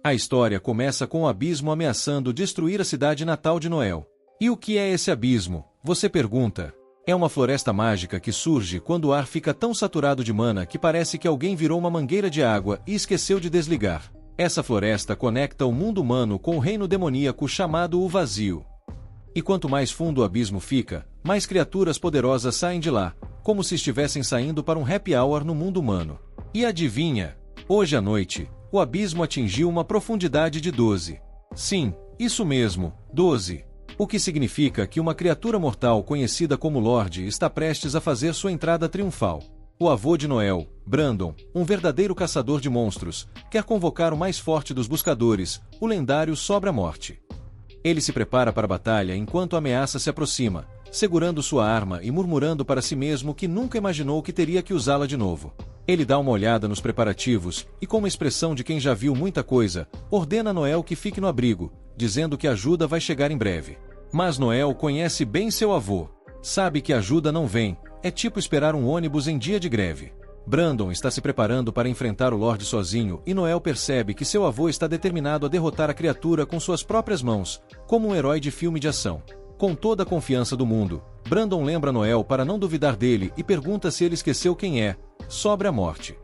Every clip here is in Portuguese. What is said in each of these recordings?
A história começa com o abismo ameaçando destruir a cidade natal de Noel. E o que é esse abismo? Você pergunta. É uma floresta mágica que surge quando o ar fica tão saturado de mana que parece que alguém virou uma mangueira de água e esqueceu de desligar. Essa floresta conecta o mundo humano com o reino demoníaco chamado o Vazio. E quanto mais fundo o abismo fica, mais criaturas poderosas saem de lá, como se estivessem saindo para um happy hour no mundo humano. E adivinha? Hoje à noite, o abismo atingiu uma profundidade de 12. Sim, isso mesmo, 12. O que significa que uma criatura mortal conhecida como Lorde está prestes a fazer sua entrada triunfal. O avô de Noel, Brandon, um verdadeiro caçador de monstros, quer convocar o mais forte dos buscadores, o lendário Sobra-Morte. Ele se prepara para a batalha enquanto a ameaça se aproxima, segurando sua arma e murmurando para si mesmo que nunca imaginou que teria que usá-la de novo. Ele dá uma olhada nos preparativos e, com uma expressão de quem já viu muita coisa, ordena a Noel que fique no abrigo, dizendo que a ajuda vai chegar em breve. Mas Noel conhece bem seu avô. Sabe que a ajuda não vem, é tipo esperar um ônibus em dia de greve. Brandon está se preparando para enfrentar o Lorde sozinho e Noel percebe que seu avô está determinado a derrotar a criatura com suas próprias mãos, como um herói de filme de ação. Com toda a confiança do mundo, Brandon lembra Noel para não duvidar dele e pergunta se ele esqueceu quem é. Sobra-Morte.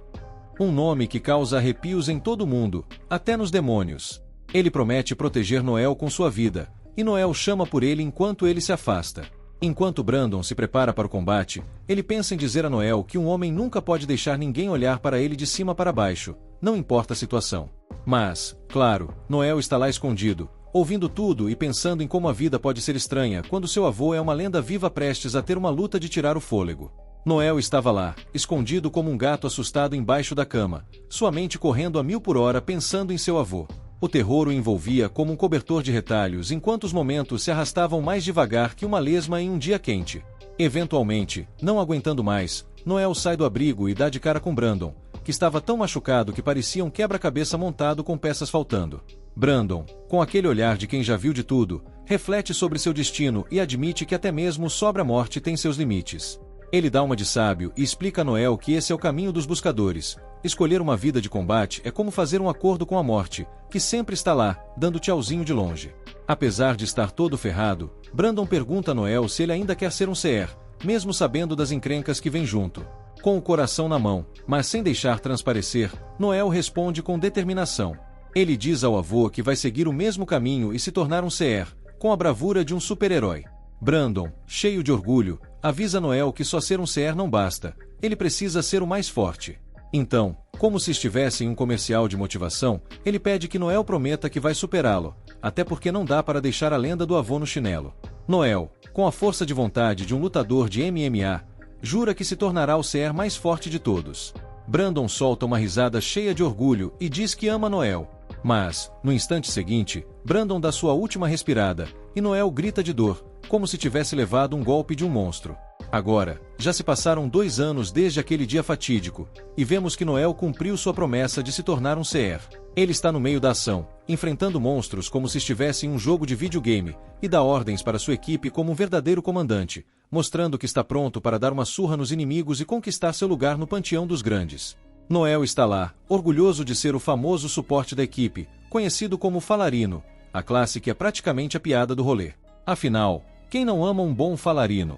Um nome que causa arrepios em todo mundo, até nos demônios. Ele promete proteger Noel com sua vida, e Noel chama por ele enquanto ele se afasta. Enquanto Brandon se prepara para o combate, ele pensa em dizer a Noel que um homem nunca pode deixar ninguém olhar para ele de cima para baixo, não importa a situação. Mas, claro, Noel está lá escondido, ouvindo tudo e pensando em como a vida pode ser estranha quando seu avô é uma lenda viva prestes a ter uma luta de tirar o fôlego. Noel estava lá, escondido como um gato assustado embaixo da cama, sua mente correndo a 1000 por hora pensando em seu avô. O terror o envolvia como um cobertor de retalhos enquanto os momentos se arrastavam mais devagar que uma lesma em um dia quente. Eventualmente, não aguentando mais, Noel sai do abrigo e dá de cara com Brandon, que estava tão machucado que parecia um quebra-cabeça montado com peças faltando. Brandon, com aquele olhar de quem já viu de tudo, reflete sobre seu destino e admite que até mesmo Sobra-Morte tem seus limites. Ele dá uma de sábio e explica a Noel que esse é o caminho dos buscadores. Escolher uma vida de combate é como fazer um acordo com a morte, que sempre está lá, dando tchauzinho de longe. Apesar de estar todo ferrado, Brandon pergunta a Noel se ele ainda quer ser um CR, mesmo sabendo das encrencas que vem junto. Com o coração na mão, mas sem deixar transparecer, Noel responde com determinação. Ele diz ao avô que vai seguir o mesmo caminho e se tornar um CR, com a bravura de um super-herói. Brandon, cheio de orgulho, avisa Noel que só ser um CR não basta, ele precisa ser o mais forte. Então, como se estivesse em um comercial de motivação, ele pede que Noel prometa que vai superá-lo, até porque não dá para deixar a lenda do avô no chinelo. Noel, com a força de vontade de um lutador de MMA, jura que se tornará o CR mais forte de todos. Brandon solta uma risada cheia de orgulho e diz que ama Noel. Mas, no instante seguinte, Brandon dá sua última respirada, e Noel grita de dor, como se tivesse levado um golpe de um monstro. Agora, já se passaram 2 anos desde aquele dia fatídico, e vemos que Noel cumpriu sua promessa de se tornar um CR. Ele está no meio da ação, enfrentando monstros como se estivesse em um jogo de videogame, e dá ordens para sua equipe como um verdadeiro comandante, mostrando que está pronto para dar uma surra nos inimigos e conquistar seu lugar no panteão dos grandes. Noel está lá, orgulhoso de ser o famoso suporte da equipe, conhecido como Falarino, a classe que é praticamente a piada do rolê. Afinal, quem não ama um bom Falarino?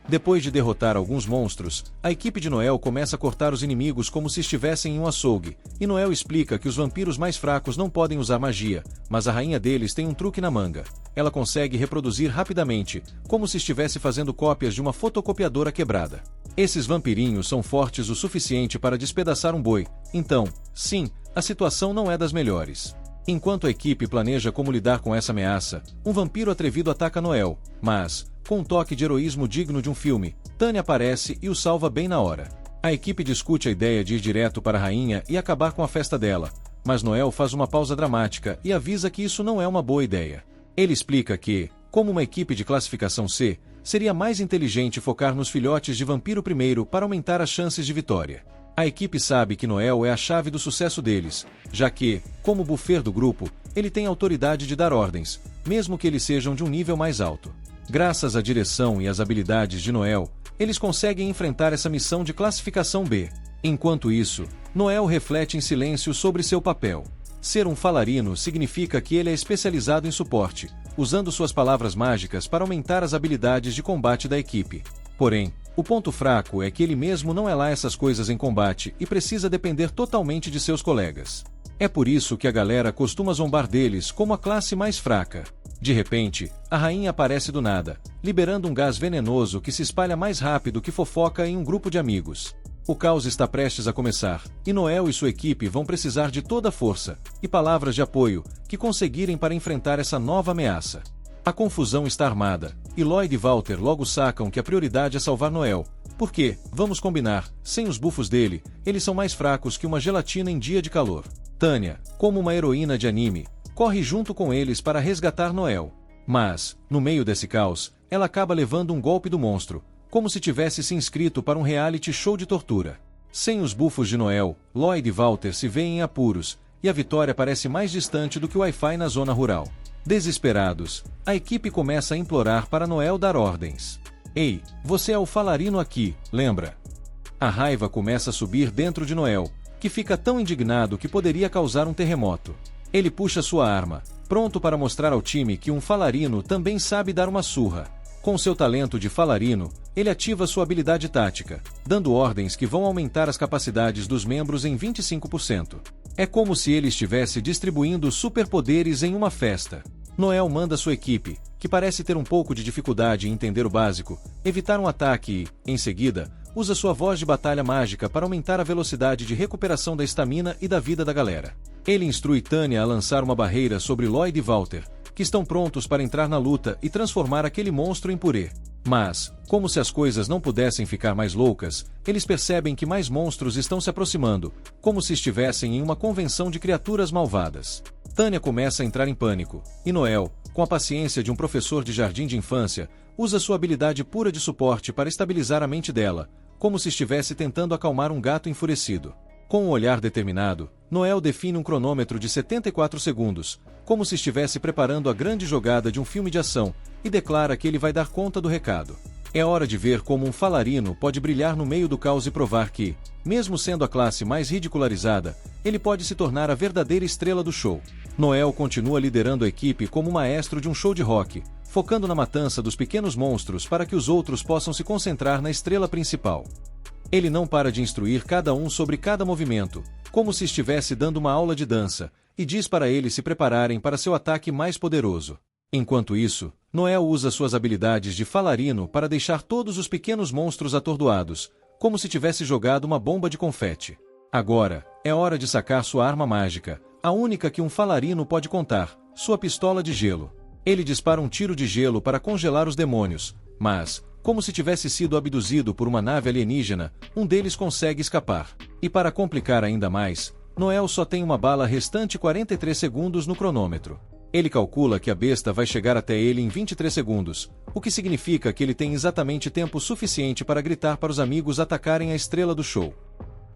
Depois de derrotar alguns monstros, a equipe de Noel começa a cortar os inimigos como se estivessem em um açougue, e Noel explica que os vampiros mais fracos não podem usar magia, mas a rainha deles tem um truque na manga. Ela consegue reproduzir rapidamente, como se estivesse fazendo cópias de uma fotocopiadora quebrada. Esses vampirinhos são fortes o suficiente para despedaçar um boi, então, sim, a situação não é das melhores. Enquanto a equipe planeja como lidar com essa ameaça, um vampiro atrevido ataca Noel, mas, com um toque de heroísmo digno de um filme, Tânia aparece e o salva bem na hora. A equipe discute a ideia de ir direto para a rainha e acabar com a festa dela, mas Noel faz uma pausa dramática e avisa que isso não é uma boa ideia. Ele explica que, como uma equipe de classificação C, seria mais inteligente focar nos filhotes de vampiro primeiro para aumentar as chances de vitória. A equipe sabe que Noel é a chave do sucesso deles, já que, como bufer do grupo, ele tem autoridade de dar ordens, mesmo que eles sejam de um nível mais alto. Graças à direção e às habilidades de Noel, eles conseguem enfrentar essa missão de classificação B. Enquanto isso, Noel reflete em silêncio sobre seu papel. Ser um falarino significa que ele é especializado em suporte, usando suas palavras mágicas para aumentar as habilidades de combate da equipe. Porém, o ponto fraco é que ele mesmo não é lá essas coisas em combate e precisa depender totalmente de seus colegas. É por isso que a galera costuma zombar deles como a classe mais fraca. De repente, a rainha aparece do nada, liberando um gás venenoso que se espalha mais rápido que fofoca em um grupo de amigos. O caos está prestes a começar, e Noel e sua equipe vão precisar de toda a força e palavras de apoio que conseguirem para enfrentar essa nova ameaça. A confusão está armada, e Lloyd e Walter logo sacam que a prioridade é salvar Noel, porque, vamos combinar, sem os bufos dele, eles são mais fracos que uma gelatina em dia de calor. Tanya, como uma heroína de anime, corre junto com eles para resgatar Noel. Mas, no meio desse caos, ela acaba levando um golpe do monstro, como se tivesse se inscrito para um reality show de tortura. Sem os bufos de Noel, Lloyd e Walter se veem em apuros, e a vitória parece mais distante do que o Wi-Fi na zona rural. Desesperados, a equipe começa a implorar para Noel dar ordens. Ei, você é o falarino aqui, lembra? A raiva começa a subir dentro de Noel, que fica tão indignado que poderia causar um terremoto. Ele puxa sua arma, pronto para mostrar ao time que um falarino também sabe dar uma surra. Com seu talento de falarino, ele ativa sua habilidade tática, dando ordens que vão aumentar as capacidades dos membros em 25%. É como se ele estivesse distribuindo superpoderes em uma festa. Noel manda sua equipe, que parece ter um pouco de dificuldade em entender o básico, evitar um ataque e, em seguida, usa sua voz de batalha mágica para aumentar a velocidade de recuperação da estamina e da vida da galera. Ele instrui Tanya a lançar uma barreira sobre Lloyd e Walter, que estão prontos para entrar na luta e transformar aquele monstro em purê. Mas, como se as coisas não pudessem ficar mais loucas, eles percebem que mais monstros estão se aproximando, como se estivessem em uma convenção de criaturas malvadas. Tanya começa a entrar em pânico, e Noel, com a paciência de um professor de jardim de infância, usa sua habilidade pura de suporte para estabilizar a mente dela, como se estivesse tentando acalmar um gato enfurecido. Com um olhar determinado, Noel define um cronômetro de 74 segundos, como se estivesse preparando a grande jogada de um filme de ação, e declara que ele vai dar conta do recado. É hora de ver como um falarino pode brilhar no meio do caos e provar que, mesmo sendo a classe mais ridicularizada, ele pode se tornar a verdadeira estrela do show. Noel continua liderando a equipe como maestro de um show de rock, focando na matança dos pequenos monstros para que os outros possam se concentrar na estrela principal. Ele não para de instruir cada um sobre cada movimento, como se estivesse dando uma aula de dança, e diz para eles se prepararem para seu ataque mais poderoso. Enquanto isso, Noel usa suas habilidades de falarino para deixar todos os pequenos monstros atordoados, como se tivesse jogado uma bomba de confete. Agora, é hora de sacar sua arma mágica, a única que um falarino pode contar, sua pistola de gelo. Ele dispara um tiro de gelo para congelar os demônios, mas, como se tivesse sido abduzido por uma nave alienígena, um deles consegue escapar. E para complicar ainda mais, Noel só tem uma bala restante 43 segundos no cronômetro. Ele calcula que a besta vai chegar até ele em 23 segundos, o que significa que ele tem exatamente tempo suficiente para gritar para os amigos atacarem a estrela do show.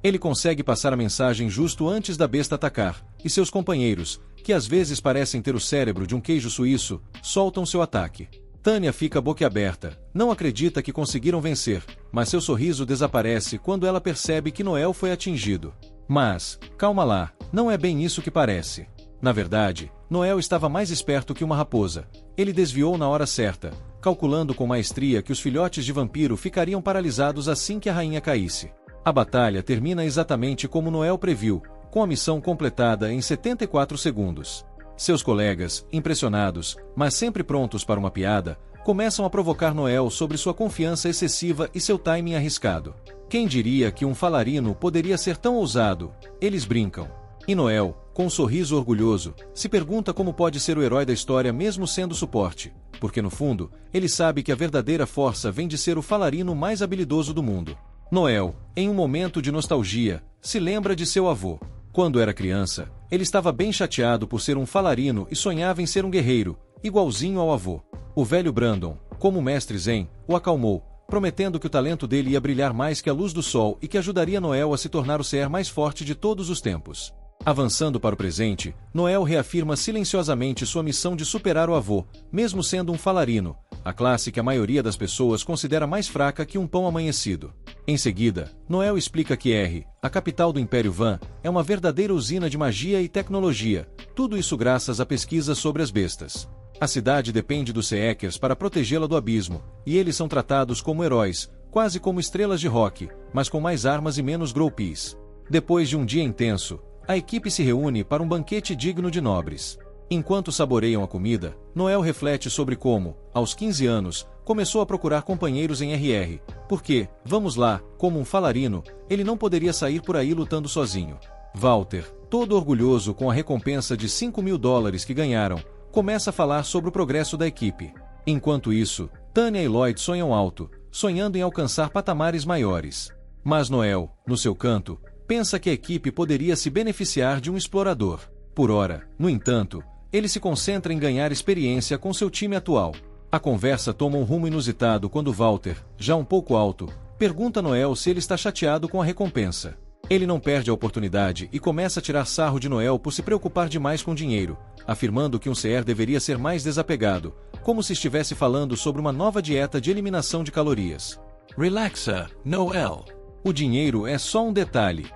Ele consegue passar a mensagem justo antes da besta atacar, e seus companheiros, que às vezes parecem ter o cérebro de um queijo suíço, soltam seu ataque. Tanya fica boquiaberta, não acredita que conseguiram vencer, mas seu sorriso desaparece quando ela percebe que Noel foi atingido. Mas, calma lá, não é bem isso que parece. Na verdade, Noel estava mais esperto que uma raposa. Ele desviou na hora certa, calculando com maestria que os filhotes de vampiro ficariam paralisados assim que a rainha caísse. A batalha termina exatamente como Noel previu, com a missão completada em 74 segundos. Seus colegas, impressionados, mas sempre prontos para uma piada, começam a provocar Noel sobre sua confiança excessiva e seu timing arriscado. Quem diria que um falarino poderia ser tão ousado? Eles brincam. E Noel, com um sorriso orgulhoso, se pergunta como pode ser o herói da história mesmo sendo suporte, porque no fundo, ele sabe que a verdadeira força vem de ser o falarino mais habilidoso do mundo. Noel, em um momento de nostalgia, se lembra de seu avô. Quando era criança, ele estava bem chateado por ser um falarino e sonhava em ser um guerreiro, igualzinho ao avô. O velho Brandon, como mestre Zen, o acalmou, prometendo que o talento dele ia brilhar mais que a luz do sol e que ajudaria Noel a se tornar o ser mais forte de todos os tempos. Avançando para o presente, Noel reafirma silenciosamente sua missão de superar o avô, mesmo sendo um falarino, a classe que a maioria das pessoas considera mais fraca que um pão amanhecido. Em seguida, Noel explica que R, a capital do Império Van, é uma verdadeira usina de magia e tecnologia, tudo isso graças à pesquisa sobre as bestas. A cidade depende dos Seekers para protegê-la do abismo, e eles são tratados como heróis, quase como estrelas de rock, mas com mais armas e menos groupies. Depois de um dia intenso, a equipe se reúne para um banquete digno de nobres. Enquanto saboreiam a comida, Noel reflete sobre como, aos 15 anos, começou a procurar companheiros em RR, porque, vamos lá, como um falarino, ele não poderia sair por aí lutando sozinho. Walter, todo orgulhoso com a recompensa de $5.000 que ganharam, começa a falar sobre o progresso da equipe. Enquanto isso, Tanya e Lloyd sonham alto, sonhando em alcançar patamares maiores. Mas Noel, no seu canto, pensa que a equipe poderia se beneficiar de um explorador. Por ora, no entanto, ele se concentra em ganhar experiência com seu time atual. A conversa toma um rumo inusitado quando Walter, já um pouco alto, pergunta a Noel se ele está chateado com a recompensa. Ele não perde a oportunidade e começa a tirar sarro de Noel por se preocupar demais com dinheiro, afirmando que um CR deveria ser mais desapegado, como se estivesse falando sobre uma nova dieta de eliminação de calorias. Relaxa, Noel. O dinheiro é só um detalhe.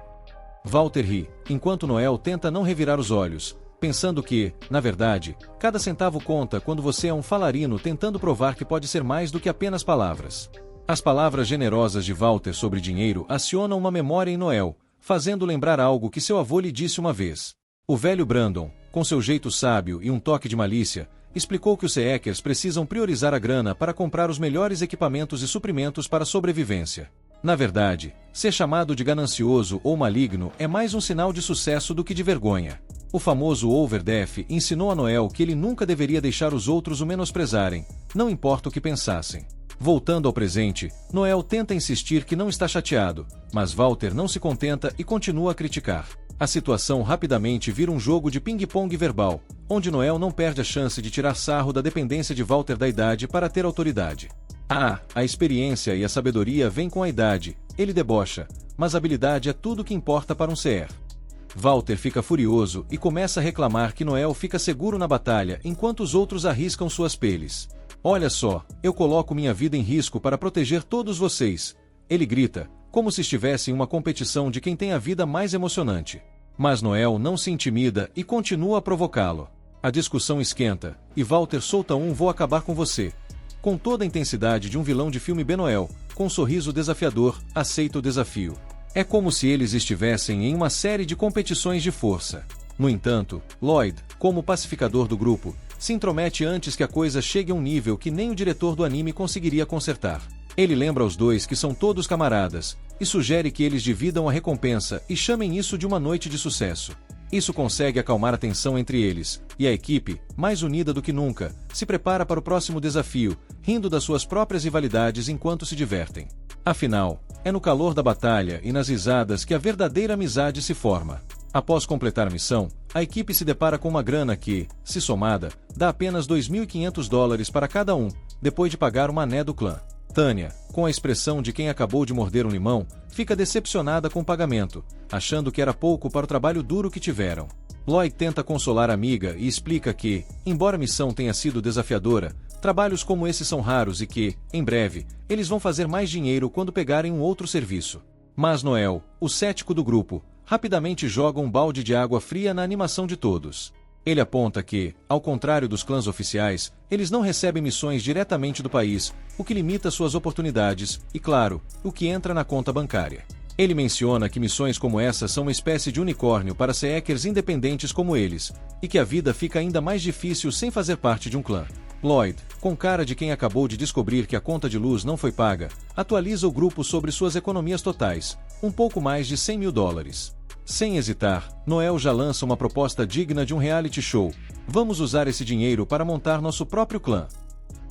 Walter ri, enquanto Noel tenta não revirar os olhos, pensando que, na verdade, cada centavo conta quando você é um falarino tentando provar que pode ser mais do que apenas palavras. As palavras generosas de Walter sobre dinheiro acionam uma memória em Noel, fazendo lembrar algo que seu avô lhe disse uma vez. O velho Brandon, com seu jeito sábio e um toque de malícia, explicou que os Seekers precisam priorizar a grana para comprar os melhores equipamentos e suprimentos para a sobrevivência. Na verdade, ser chamado de ganancioso ou maligno é mais um sinal de sucesso do que de vergonha. O famoso Overdef ensinou a Noel que ele nunca deveria deixar os outros o menosprezarem, não importa o que pensassem. Voltando ao presente, Noel tenta insistir que não está chateado, mas Walter não se contenta e continua a criticar. A situação rapidamente vira um jogo de ping-pong verbal, onde Noel não perde a chance de tirar sarro da dependência de Walter da idade para ter autoridade. A experiência e a sabedoria vêm com a idade, ele debocha, mas a habilidade é tudo que importa para um CR. Walter fica furioso e começa a reclamar que Noel fica seguro na batalha enquanto os outros arriscam suas peles. Olha só, eu coloco minha vida em risco para proteger todos vocês, ele grita, como se estivesse em uma competição de quem tem a vida mais emocionante. Mas Noel não se intimida e continua a provocá-lo. A discussão esquenta, e Walter solta um "vou acabar com você". Com toda a intensidade de um vilão de filme B. Noel, com um sorriso desafiador, aceita o desafio. É como se eles estivessem em uma série de competições de força. No entanto, Lloyd, como pacificador do grupo, se intromete antes que a coisa chegue a um nível que nem o diretor do anime conseguiria consertar. Ele lembra aos dois que são todos camaradas, e sugere que eles dividam a recompensa e chamem isso de uma noite de sucesso. Isso consegue acalmar a tensão entre eles, e a equipe, mais unida do que nunca, se prepara para o próximo desafio, rindo das suas próprias rivalidades enquanto se divertem. Afinal, é no calor da batalha e nas risadas que a verdadeira amizade se forma. Após completar a missão, a equipe se depara com uma grana que, se somada, dá apenas $2.500 para cada um, depois de pagar uma ané do clã. Tanya, com a expressão de quem acabou de morder um limão, fica decepcionada com o pagamento, achando que era pouco para o trabalho duro que tiveram. Lloyd tenta consolar a amiga e explica que, embora a missão tenha sido desafiadora, trabalhos como esses são raros e que, em breve, eles vão fazer mais dinheiro quando pegarem um outro serviço. Mas Noel, o cético do grupo, rapidamente joga um balde de água fria na animação de todos. Ele aponta que, ao contrário dos clãs oficiais, eles não recebem missões diretamente do país, o que limita suas oportunidades e, claro, o que entra na conta bancária. Ele menciona que missões como essa são uma espécie de unicórnio para Seekers independentes como eles, e que a vida fica ainda mais difícil sem fazer parte de um clã. Lloyd, com cara de quem acabou de descobrir que a conta de luz não foi paga, atualiza o grupo sobre suas economias totais, um pouco mais de $100.000. Sem hesitar, Noel já lança uma proposta digna de um reality show. Vamos usar esse dinheiro para montar nosso próprio clã.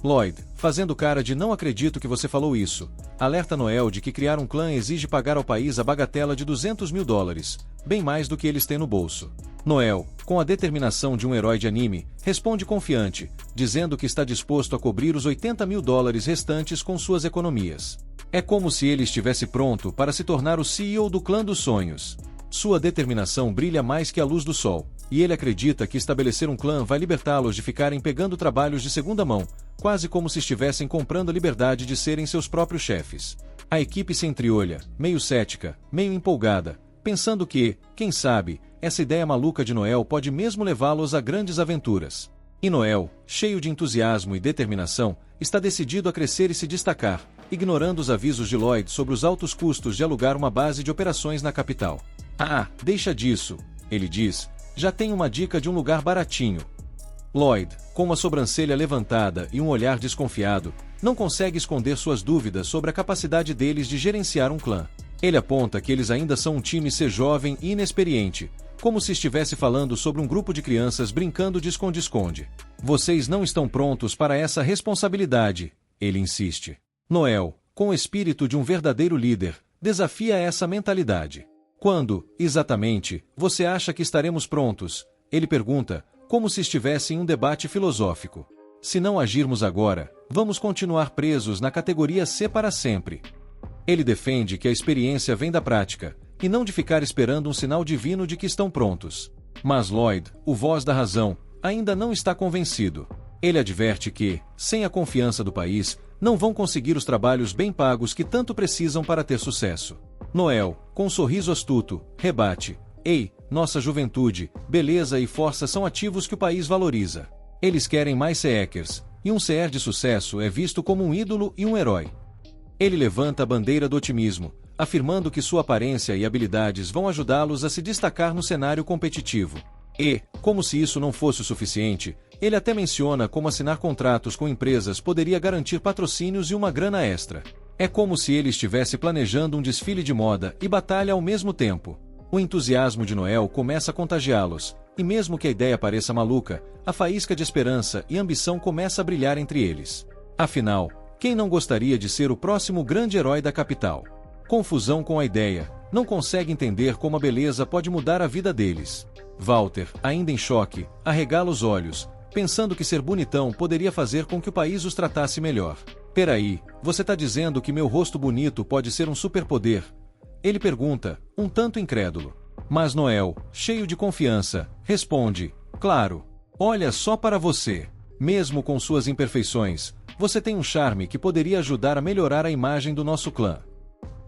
Lloyd, fazendo cara de não acredito que você falou isso, alerta Noel de que criar um clã exige pagar ao país a bagatela de $200.000, bem mais do que eles têm no bolso. Noel, com a determinação de um herói de anime, responde confiante, dizendo que está disposto a cobrir os $80.000 restantes com suas economias. É como se ele estivesse pronto para se tornar o CEO do clã dos sonhos. Sua determinação brilha mais que a luz do sol, e ele acredita que estabelecer um clã vai libertá-los de ficarem pegando trabalhos de segunda mão, quase como se estivessem comprando a liberdade de serem seus próprios chefes. A equipe se entreolha, meio cética, meio empolgada, pensando que, quem sabe, essa ideia maluca de Noel pode mesmo levá-los a grandes aventuras. E Noel, cheio de entusiasmo e determinação, está decidido a crescer e se destacar, ignorando os avisos de Lloyd sobre os altos custos de alugar uma base de operações na capital. "Ah, deixa disso", ele diz, "já tenho uma dica de um lugar baratinho." Lloyd, com uma sobrancelha levantada e um olhar desconfiado, não consegue esconder suas dúvidas sobre a capacidade deles de gerenciar um clã. Ele aponta que eles ainda são um time C jovem e inexperiente, como se estivesse falando sobre um grupo de crianças brincando de esconde-esconde. "Vocês não estão prontos para essa responsabilidade", ele insiste. Noel, com o espírito de um verdadeiro líder, desafia essa mentalidade. "Quando, exatamente, você acha que estaremos prontos?", ele pergunta, como se estivesse em um debate filosófico. "Se não agirmos agora, vamos continuar presos na categoria C para sempre." Ele defende que a experiência vem da prática, e não de ficar esperando um sinal divino de que estão prontos. Mas Lloyd, o voz da razão, ainda não está convencido. Ele adverte que, sem a confiança do país, não vão conseguir os trabalhos bem pagos que tanto precisam para ter sucesso. Noel, com um sorriso astuto, rebate: "Ei, nossa juventude, beleza e força são ativos que o país valoriza. Eles querem mais CEkers, e um CR de sucesso é visto como um ídolo e um herói." Ele levanta a bandeira do otimismo, afirmando que sua aparência e habilidades vão ajudá-los a se destacar no cenário competitivo. E, como se isso não fosse o suficiente, ele até menciona como assinar contratos com empresas poderia garantir patrocínios e uma grana extra. É como se ele estivesse planejando um desfile de moda e batalha ao mesmo tempo. O entusiasmo de Noel começa a contagiá-los, e mesmo que a ideia pareça maluca, a faísca de esperança e ambição começa a brilhar entre eles. Afinal, quem não gostaria de ser o próximo grande herói da capital? Confusão com a ideia, não consegue entender como a beleza pode mudar a vida deles. Walter, ainda em choque, arregala os olhos, pensando que ser bonitão poderia fazer com que o país os tratasse melhor. "Peraí, você tá dizendo que meu rosto bonito pode ser um superpoder?", ele pergunta, um tanto incrédulo. Mas Noel, cheio de confiança, responde: "Claro. Olha só para você. Mesmo com suas imperfeições, você tem um charme que poderia ajudar a melhorar a imagem do nosso clã."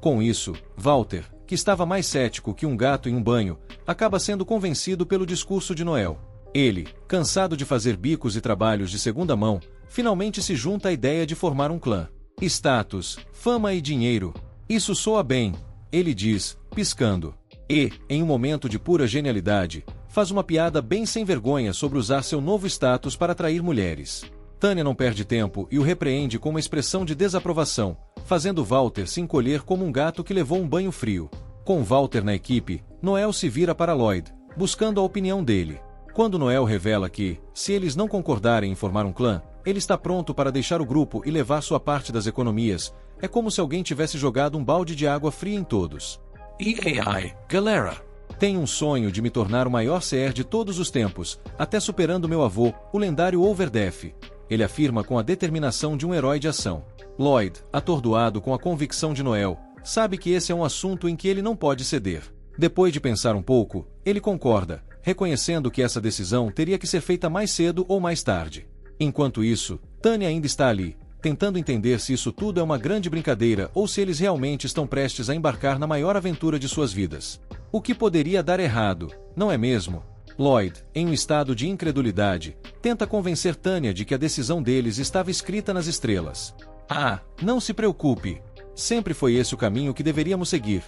Com isso, Walter, que estava mais cético que um gato em um banho, acaba sendo convencido pelo discurso de Noel. Ele, cansado de fazer bicos e trabalhos de segunda mão, finalmente se junta à ideia de formar um clã. "Status, fama e dinheiro. Isso soa bem", ele diz, piscando. E, em um momento de pura genialidade, faz uma piada bem sem vergonha sobre usar seu novo status para atrair mulheres. Tânia não perde tempo e o repreende com uma expressão de desaprovação, fazendo Walter se encolher como um gato que levou um banho frio. Com Walter na equipe, Noel se vira para Lloyd, buscando a opinião dele. Quando Noel revela que, se eles não concordarem em formar um clã, ele está pronto para deixar o grupo e levar sua parte das economias, é como se alguém tivesse jogado um balde de água fria em todos. "EAI, galera. Tenho um sonho de me tornar o maior CR de todos os tempos, até superando meu avô, o lendário Overdef", ele afirma com a determinação de um herói de ação. Lloyd, atordoado com a convicção de Noel, sabe que esse é um assunto em que ele não pode ceder. Depois de pensar um pouco, ele concorda, reconhecendo que essa decisão teria que ser feita mais cedo ou mais tarde. Enquanto isso, Tânia ainda está ali, tentando entender se isso tudo é uma grande brincadeira ou se eles realmente estão prestes a embarcar na maior aventura de suas vidas. O que poderia dar errado, não é mesmo? Lloyd, em um estado de incredulidade, tenta convencer Tânia de que a decisão deles estava escrita nas estrelas. "Ah, não se preocupe. Sempre foi esse o caminho que deveríamos seguir",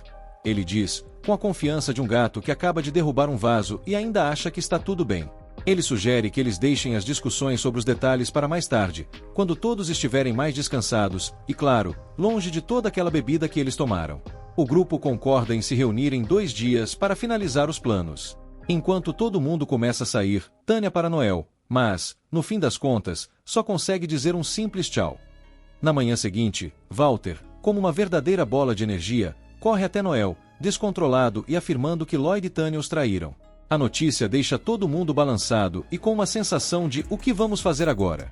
ele diz, com a confiança de um gato que acaba de derrubar um vaso e ainda acha que está tudo bem. Ele sugere que eles deixem as discussões sobre os detalhes para mais tarde, quando todos estiverem mais descansados e, claro, longe de toda aquela bebida que eles tomaram. O grupo concorda em se reunir em 2 dias para finalizar os planos. Enquanto todo mundo começa a sair, Tânia para Noel, mas, no fim das contas, só consegue dizer um simples tchau. Na manhã seguinte, Walter, como uma verdadeira bola de energia, corre até Noel, descontrolado e afirmando que Lloyd e Tânia os traíram. A notícia deixa todo mundo balançado e com uma sensação de "o que vamos fazer agora?".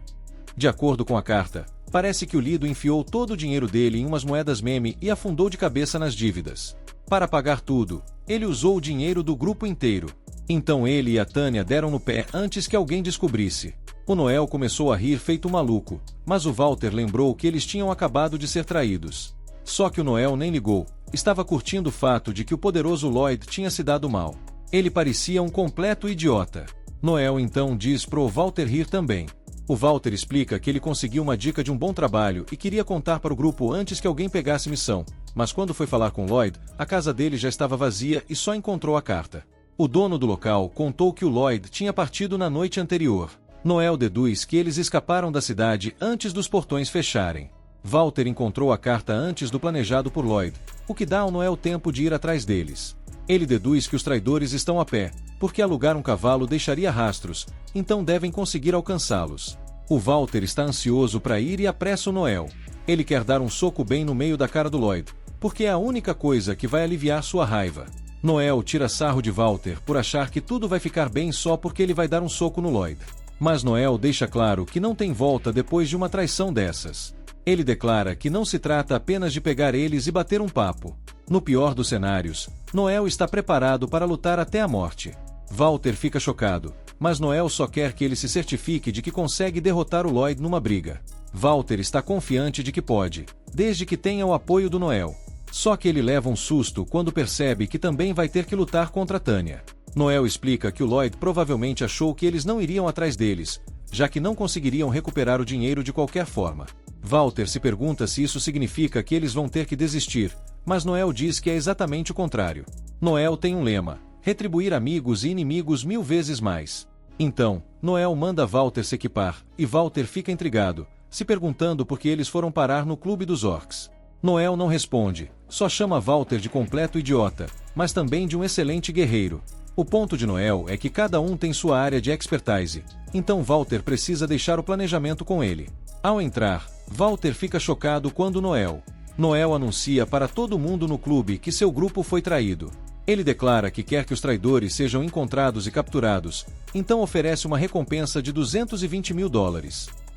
De acordo com a carta, parece que o Lido enfiou todo o dinheiro dele em umas moedas meme e afundou de cabeça nas dívidas. Para pagar tudo, ele usou o dinheiro do grupo inteiro. Então ele e a Tânia deram no pé antes que alguém descobrisse. O Noel começou a rir feito maluco, mas o Walter lembrou que eles tinham acabado de ser traídos. Só que o Noel nem ligou, estava curtindo o fato de que o poderoso Lloyd tinha se dado mal. Ele parecia um completo idiota. Noel então diz pro Walter rir também. O Walter explica que ele conseguiu uma dica de um bom trabalho e queria contar para o grupo antes que alguém pegasse missão, mas quando foi falar com Lloyd, a casa dele já estava vazia e só encontrou a carta. O dono do local contou que o Lloyd tinha partido na noite anterior. Noel deduz que eles escaparam da cidade antes dos portões fecharem. Walter encontrou a carta antes do planejado por Lloyd, o que dá ao Noel tempo de ir atrás deles. Ele deduz que os traidores estão a pé, porque alugar um cavalo deixaria rastros, então devem conseguir alcançá-los. O Walter está ansioso para ir e apressa o Noel. Ele quer dar um soco bem no meio da cara do Lloyd, porque é a única coisa que vai aliviar sua raiva. Noel tira sarro de Walter por achar que tudo vai ficar bem só porque ele vai dar um soco no Lloyd. Mas Noel deixa claro que não tem volta depois de uma traição dessas. Ele declara que não se trata apenas de pegar eles e bater um papo. No pior dos cenários, Noel está preparado para lutar até a morte. Walter fica chocado, mas Noel só quer que ele se certifique de que consegue derrotar o Lloyd numa briga. Walter está confiante de que pode, desde que tenha o apoio do Noel. Só que ele leva um susto quando percebe que também vai ter que lutar contra Tânia. Noel explica que o Lloyd provavelmente achou que eles não iriam atrás deles, já que não conseguiriam recuperar o dinheiro de qualquer forma. Walter se pergunta se isso significa que eles vão ter que desistir, mas Noel diz que é exatamente o contrário. Noel tem um lema: retribuir amigos e inimigos 1000 vezes mais. Então, Noel manda Walter se equipar, e Walter fica intrigado, se perguntando por que eles foram parar no clube dos orcs. Noel não responde, só chama Walter de completo idiota, mas também de um excelente guerreiro. O ponto de Noel é que cada um tem sua área de expertise, então Walter precisa deixar o planejamento com ele. Ao entrar, Walter fica chocado quando Noel anuncia para todo mundo no clube que seu grupo foi traído. Ele declara que quer que os traidores sejam encontrados e capturados, então oferece uma recompensa de $220 mil.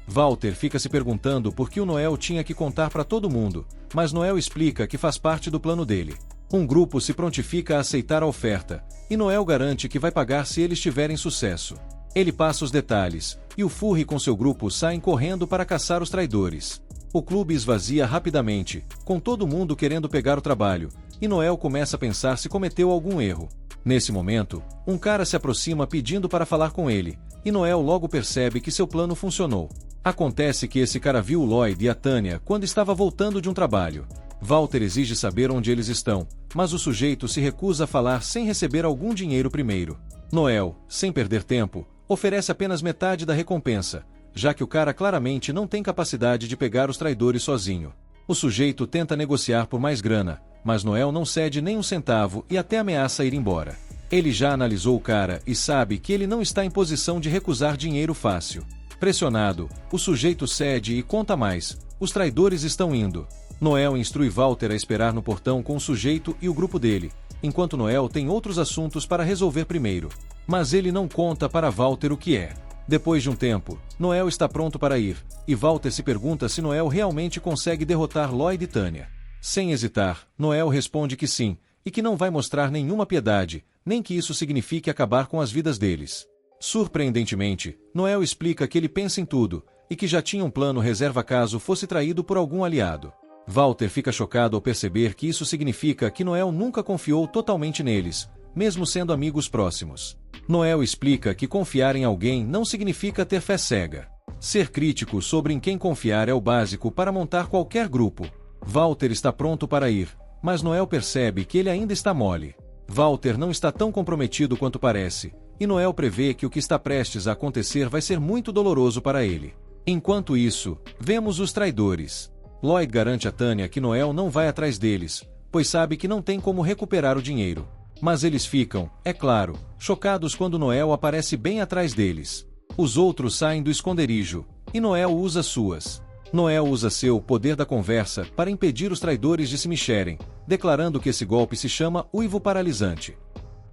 Walter fica se perguntando por que o Noel tinha que contar para todo mundo, mas Noel explica que faz parte do plano dele. Um grupo se prontifica a aceitar a oferta, e Noel garante que vai pagar se eles tiverem sucesso. Ele passa os detalhes, e o Furry com seu grupo saem correndo para caçar os traidores. O clube esvazia rapidamente, com todo mundo querendo pegar o trabalho, e Noel começa a pensar se cometeu algum erro. Nesse momento, um cara se aproxima pedindo para falar com ele, e Noel logo percebe que seu plano funcionou. Acontece que esse cara viu o Lloyd e a Tânia quando estava voltando de um trabalho. Walter exige saber onde eles estão, mas o sujeito se recusa a falar sem receber algum dinheiro primeiro. Noel, sem perder tempo, oferece apenas metade da recompensa, já que o cara claramente não tem capacidade de pegar os traidores sozinho. O sujeito tenta negociar por mais grana, mas Noel não cede nem um centavo e até ameaça ir embora. Ele já analisou o cara e sabe que ele não está em posição de recusar dinheiro fácil. Pressionado, o sujeito cede e conta mais: os traidores estão indo. Noel instrui Walter a esperar no portão com o sujeito e o grupo dele, enquanto Noel tem outros assuntos para resolver primeiro. Mas ele não conta para Walter o que é. Depois de um tempo, Noel está pronto para ir, e Walter se pergunta se Noel realmente consegue derrotar Lloyd e Tânia. Sem hesitar, Noel responde que sim, e que não vai mostrar nenhuma piedade, nem que isso signifique acabar com as vidas deles. Surpreendentemente, Noel explica que ele pensa em tudo, e que já tinha um plano reserva caso fosse traído por algum aliado. Walter fica chocado ao perceber que isso significa que Noel nunca confiou totalmente neles, mesmo sendo amigos próximos. Noel explica que confiar em alguém não significa ter fé cega. Ser crítico sobre em quem confiar é o básico para montar qualquer grupo. Walter está pronto para ir, mas Noel percebe que ele ainda está mole. Walter não está tão comprometido quanto parece, e Noel prevê que o que está prestes a acontecer vai ser muito doloroso para ele. Enquanto isso, vemos os traidores. Lloyd garante a Tânia que Noel não vai atrás deles, pois sabe que não tem como recuperar o dinheiro. Mas eles ficam, é claro, chocados quando Noel aparece bem atrás deles. Os outros saem do esconderijo, e Noel usa seu poder da conversa para impedir os traidores de se mexerem, declarando que esse golpe se chama uivo paralisante.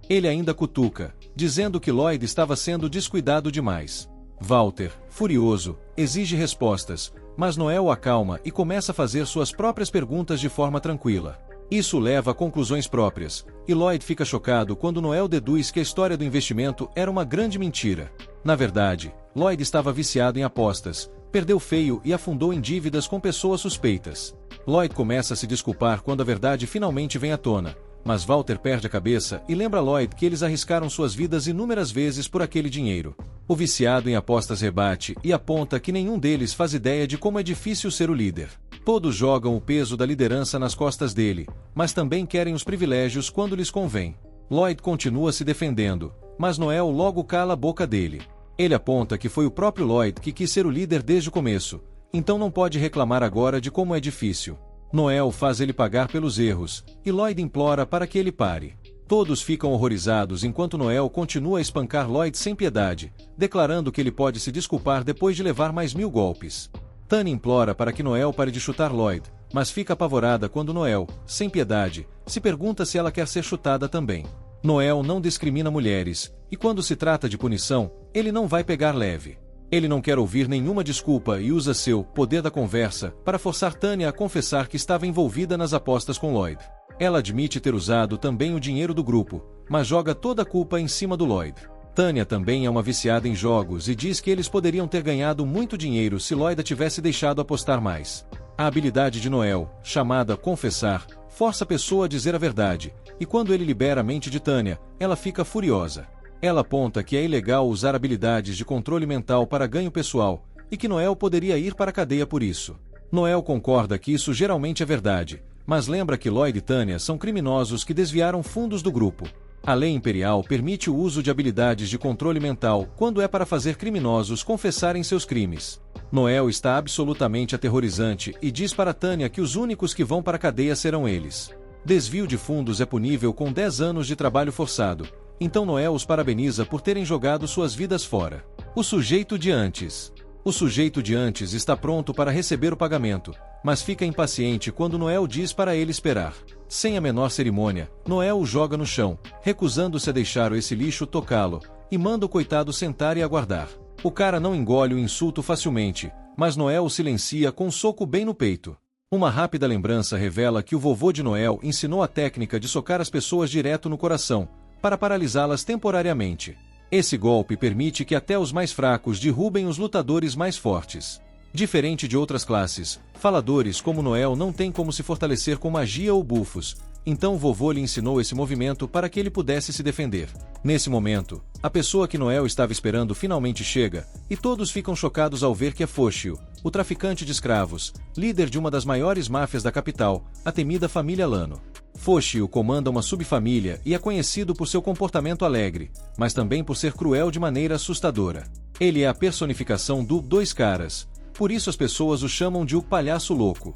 Ele ainda cutuca, dizendo que Lloyd estava sendo descuidado demais. Walter, furioso, exige respostas, mas Noel o acalma e começa a fazer suas próprias perguntas de forma tranquila. Isso leva a conclusões próprias, e Lloyd fica chocado quando Noel deduz que a história do investimento era uma grande mentira. Na verdade, Lloyd estava viciado em apostas, perdeu feio e afundou em dívidas com pessoas suspeitas. Lloyd começa a se desculpar quando a verdade finalmente vem à tona, mas Walter perde a cabeça e lembra Lloyd que eles arriscaram suas vidas inúmeras vezes por aquele dinheiro. O viciado em apostas rebate e aponta que nenhum deles faz ideia de como é difícil ser o líder. Todos jogam o peso da liderança nas costas dele, mas também querem os privilégios quando lhes convém. Lloyd continua se defendendo, mas Noel logo cala a boca dele. Ele aponta que foi o próprio Lloyd que quis ser o líder desde o começo, então não pode reclamar agora de como é difícil. Noel faz ele pagar pelos erros, e Lloyd implora para que ele pare. Todos ficam horrorizados enquanto Noel continua a espancar Lloyd sem piedade, declarando que ele pode se desculpar depois de levar mais 1000 golpes. Tanya implora para que Noel pare de chutar Lloyd, mas fica apavorada quando Noel, sem piedade, se pergunta se ela quer ser chutada também. Noel não discrimina mulheres, e quando se trata de punição, ele não vai pegar leve. Ele não quer ouvir nenhuma desculpa e usa seu poder da conversa para forçar Tanya a confessar que estava envolvida nas apostas com Lloyd. Ela admite ter usado também o dinheiro do grupo, mas joga toda a culpa em cima do Lloyd. Tanya também é uma viciada em jogos e diz que eles poderiam ter ganhado muito dinheiro se Lloyd a tivesse deixado apostar mais. A habilidade de Noel, chamada confessar, força a pessoa a dizer a verdade, e quando ele libera a mente de Tanya, ela fica furiosa. Ela aponta que é ilegal usar habilidades de controle mental para ganho pessoal, e que Noel poderia ir para a cadeia por isso. Noel concorda que isso geralmente é verdade, mas lembra que Lloyd e Tanya são criminosos que desviaram fundos do grupo. A lei imperial permite o uso de habilidades de controle mental quando é para fazer criminosos confessarem seus crimes. Noel está absolutamente aterrorizante e diz para Tanya que os únicos que vão para a cadeia serão eles. Desvio de fundos é punível com 10 anos de trabalho forçado, então Noel os parabeniza por terem jogado suas vidas fora. O sujeito de antes. O sujeito de antes está pronto para receber o pagamento, mas fica impaciente quando Noel diz para ele esperar. Sem a menor cerimônia, Noel o joga no chão, recusando-se a deixar esse lixo tocá-lo, e manda o coitado sentar e aguardar. O cara não engole o insulto facilmente, mas Noel o silencia com um soco bem no peito. Uma rápida lembrança revela que o vovô de Noel ensinou a técnica de socar as pessoas direto no coração, para paralisá-las temporariamente. Esse golpe permite que até os mais fracos derrubem os lutadores mais fortes. Diferente de outras classes, faladores como Noel não têm como se fortalecer com magia ou bufos, então o vovô lhe ensinou esse movimento para que ele pudesse se defender. Nesse momento, a pessoa que Noel estava esperando finalmente chega, e todos ficam chocados ao ver que é Foshio, o traficante de escravos, líder de uma das maiores máfias da capital, a temida família Lano. Foshio comanda uma subfamília e é conhecido por seu comportamento alegre, mas também por ser cruel de maneira assustadora. Ele é a personificação do Dois Caras, por isso as pessoas o chamam de o Palhaço Louco.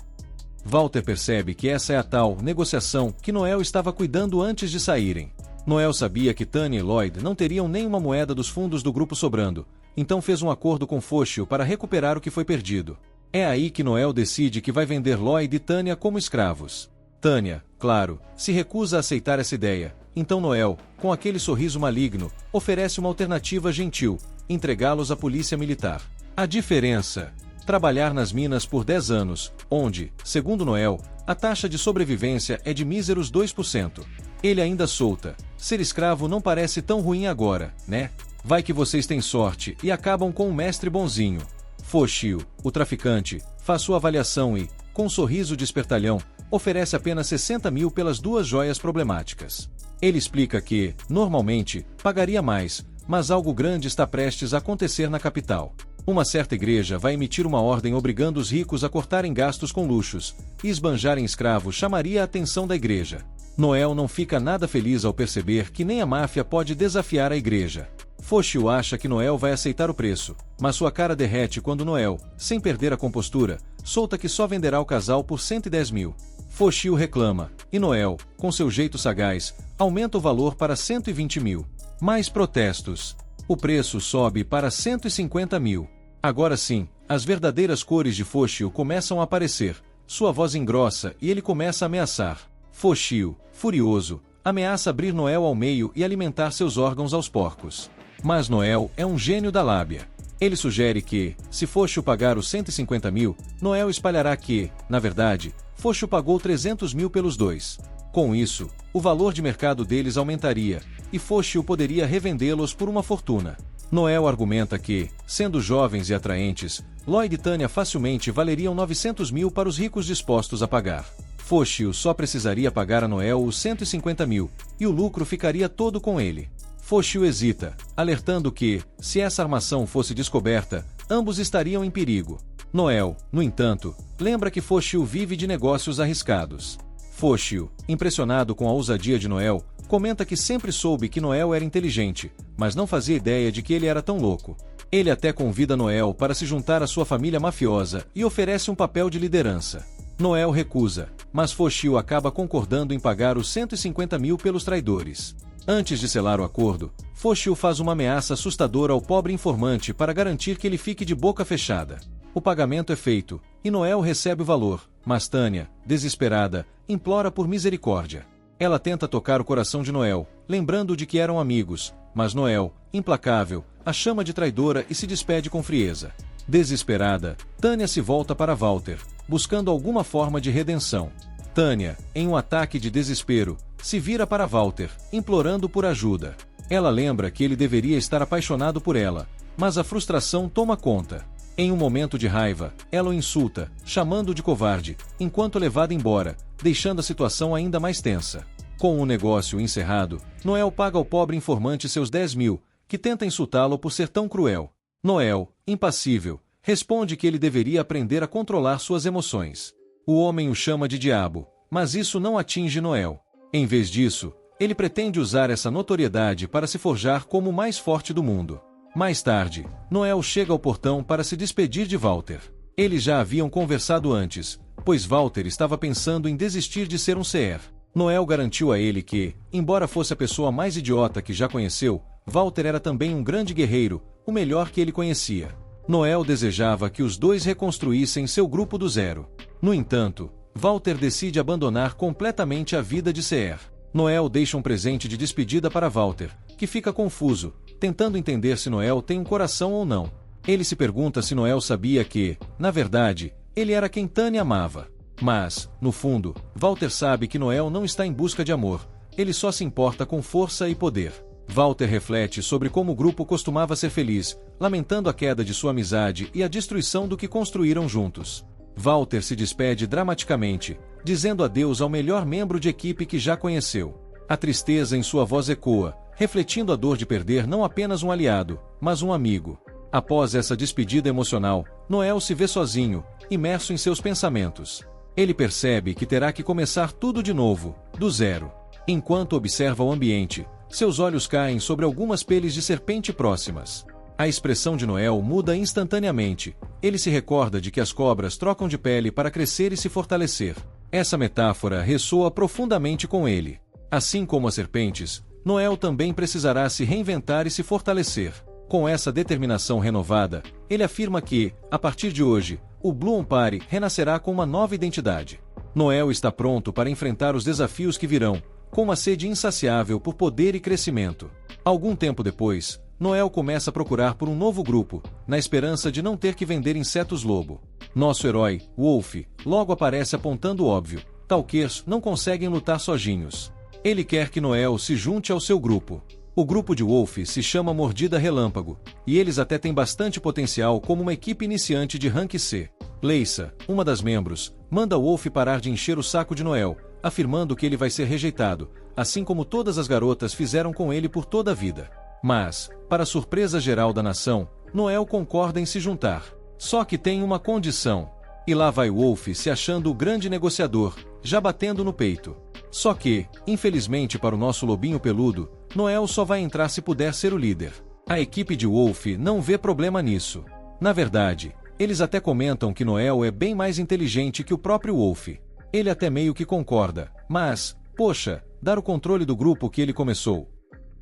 Walter percebe que essa é a tal negociação que Noel estava cuidando antes de saírem. Noel sabia que Tanya e Lloyd não teriam nenhuma moeda dos fundos do grupo sobrando, então fez um acordo com Foshio para recuperar o que foi perdido. É aí que Noel decide que vai vender Lloyd e Tanya como escravos. Tanya, claro, se recusa a aceitar essa ideia, então Noel, com aquele sorriso maligno, oferece uma alternativa gentil: entregá-los à polícia militar. A diferença: trabalhar nas minas por 10 anos, onde, segundo Noel, a taxa de sobrevivência é de míseros 2%. Ele ainda solta: ser escravo não parece tão ruim agora, né? Vai que vocês têm sorte e acabam com um mestre bonzinho. Foshio, o traficante, faz sua avaliação e, com um sorriso de espertalhão, oferece apenas 60 mil pelas 2 joias problemáticas. Ele explica que, normalmente, pagaria mais, mas algo grande está prestes a acontecer na capital. Uma certa igreja vai emitir uma ordem obrigando os ricos a cortarem gastos com luxos, e esbanjarem escravos chamaria a atenção da igreja. Noel não fica nada feliz ao perceber que nem a máfia pode desafiar a igreja. Foshio acha que Noel vai aceitar o preço, mas sua cara derrete quando Noel, sem perder a compostura, solta que só venderá o casal por 110 mil. Foshio reclama, e Noel, com seu jeito sagaz, aumenta o valor para 120 mil. Mais protestos. O preço sobe para 150 mil. Agora sim, as verdadeiras cores de Foshio começam a aparecer. Sua voz engrossa e ele começa a ameaçar. Foshio, furioso, ameaça abrir Noel ao meio e alimentar seus órgãos aos porcos. Mas Noel é um gênio da lábia. Ele sugere que, se Foshu pagar os 150 mil, Noel espalhará que, na verdade, Foshu pagou 300 mil pelos dois. Com isso, o valor de mercado deles aumentaria, e Foshu poderia revendê-los por uma fortuna. Noel argumenta que, sendo jovens e atraentes, Lloyd e Tanya facilmente valeriam 900 mil para os ricos dispostos a pagar. Foshu só precisaria pagar a Noel os 150 mil, e o lucro ficaria todo com ele. Foshu hesita, alertando que, se essa armação fosse descoberta, ambos estariam em perigo. Noel, no entanto, lembra que Foshu vive de negócios arriscados. Foshu, impressionado com a ousadia de Noel, comenta que sempre soube que Noel era inteligente, mas não fazia ideia de que ele era tão louco. Ele até convida Noel para se juntar à sua família mafiosa e oferece um papel de liderança. Noel recusa, mas Foshu acaba concordando em pagar os 150 mil pelos traidores. Antes de selar o acordo, Foshu faz uma ameaça assustadora ao pobre informante para garantir que ele fique de boca fechada. O pagamento é feito, e Noel recebe o valor, mas Tanya, desesperada, implora por misericórdia. Ela tenta tocar o coração de Noel, lembrando de que eram amigos, mas Noel, implacável, a chama de traidora e se despede com frieza. Desesperada, Tanya se volta para Walter, buscando alguma forma de redenção. Tanya, em um ataque de desespero, se vira para Walter, implorando por ajuda. Ela lembra que ele deveria estar apaixonado por ela, mas a frustração toma conta. Em um momento de raiva, ela o insulta, chamando-o de covarde, enquanto é levada embora, deixando a situação ainda mais tensa. Com o negócio encerrado, Noel paga ao pobre informante seus 10 mil, que tenta insultá-lo por ser tão cruel. Noel, impassível, responde que ele deveria aprender a controlar suas emoções. O homem o chama de diabo, mas isso não atinge Noel. Em vez disso, ele pretende usar essa notoriedade para se forjar como o mais forte do mundo. Mais tarde, Noel chega ao portão para se despedir de Walter. Eles já haviam conversado antes, pois Walter estava pensando em desistir de ser um CR. Noel garantiu a ele que, embora fosse a pessoa mais idiota que já conheceu, Walter era também um grande guerreiro, o melhor que ele conhecia. Noel desejava que os dois reconstruíssem seu grupo do zero. No entanto, Walter decide abandonar completamente a vida de CR. Noel deixa um presente de despedida para Walter, que fica confuso, tentando entender se Noel tem um coração ou não. Ele se pergunta se Noel sabia que, na verdade, ele era quem Tanya amava. Mas, no fundo, Walter sabe que Noel não está em busca de amor, ele só se importa com força e poder. Walter reflete sobre como o grupo costumava ser feliz, lamentando a queda de sua amizade e a destruição do que construíram juntos. Walter se despede dramaticamente, dizendo adeus ao melhor membro de equipe que já conheceu. A tristeza em sua voz ecoa, refletindo a dor de perder não apenas um aliado, mas um amigo. Após essa despedida emocional, Noel se vê sozinho, imerso em seus pensamentos. Ele percebe que terá que começar tudo de novo, do zero. Enquanto observa o ambiente, seus olhos caem sobre algumas peles de serpente próximas. A expressão de Noel muda instantaneamente. Ele se recorda de que as cobras trocam de pele para crescer e se fortalecer. Essa metáfora ressoa profundamente com ele. Assim como as serpentes, Noel também precisará se reinventar e se fortalecer. Com essa determinação renovada, ele afirma que, a partir de hoje, o Blue Empire renascerá com uma nova identidade. Noel está pronto para enfrentar os desafios que virão, com uma sede insaciável por poder e crescimento. Algum tempo depois, Noel começa a procurar por um novo grupo, na esperança de não ter que vender insetos-lobo. Nosso herói, Wolf, logo aparece apontando o óbvio: Talkers não conseguem lutar sozinhos. Ele quer que Noel se junte ao seu grupo. O grupo de Wolf se chama Mordida Relâmpago, e eles até têm bastante potencial como uma equipe iniciante de Rank C. Leissa, uma das membros, manda Wolf parar de encher o saco de Noel, afirmando que ele vai ser rejeitado, assim como todas as garotas fizeram com ele por toda a vida. Mas, para surpresa geral da nação, Noel concorda em se juntar. Só que tem uma condição. E lá vai Wolf se achando o grande negociador, já batendo no peito. Só que, infelizmente para o nosso lobinho peludo, Noel só vai entrar se puder ser o líder. A equipe de Wolf não vê problema nisso. Na verdade, eles até comentam que Noel é bem mais inteligente que o próprio Wolf. Ele até meio que concorda, mas, poxa, dar o controle do grupo que ele começou.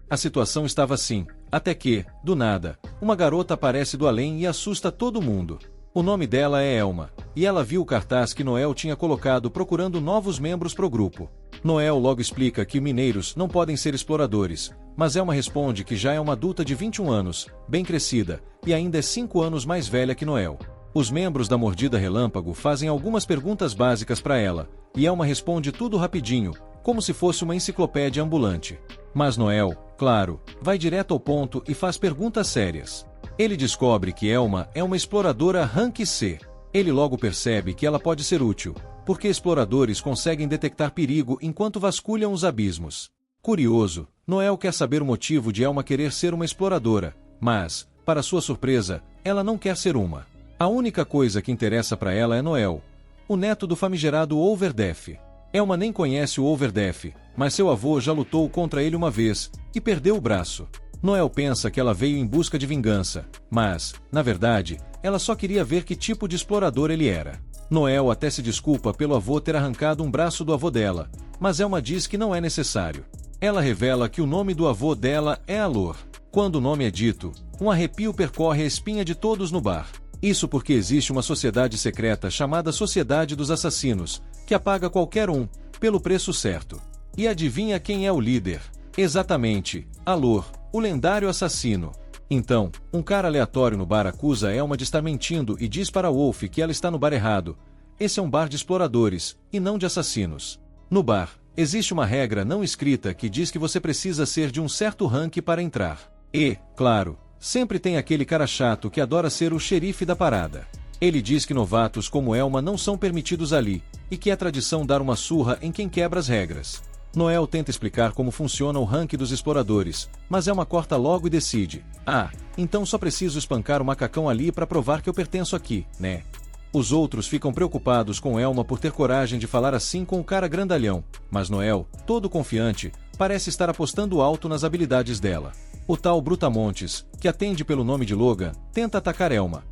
A situação estava assim, até que, do nada, uma garota aparece do além e assusta todo mundo. O nome dela é Elma, e ela viu o cartaz que Noel tinha colocado procurando novos membros pro grupo. Noel logo explica que mineiros não podem ser exploradores, mas Elma responde que já é uma adulta de 21 anos, bem crescida, e ainda é 5 anos mais velha que Noel. Os membros da Mordida Relâmpago fazem algumas perguntas básicas para ela, e Elma responde tudo rapidinho, como se fosse uma enciclopédia ambulante. Mas Noel, claro, vai direto ao ponto e faz perguntas sérias. Ele descobre que Elma é uma exploradora Rank C. Ele logo percebe que ela pode ser útil, porque exploradores conseguem detectar perigo enquanto vasculham os abismos. Curioso, Noel quer saber o motivo de Elma querer ser uma exploradora, mas, para sua surpresa, ela não quer ser uma. A única coisa que interessa para ela é Noel, o neto do famigerado Overdeath. Elma nem conhece o Overdeath, mas seu avô já lutou contra ele uma vez, e perdeu o braço. Noel pensa que ela veio em busca de vingança, mas, na verdade, ela só queria ver que tipo de explorador ele era. Noel até se desculpa pelo avô ter arrancado um braço do avô dela, mas Elma diz que não é necessário. Ela revela que o nome do avô dela é Alor. Quando o nome é dito, um arrepio percorre a espinha de todos no bar. Isso porque existe uma sociedade secreta chamada Sociedade dos Assassinos, que apaga qualquer um, pelo preço certo. E adivinha quem é o líder? Exatamente, Alor, o lendário assassino. Então, um cara aleatório no bar acusa Elma de estar mentindo e diz para Wolf que ela está no bar errado. Esse é um bar de exploradores, e não de assassinos. No bar, existe uma regra não escrita que diz que você precisa ser de um certo rank para entrar. E, claro, sempre tem aquele cara chato que adora ser o xerife da parada. Ele diz que novatos como Elma não são permitidos ali, e que é tradição dar uma surra em quem quebra as regras. Noel tenta explicar como funciona o rank dos exploradores, mas Elma corta logo e decide: ah, então só preciso espancar o macacão ali para provar que eu pertenço aqui, né? Os outros ficam preocupados com Elma por ter coragem de falar assim com o cara grandalhão, mas Noel, todo confiante, parece estar apostando alto nas habilidades dela. O tal Brutamontes, que atende pelo nome de Logan, tenta atacar Elma.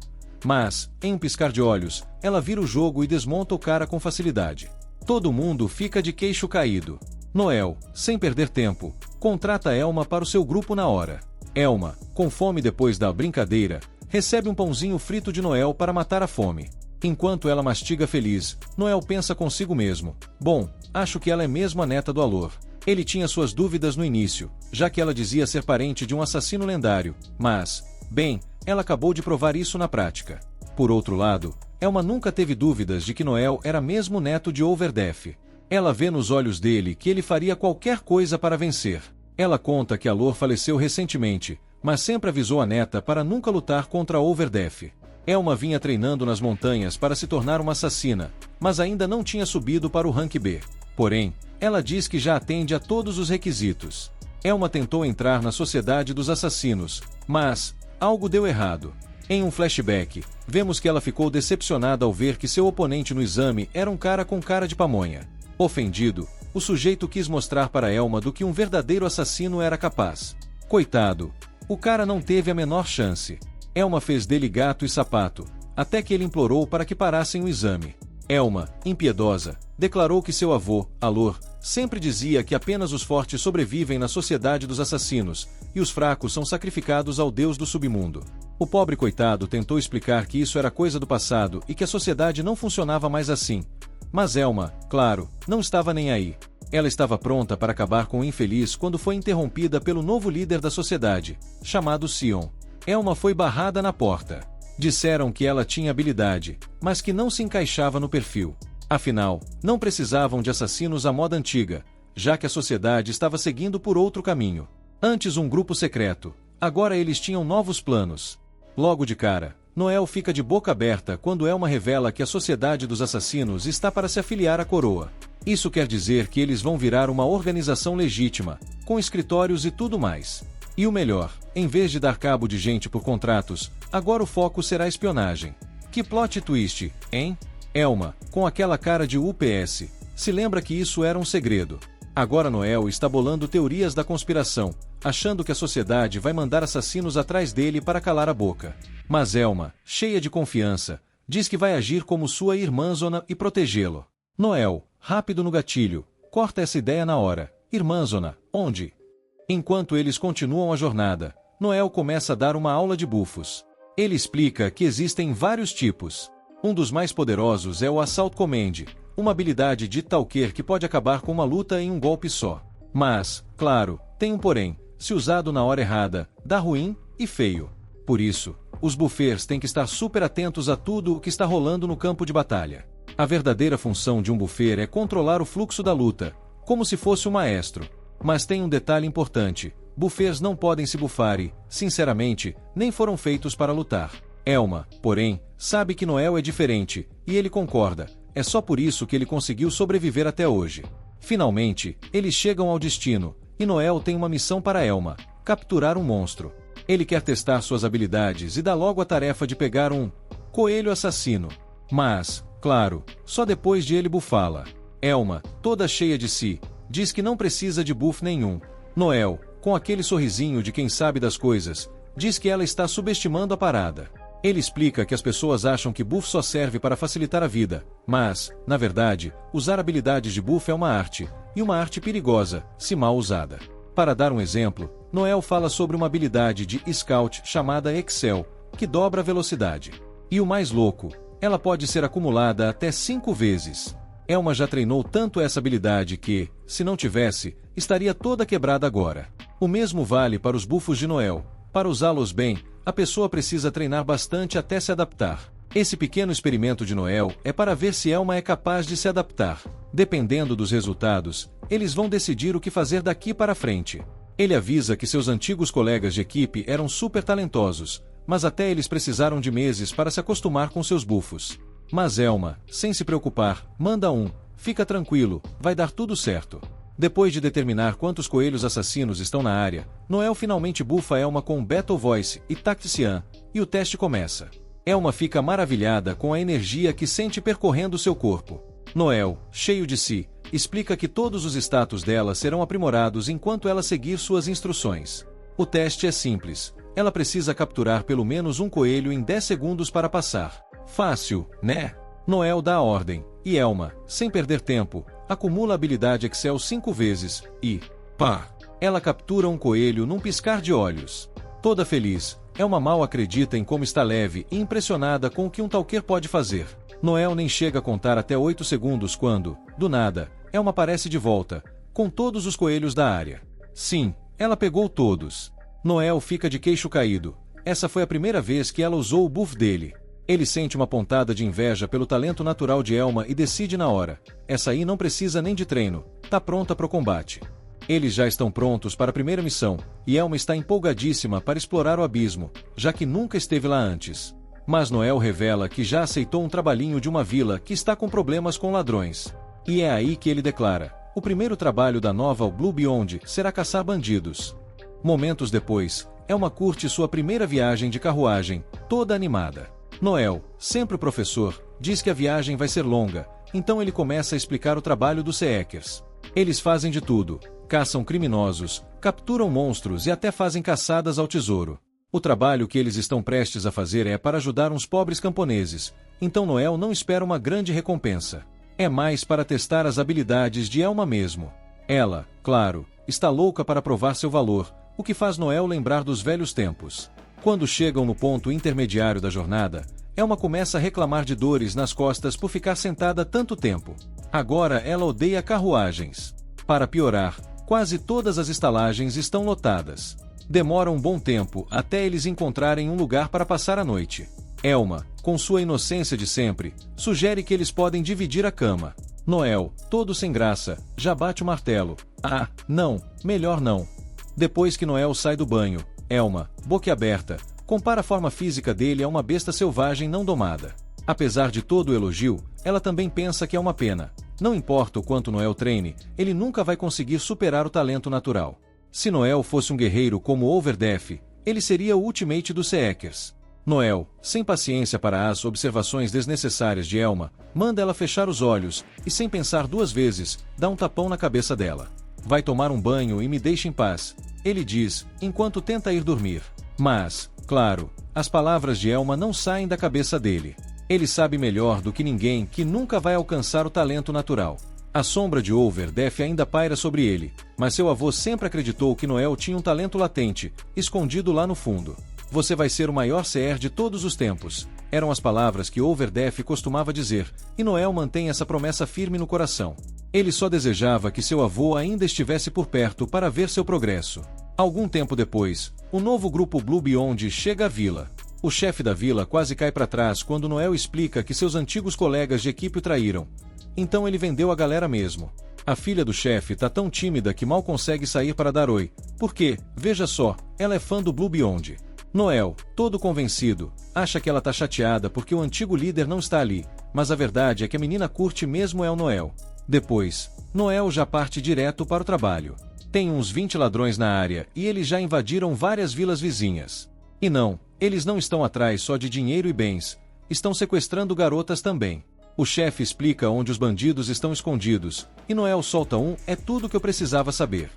Mas, em um piscar de olhos, ela vira o jogo e desmonta o cara com facilidade. Todo mundo fica de queixo caído. Noel, sem perder tempo, contrata Elma para o seu grupo na hora. Elma, com fome depois da brincadeira, recebe um pãozinho frito de Noel para matar a fome. Enquanto ela mastiga feliz, Noel pensa consigo mesmo: bom, acho que ela é mesmo a neta do Alor. Ele tinha suas dúvidas no início, já que ela dizia ser parente de um assassino lendário, mas, bem, ela acabou de provar isso na prática. Por outro lado, Elma nunca teve dúvidas de que Noel era mesmo neto de Overdeath. Ela vê nos olhos dele que ele faria qualquer coisa para vencer. Ela conta que Alor faleceu recentemente, mas sempre avisou a neta para nunca lutar contra Overdeath. Elma vinha treinando nas montanhas para se tornar uma assassina, mas ainda não tinha subido para o rank B. Porém, ela diz que já atende a todos os requisitos. Elma tentou entrar na Sociedade dos Assassinos, mas algo deu errado. Em um flashback, vemos que ela ficou decepcionada ao ver que seu oponente no exame era um cara com cara de pamonha. Ofendido, o sujeito quis mostrar para Elma do que um verdadeiro assassino era capaz. Coitado, o cara não teve a menor chance. Elma fez dele gato e sapato, até que ele implorou para que parassem o exame. Elma, impiedosa, declarou que seu avô, Alor, sempre dizia que apenas os fortes sobrevivem na Sociedade dos Assassinos, e os fracos são sacrificados ao deus do submundo. O pobre coitado tentou explicar que isso era coisa do passado e que a sociedade não funcionava mais assim. Mas Elma, claro, não estava nem aí. Ela estava pronta para acabar com o infeliz quando foi interrompida pelo novo líder da sociedade, chamado Sion. Elma foi barrada na porta. Disseram que ela tinha habilidade, mas que não se encaixava no perfil. Afinal, não precisavam de assassinos à moda antiga, já que a sociedade estava seguindo por outro caminho. Antes um grupo secreto, agora eles tinham novos planos. Logo de cara, Noel fica de boca aberta quando Elma revela que a Sociedade dos Assassinos está para se afiliar à coroa. Isso quer dizer que eles vão virar uma organização legítima, com escritórios e tudo mais. E o melhor, em vez de dar cabo de gente por contratos, agora o foco será espionagem. Que plot twist, hein? Elma, com aquela cara de UPS, se lembra que isso era um segredo. Agora Noel está bolando teorias da conspiração, achando que a sociedade vai mandar assassinos atrás dele para calar a boca. Mas Elma, cheia de confiança, diz que vai agir como sua irmãzona e protegê-lo. Noel, rápido no gatilho, corta essa ideia na hora. Irmãzona, onde? Enquanto eles continuam a jornada, Noel começa a dar uma aula de bufos. Ele explica que existem vários tipos. Um dos mais poderosos é o Assault Command, uma habilidade de Talker que pode acabar com uma luta em um golpe só. Mas, claro, tem um porém: se usado na hora errada, dá ruim e feio. Por isso, os buffers têm que estar super atentos a tudo o que está rolando no campo de batalha. A verdadeira função de um buffer é controlar o fluxo da luta, como se fosse um maestro. Mas tem um detalhe importante: buffers não podem se bufar e, sinceramente, nem foram feitos para lutar. Elma, porém, sabe que Noel é diferente, e ele concorda. É só por isso que ele conseguiu sobreviver até hoje. Finalmente, eles chegam ao destino, e Noel tem uma missão para Elma: capturar um monstro. Ele quer testar suas habilidades e dá logo a tarefa de pegar um coelho assassino. Mas, claro, só depois de ele bufá-la. Elma, toda cheia de si, diz que não precisa de buff nenhum. Noel, com aquele sorrisinho de quem sabe das coisas, diz que ela está subestimando a parada. Ele explica que as pessoas acham que buff só serve para facilitar a vida, mas, na verdade, usar habilidades de buff é uma arte, e uma arte perigosa, se mal usada. Para dar um exemplo, Noel fala sobre uma habilidade de Scout chamada Excel, que dobra a velocidade. E o mais louco, ela pode ser acumulada até 5 vezes. Elma já treinou tanto essa habilidade que, se não tivesse, estaria toda quebrada agora. O mesmo vale para os buffos de Noel. Para usá-los bem, a pessoa precisa treinar bastante até se adaptar. Esse pequeno experimento de Noel é para ver se Elma é capaz de se adaptar. Dependendo dos resultados, eles vão decidir o que fazer daqui para frente. Ele avisa que seus antigos colegas de equipe eram super talentosos, mas até eles precisaram de meses para se acostumar com seus buffos. Mas Elma, sem se preocupar, manda um: fica tranquilo, vai dar tudo certo. Depois de determinar quantos coelhos assassinos estão na área, Noel finalmente bufa Elma com Battle Voice e Tactician, e o teste começa. Elma fica maravilhada com a energia que sente percorrendo seu corpo. Noel, cheio de si, explica que todos os status dela serão aprimorados enquanto ela seguir suas instruções. O teste é simples. Ela precisa capturar pelo menos um coelho em 10 segundos para passar. Fácil, né? Noel dá a ordem, e Elma, sem perder tempo, acumula a habilidade Excel 5 vezes, e, pá! Ela captura um coelho num piscar de olhos. Toda feliz, Elma mal acredita em como está leve e impressionada com o que um talqueir pode fazer. Noel nem chega a contar até 8 segundos quando, do nada, Elma aparece de volta, com todos os coelhos da área. Sim, ela pegou todos. Noel fica de queixo caído. Essa foi a primeira vez que ela usou o buff dele. Ele sente uma pontada de inveja pelo talento natural de Elma e decide na hora: essa aí não precisa nem de treino, tá pronta para o combate. Eles já estão prontos para a primeira missão, e Elma está empolgadíssima para explorar o abismo, já que nunca esteve lá antes. Mas Noel revela que já aceitou um trabalhinho de uma vila que está com problemas com ladrões. E é aí que ele declara: o primeiro trabalho da nova Blue Beyond será caçar bandidos. Momentos depois, Elma curte sua primeira viagem de carruagem, toda animada. Noel, sempre o professor, diz que a viagem vai ser longa, então ele começa a explicar o trabalho dos Seekers. Eles fazem de tudo: caçam criminosos, capturam monstros e até fazem caçadas ao tesouro. O trabalho que eles estão prestes a fazer é para ajudar uns pobres camponeses, então Noel não espera uma grande recompensa. É mais para testar as habilidades de Elma mesmo. Ela, claro, está louca para provar seu valor, o que faz Noel lembrar dos velhos tempos. Quando chegam no ponto intermediário da jornada, Elma começa a reclamar de dores nas costas por ficar sentada tanto tempo. Agora ela odeia carruagens. Para piorar, quase todas as estalagens estão lotadas. Demora um bom tempo até eles encontrarem um lugar para passar a noite. Elma, com sua inocência de sempre, sugere que eles podem dividir a cama. Noel, todo sem graça, já bate o martelo. Ah, não, melhor não. Depois que Noel sai do banho, Elma, boquiaberta, compara a forma física dele a uma besta selvagem não domada. Apesar de todo o elogio, ela também pensa que é uma pena. Não importa o quanto Noel treine, ele nunca vai conseguir superar o talento natural. Se Noel fosse um guerreiro como Overdeath, ele seria o ultimate dos Seekers. Noel, sem paciência para as observações desnecessárias de Elma, manda ela fechar os olhos e, sem pensar 2 vezes, dá um tapão na cabeça dela. Vai tomar um banho e me deixe em paz, ele diz, enquanto tenta ir dormir. Mas, claro, as palavras de Elma não saem da cabeça dele. Ele sabe melhor do que ninguém que nunca vai alcançar o talento natural. A sombra de Overdeath ainda paira sobre ele, mas seu avô sempre acreditou que Noel tinha um talento latente, escondido lá no fundo. Você vai ser o maior Seer de todos os tempos, eram as palavras que Overdeath costumava dizer, e Noel mantém essa promessa firme no coração. Ele só desejava que seu avô ainda estivesse por perto para ver seu progresso. Algum tempo depois, o novo grupo Blue Beyond chega à vila. O chefe da vila quase cai para trás quando Noel explica que seus antigos colegas de equipe o traíram. Então ele vendeu a galera mesmo. A filha do chefe tá tão tímida que mal consegue sair para dar oi, porque, veja só, ela é fã do Blue Beyond. Noel, todo convencido, acha que ela tá chateada porque o antigo líder não está ali, mas a verdade é que a menina curte mesmo o Noel. Depois, Noel já parte direto para o trabalho. Tem uns 20 ladrões na área e eles já invadiram várias vilas vizinhas. E não, eles não estão atrás só de dinheiro e bens, estão sequestrando garotas também. O chefe explica onde os bandidos estão escondidos, e Noel solta é tudo que eu precisava saber.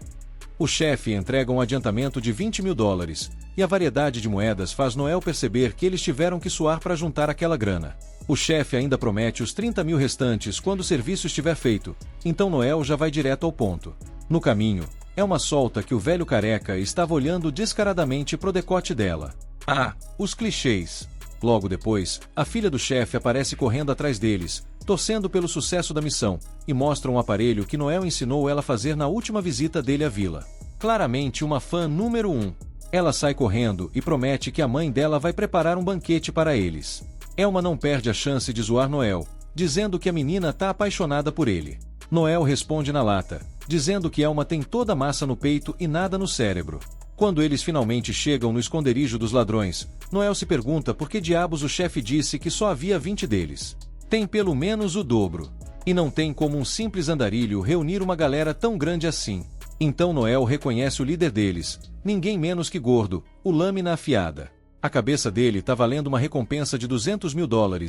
O chefe entrega um adiantamento de $20.000, e a variedade de moedas faz Noel perceber que eles tiveram que suar para juntar aquela grana. O chefe ainda promete os 30 mil restantes quando o serviço estiver feito, então Noel já vai direto ao ponto. No caminho, é uma solta que o velho careca estava olhando descaradamente pro decote dela. Ah, os clichês. Logo depois, a filha do chefe aparece correndo atrás deles, torcendo pelo sucesso da missão, e mostra um aparelho que Noel ensinou ela a fazer na última visita dele à vila. Claramente uma fã número 1. Ela sai correndo e promete que a mãe dela vai preparar um banquete para eles. Elma não perde a chance de zoar Noel, dizendo que a menina tá apaixonada por ele. Noel responde na lata, dizendo que Elma tem toda a massa no peito e nada no cérebro. Quando eles finalmente chegam no esconderijo dos ladrões, Noel se pergunta por que diabos o chefe disse que só havia 20 deles. Tem pelo menos o dobro. E não tem como um simples andarilho reunir uma galera tão grande assim. Então Noel reconhece o líder deles, ninguém menos que Gordo, o Lâmina Afiada. A cabeça dele tá valendo uma recompensa de $200 mil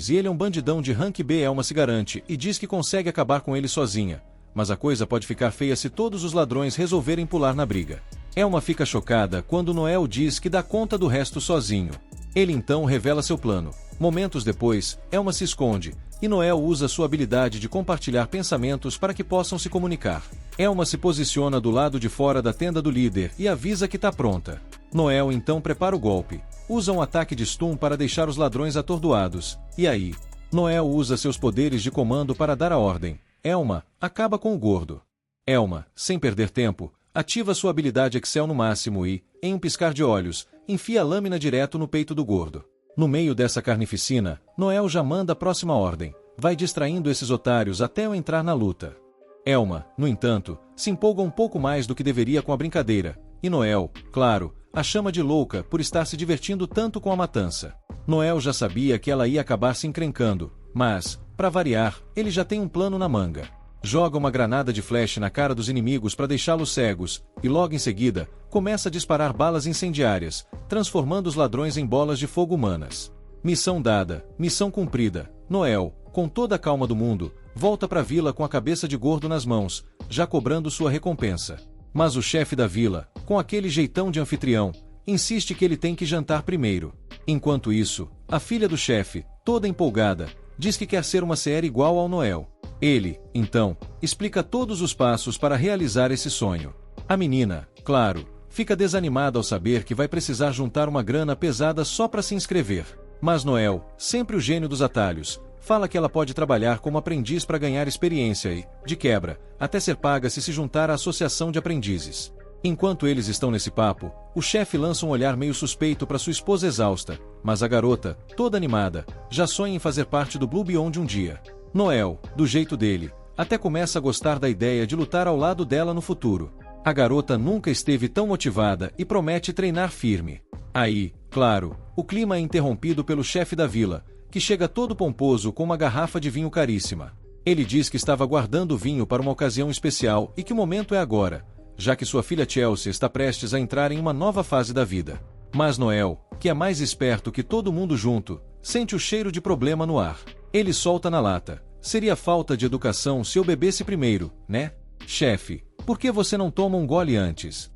e ele é um bandidão de rank B. Elma se garante e diz que consegue acabar com ele sozinha. Mas a coisa pode ficar feia se todos os ladrões resolverem pular na briga. Elma fica chocada quando Noel diz que dá conta do resto sozinho. Ele então revela seu plano. Momentos depois, Elma se esconde, e Noel usa sua habilidade de compartilhar pensamentos para que possam se comunicar. Elma se posiciona do lado de fora da tenda do líder e avisa que tá pronta. Noel então prepara o golpe. Usa um ataque de stun para deixar os ladrões atordoados. E aí? Noel usa seus poderes de comando para dar a ordem. Elma, acaba com o gordo. Elma, sem perder tempo, ativa sua habilidade Excel no máximo e, em um piscar de olhos, enfia a lâmina direto no peito do gordo. No meio dessa carnificina, Noel já manda a próxima ordem. Vai distraindo esses otários até eu entrar na luta. Elma, no entanto, se empolga um pouco mais do que deveria com a brincadeira. E Noel, claro, a chama de louca por estar se divertindo tanto com a matança. Noel já sabia que ela ia acabar se encrencando, mas, para variar, ele já tem um plano na manga. Joga uma granada de flash na cara dos inimigos para deixá-los cegos, e logo em seguida, começa a disparar balas incendiárias, transformando os ladrões em bolas de fogo humanas. Missão dada, missão cumprida. Noel, com toda a calma do mundo, volta para a vila com a cabeça de gordo nas mãos, já cobrando sua recompensa. Mas o chefe da vila, com aquele jeitão de anfitrião, insiste que ele tem que jantar primeiro. Enquanto isso, a filha do chefe, toda empolgada, diz que quer ser uma CR igual ao Noel. Ele, então, explica todos os passos para realizar esse sonho. A menina, claro, fica desanimada ao saber que vai precisar juntar uma grana pesada só para se inscrever. Mas Noel, sempre o gênio dos atalhos, fala que ela pode trabalhar como aprendiz para ganhar experiência e, de quebra, até ser paga se juntar à associação de aprendizes. Enquanto eles estão nesse papo, o chefe lança um olhar meio suspeito para sua esposa exausta, mas a garota, toda animada, já sonha em fazer parte do Blue Beyond um dia. Noel, do jeito dele, até começa a gostar da ideia de lutar ao lado dela no futuro. A garota nunca esteve tão motivada e promete treinar firme. Aí, claro, o clima é interrompido pelo chefe da vila, que chega todo pomposo com uma garrafa de vinho caríssima. Ele diz que estava guardando o vinho para uma ocasião especial e que o momento é agora, já que sua filha Chelsea está prestes a entrar em uma nova fase da vida. Mas Noel, que é mais esperto que todo mundo junto, sente o cheiro de problema no ar. Ele solta na lata. Seria falta de educação se eu bebesse primeiro, né? Chefe, por que você não toma um gole antes?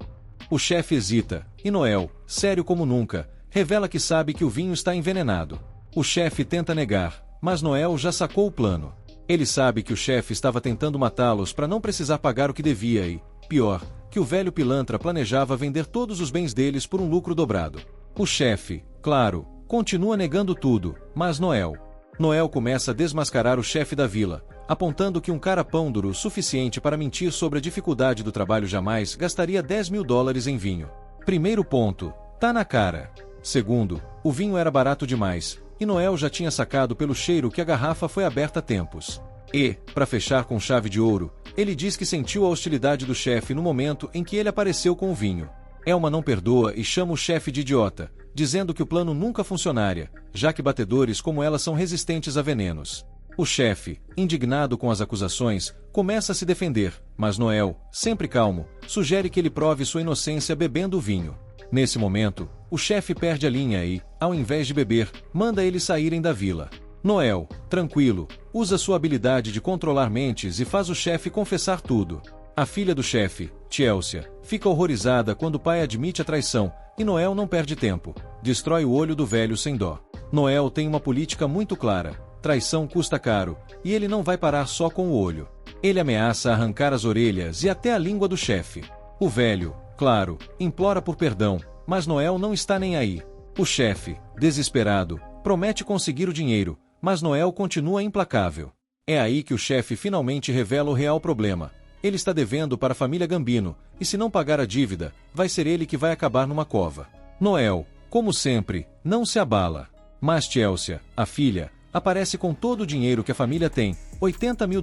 O chefe hesita, e Noel, sério como nunca, revela que sabe que o vinho está envenenado. O chefe tenta negar, mas Noel já sacou o plano. Ele sabe que o chefe estava tentando matá-los para não precisar pagar o que devia e, pior, que o velho pilantra planejava vender todos os bens deles por um lucro dobrado. O chefe, claro, continua negando tudo, mas Noel começa a desmascarar o chefe da vila, apontando que um cara pão duro o suficiente para mentir sobre a dificuldade do trabalho jamais gastaria $10.000 em vinho. Primeiro ponto, tá na cara. Segundo, o vinho era barato demais, e Noel já tinha sacado pelo cheiro que a garrafa foi aberta há tempos. E, para fechar com chave de ouro, ele diz que sentiu a hostilidade do chefe no momento em que ele apareceu com o vinho. Elma não perdoa e chama o chefe de idiota, dizendo que o plano nunca funcionaria, já que batedores como ela são resistentes a venenos. O chefe, indignado com as acusações, começa a se defender, mas Noel, sempre calmo, sugere que ele prove sua inocência bebendo o vinho. Nesse momento, o chefe perde a linha e, ao invés de beber, manda eles saírem da vila. Noel, tranquilo, usa sua habilidade de controlar mentes e faz o chefe confessar tudo. A filha do chefe, Chelsea, fica horrorizada quando o pai admite a traição, e Noel não perde tempo. Destrói o olho do velho sem dó. Noel tem uma política muito clara. Traição custa caro, e ele não vai parar só com o olho. Ele ameaça arrancar as orelhas e até a língua do chefe. O velho, claro, implora por perdão, mas Noel não está nem aí. O chefe, desesperado, promete conseguir o dinheiro, mas Noel continua implacável. É aí que o chefe finalmente revela o real problema. Ele está devendo para a família Gambino, e se não pagar a dívida, vai ser ele que vai acabar numa cova. Noel, como sempre, não se abala. Mas Chelsea, a filha, aparece com todo o dinheiro que a família tem, $80 mil.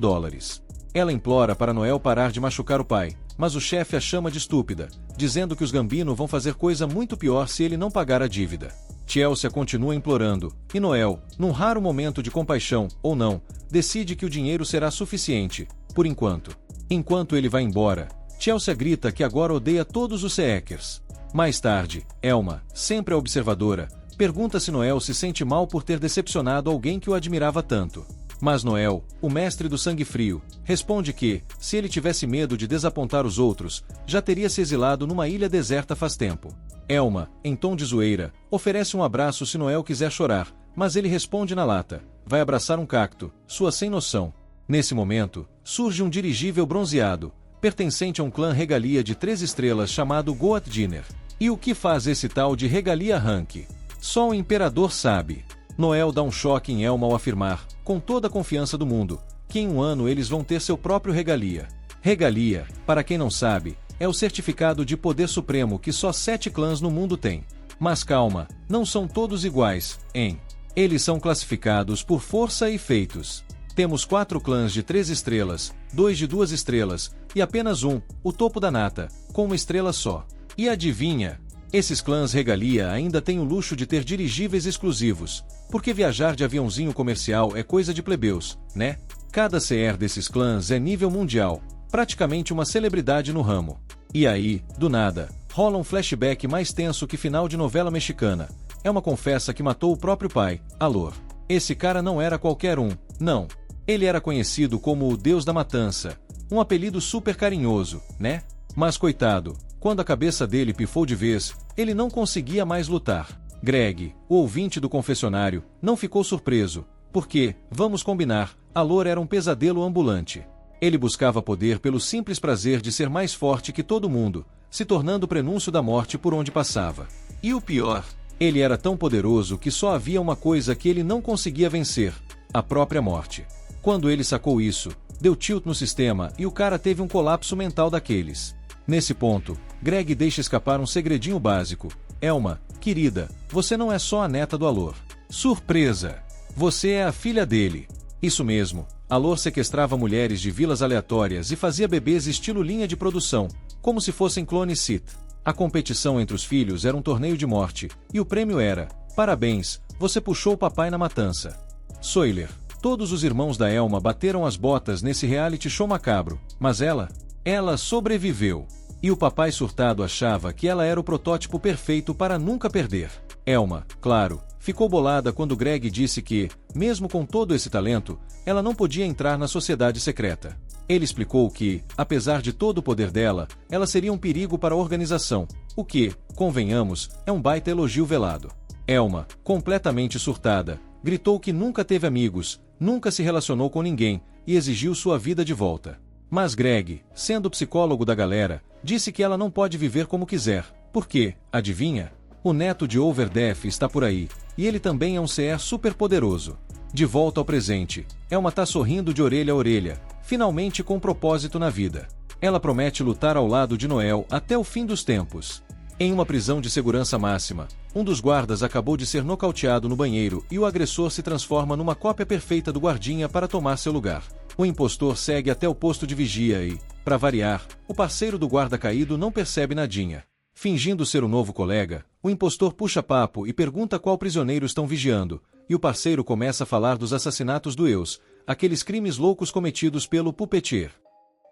Ela implora para Noel parar de machucar o pai, mas o chefe a chama de estúpida, dizendo que os Gambino vão fazer coisa muito pior se ele não pagar a dívida. Chelsea continua implorando, e Noel, num raro momento de compaixão, ou não, decide que o dinheiro será suficiente, por enquanto. Enquanto ele vai embora, Chelsea grita que agora odeia todos os Seekers. Mais tarde, Elma, sempre a observadora, pergunta se Noel se sente mal por ter decepcionado alguém que o admirava tanto. Mas Noel, o mestre do sangue frio, responde que, se ele tivesse medo de desapontar os outros, já teria se exilado numa ilha deserta faz tempo. Elma, em tom de zoeira, oferece um abraço se Noel quiser chorar, mas ele responde na lata, vai abraçar um cacto, sua sem noção. Nesse momento, surge um dirigível bronzeado, pertencente a um clã regalia de 3 estrelas chamado Goat Dinner. E o que faz esse tal de regalia rank? Só o imperador sabe. Noel dá um choque em Elma ao afirmar, com toda a confiança do mundo, que em um ano eles vão ter seu próprio regalia. Regalia, para quem não sabe, é o certificado de poder supremo que só 7 clãs no mundo têm. Mas calma, não são todos iguais, hein? Eles são classificados por força e feitos. Temos 4 clãs de 3 estrelas, 2 de 2 estrelas, e apenas um, o topo da nata, com uma estrela só. E adivinha? Esses clãs regalia ainda têm o luxo de ter dirigíveis exclusivos, porque viajar de aviãozinho comercial é coisa de plebeus, né? Cada CR desses clãs é nível mundial, praticamente uma celebridade no ramo. E aí, do nada, rola um flashback mais tenso que final de novela mexicana. É uma confessa que matou o próprio pai, Alor. Esse cara não era qualquer um, não. Ele era conhecido como o Deus da Matança, um apelido super carinhoso, né? Mas coitado, quando a cabeça dele pifou de vez, ele não conseguia mais lutar. Greg, o ouvinte do confessionário, não ficou surpreso, porque, vamos combinar, Alor era um pesadelo ambulante. Ele buscava poder pelo simples prazer de ser mais forte que todo mundo, se tornando o prenúncio da morte por onde passava. E o pior, ele era tão poderoso que só havia uma coisa que ele não conseguia vencer, a própria morte. Quando ele sacou isso, deu tilt no sistema e o cara teve um colapso mental daqueles. Nesse ponto, Greg deixa escapar um segredinho básico. Elma, querida, você não é só a neta do Alor. Surpresa! Você é a filha dele. Isso mesmo, Alor sequestrava mulheres de vilas aleatórias e fazia bebês estilo linha de produção, como se fossem clones Sith. A competição entre os filhos era um torneio de morte, e o prêmio era, parabéns, você puxou o papai na matança. Sawyer. Todos os irmãos da Elma bateram as botas nesse reality show macabro, mas ela sobreviveu. E o papai surtado achava que ela era o protótipo perfeito para nunca perder. Elma, claro, ficou bolada quando Greg disse que, mesmo com todo esse talento, ela não podia entrar na sociedade secreta. Ele explicou que, apesar de todo o poder dela, ela seria um perigo para a organização, o que, convenhamos, é um baita elogio velado. Elma, completamente surtada, gritou que nunca teve amigos, nunca se relacionou com ninguém, e exigiu sua vida de volta. Mas Greg, sendo o psicólogo da galera, disse que ela não pode viver como quiser, porque, adivinha? O neto de Overdeath está por aí, e ele também é um CR super poderoso. De volta ao presente, Elma tá sorrindo de orelha a orelha, finalmente com um propósito na vida. Ela promete lutar ao lado de Noel até o fim dos tempos. Em uma prisão de segurança máxima, um dos guardas acabou de ser nocauteado no banheiro e o agressor se transforma numa cópia perfeita do guardinha para tomar seu lugar. O impostor segue até o posto de vigia e, para variar, o parceiro do guarda caído não percebe nadinha. Fingindo ser o novo colega, o impostor puxa papo e pergunta qual prisioneiro estão vigiando, e o parceiro começa a falar dos assassinatos do Eus, aqueles crimes loucos cometidos pelo Puppeteer.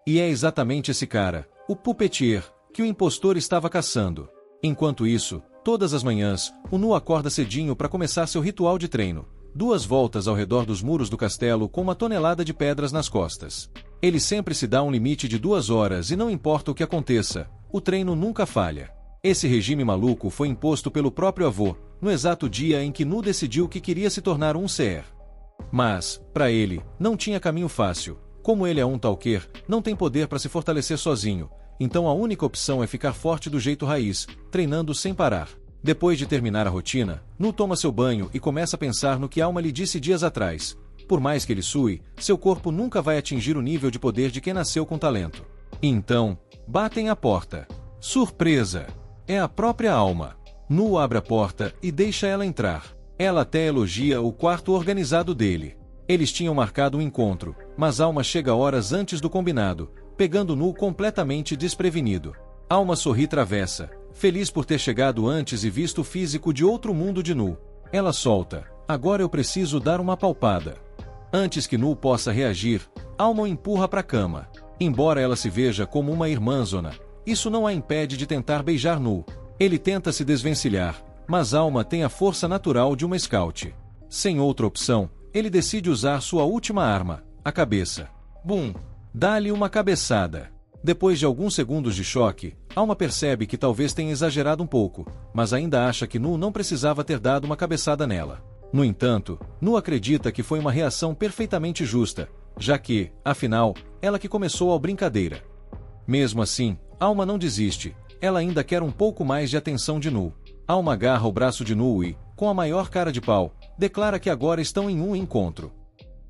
E é exatamente esse cara, o Puppeteer, que o impostor estava caçando. Enquanto isso, todas as manhãs, o Nu acorda cedinho para começar seu ritual de treino. 2 voltas ao redor dos muros do castelo com uma tonelada de pedras nas costas. Ele sempre se dá um limite de 2 horas e não importa o que aconteça, o treino nunca falha. Esse regime maluco foi imposto pelo próprio avô, no exato dia em que Nu decidiu que queria se tornar um Seer. Mas, para ele, não tinha caminho fácil. Como ele é um Talker, não tem poder para se fortalecer sozinho, então a única opção é ficar forte do jeito raiz, treinando sem parar. Depois de terminar a rotina, Nu toma seu banho e começa a pensar no que Alma lhe disse dias atrás. Por mais que ele sue, seu corpo nunca vai atingir o nível de poder de quem nasceu com talento. E então, batem à porta. Surpresa! É a própria Alma. Nu abre a porta e deixa ela entrar. Ela até elogia o quarto organizado dele. Eles tinham marcado um encontro, mas Alma chega horas antes do combinado, pegando Nu completamente desprevenido. Alma sorri travessa, feliz por ter chegado antes e visto o físico de outro mundo de Nu. Ela solta: agora eu preciso dar uma palpada. Antes que Nu possa reagir, Alma o empurra para a cama. Embora ela se veja como uma irmãzona, isso não a impede de tentar beijar Nu. Ele tenta se desvencilhar, mas Alma tem a força natural de uma scout. Sem outra opção, ele decide usar sua última arma, a cabeça. Bum! Dá-lhe uma cabeçada. Depois de alguns segundos de choque, Alma percebe que talvez tenha exagerado um pouco, mas ainda acha que Nu não precisava ter dado uma cabeçada nela. No entanto, Nu acredita que foi uma reação perfeitamente justa, já que, afinal, ela que começou a brincadeira. Mesmo assim, Alma não desiste, ela ainda quer um pouco mais de atenção de Nu. Alma agarra o braço de Nu e, com a maior cara de pau, declara que agora estão em um encontro.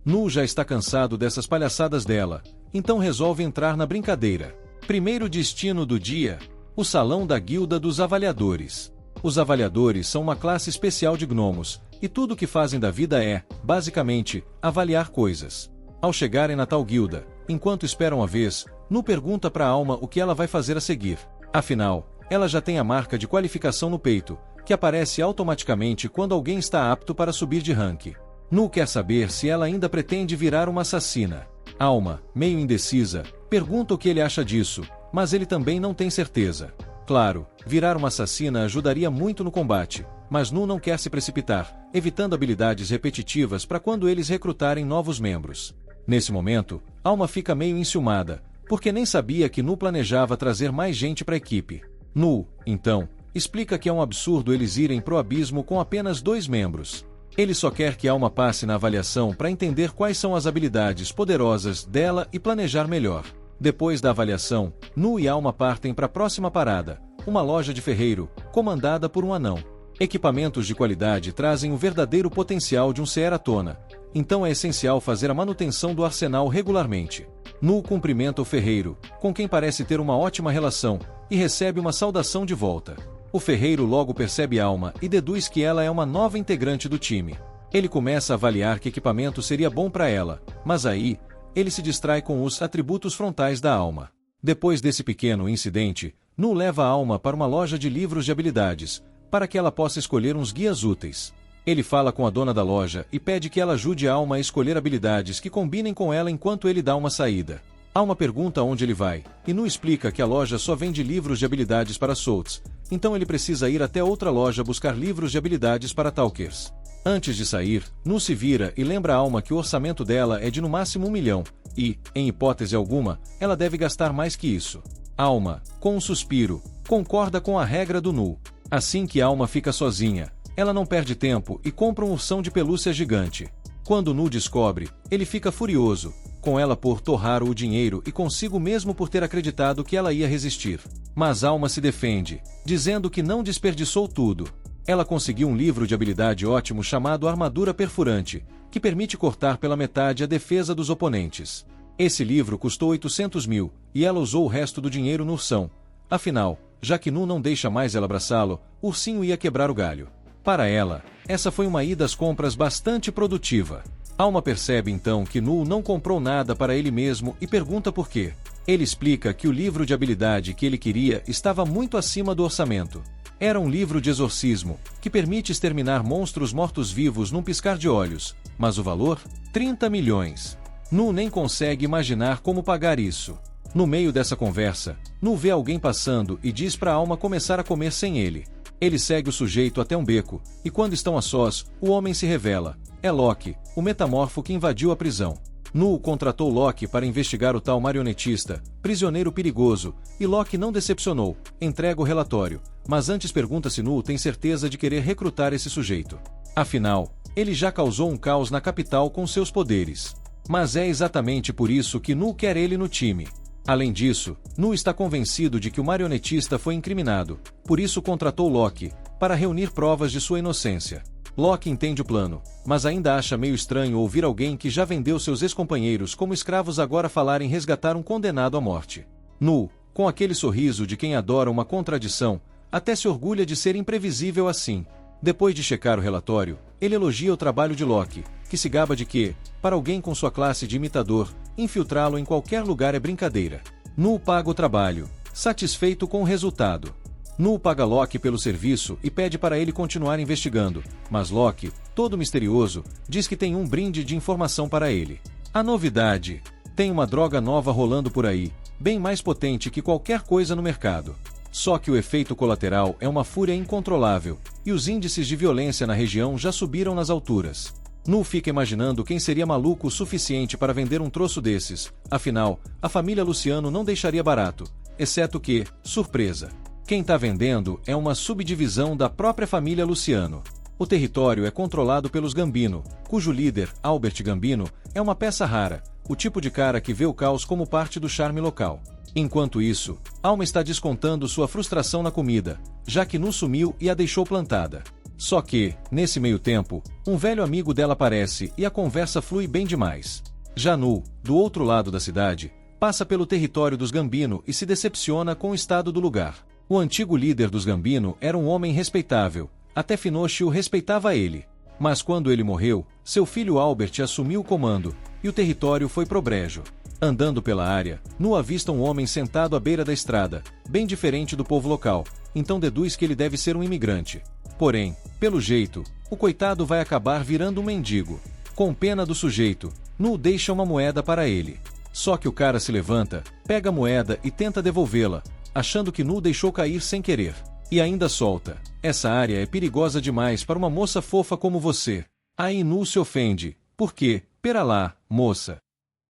Nu já está cansado dessas palhaçadas dela, então resolve entrar na brincadeira. Primeiro destino do dia: o Salão da Guilda dos Avaliadores. Os avaliadores são uma classe especial de gnomos, e tudo o que fazem da vida é, basicamente, avaliar coisas. Ao chegarem na tal guilda, enquanto esperam a vez, Nu pergunta para Alma o que ela vai fazer a seguir. Afinal, ela já tem a marca de qualificação no peito, que aparece automaticamente quando alguém está apto para subir de rank. Nu quer saber se ela ainda pretende virar uma assassina. Alma, meio indecisa, pergunta o que ele acha disso, mas ele também não tem certeza. Claro, virar uma assassina ajudaria muito no combate, mas Nu não quer se precipitar, evitando habilidades repetitivas para quando eles recrutarem novos membros. Nesse momento, Alma fica meio enciumada, porque nem sabia que Nu planejava trazer mais gente para a equipe. Nu, então, explica que é um absurdo eles irem pro abismo com apenas 2 membros. Ele só quer que Alma passe na avaliação para entender quais são as habilidades poderosas dela e planejar melhor. Depois da avaliação, Nu e Alma partem para a próxima parada, uma loja de ferreiro, comandada por um anão. Equipamentos de qualidade trazem o verdadeiro potencial de um Seer à tona, então é essencial fazer a manutenção do arsenal regularmente. Nu cumprimenta o ferreiro, com quem parece ter uma ótima relação, e recebe uma saudação de volta. O ferreiro logo percebe Alma e deduz que ela é uma nova integrante do time. Ele começa a avaliar que equipamento seria bom para ela, mas aí, ele se distrai com os atributos frontais da Alma. Depois desse pequeno incidente, Nu leva a Alma para uma loja de livros de habilidades, para que ela possa escolher uns guias úteis. Ele fala com a dona da loja e pede que ela ajude a Alma a escolher habilidades que combinem com ela enquanto ele dá uma saída. Alma pergunta onde ele vai, e Nu explica que a loja só vende livros de habilidades para Souls, então ele precisa ir até outra loja buscar livros de habilidades para Talkers. Antes de sair, Nu se vira e lembra a Alma que o orçamento dela é de no máximo 1 milhão, e, em hipótese alguma, ela deve gastar mais que isso. Alma, com um suspiro, concorda com a regra do Nu. Assim que Alma fica sozinha, ela não perde tempo e compra um ursão de pelúcia gigante. Quando Nu descobre, ele fica furioso, com ela por torrar o dinheiro e consigo mesmo por ter acreditado que ela ia resistir. Mas Alma se defende, dizendo que não desperdiçou tudo. Ela conseguiu um livro de habilidade ótimo chamado Armadura Perfurante, que permite cortar pela metade a defesa dos oponentes. Esse livro custou 800 mil, e ela usou o resto do dinheiro no ursão. Afinal, já que Nu não deixa mais ela abraçá-lo, o ursinho ia quebrar o galho. Para ela, essa foi uma ida às compras bastante produtiva. Alma percebe então que Nu não comprou nada para ele mesmo e pergunta por quê. Ele explica que o livro de habilidade que ele queria estava muito acima do orçamento. Era um livro de exorcismo, que permite exterminar monstros mortos-vivos num piscar de olhos, mas o valor? 30 milhões. Nu nem consegue imaginar como pagar isso. No meio dessa conversa, Nu vê alguém passando e diz para Alma começar a comer sem ele. Ele segue o sujeito até um beco, e quando estão a sós, o homem se revela. É Loki, o metamorfo que invadiu a prisão. Nu contratou Loki para investigar o tal marionetista, prisioneiro perigoso, e Loki não decepcionou, entrega o relatório, mas antes pergunta se Nu tem certeza de querer recrutar esse sujeito. Afinal, ele já causou um caos na capital com seus poderes. Mas é exatamente por isso que Nu quer ele no time. Além disso, Nu está convencido de que o marionetista foi incriminado, por isso contratou Loki, para reunir provas de sua inocência. Loki entende o plano, mas ainda acha meio estranho ouvir alguém que já vendeu seus ex-companheiros como escravos agora falar em resgatar um condenado à morte. Nu, com aquele sorriso de quem adora uma contradição, até se orgulha de ser imprevisível assim. Depois de checar o relatório, ele elogia o trabalho de Loki, que se gaba de que, para alguém com sua classe de imitador, infiltrá-lo em qualquer lugar é brincadeira. Nu paga o trabalho, satisfeito com o resultado. Nu paga Loki pelo serviço e pede para ele continuar investigando, mas Loki, todo misterioso, diz que tem um brinde de informação para ele. A novidade: tem uma droga nova rolando por aí, bem mais potente que qualquer coisa no mercado. Só que o efeito colateral é uma fúria incontrolável, e os índices de violência na região já subiram nas alturas. Nu fica imaginando quem seria maluco o suficiente para vender um troço desses, afinal, a família Luciano não deixaria barato, exceto que, surpresa, quem está vendendo é uma subdivisão da própria família Luciano. O território é controlado pelos Gambino, cujo líder, Albert Gambino, é uma peça rara, o tipo de cara que vê o caos como parte do charme local. Enquanto isso, Alma está descontando sua frustração na comida, já que Nu sumiu e a deixou plantada. Só que, nesse meio tempo, um velho amigo dela aparece e a conversa flui bem demais. Já Nu, do outro lado da cidade, passa pelo território dos Gambino e se decepciona com o estado do lugar. O antigo líder dos Gambino era um homem respeitável, até Finoshi o respeitava ele. Mas quando ele morreu, seu filho Albert assumiu o comando, e o território foi pro brejo. Andando pela área, Nu avista um homem sentado à beira da estrada, bem diferente do povo local, então deduz que ele deve ser um imigrante. Porém, pelo jeito, o coitado vai acabar virando um mendigo. Com pena do sujeito, Nu deixa uma moeda para ele. Só que o cara se levanta, pega a moeda e tenta devolvê-la, achando que Nu deixou cair sem querer. E ainda solta: essa área é perigosa demais para uma moça fofa como você. Aí Nu se ofende: por quê? Pera lá, moça.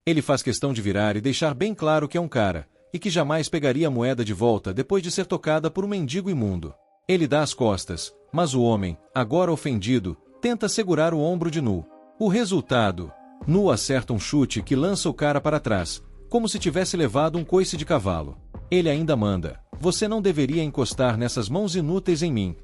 Ele faz questão de virar e deixar bem claro que é um cara, e que jamais pegaria a moeda de volta depois de ser tocada por um mendigo imundo. Ele dá as costas, mas o homem, agora ofendido, tenta segurar o ombro de Nu. O resultado: Nu acerta um chute que lança o cara para trás, como se tivesse levado um coice de cavalo. Ele ainda manda: você não deveria encostar nessas mãos inúteis em mim.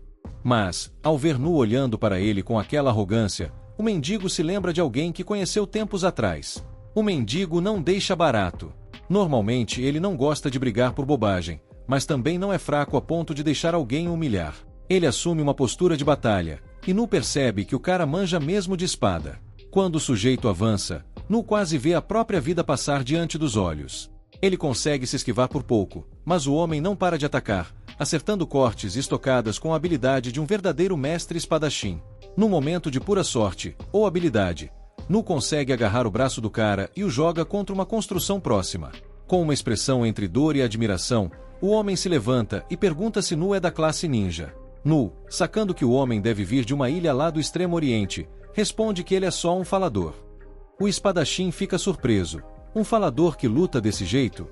Mas, ao ver Nu olhando para ele com aquela arrogância, o mendigo se lembra de alguém que conheceu tempos atrás. O mendigo não deixa barato. Normalmente ele não gosta de brigar por bobagem, mas também não é fraco a ponto de deixar alguém o humilhar. Ele assume uma postura de batalha, e Nu percebe que o cara manja mesmo de espada. Quando o sujeito avança, Nu quase vê a própria vida passar diante dos olhos. Ele consegue se esquivar por pouco, mas o homem não para de atacar, acertando cortes e estocadas com a habilidade de um verdadeiro mestre espadachim. No momento de pura sorte, ou habilidade, Nu consegue agarrar o braço do cara e o joga contra uma construção próxima. Com uma expressão entre dor e admiração, o homem se levanta e pergunta se Nu é da classe ninja. Nu, sacando que o homem deve vir de uma ilha lá do Extremo Oriente, responde que ele é só um falador. O espadachim fica surpreso. Um falador que luta desse jeito?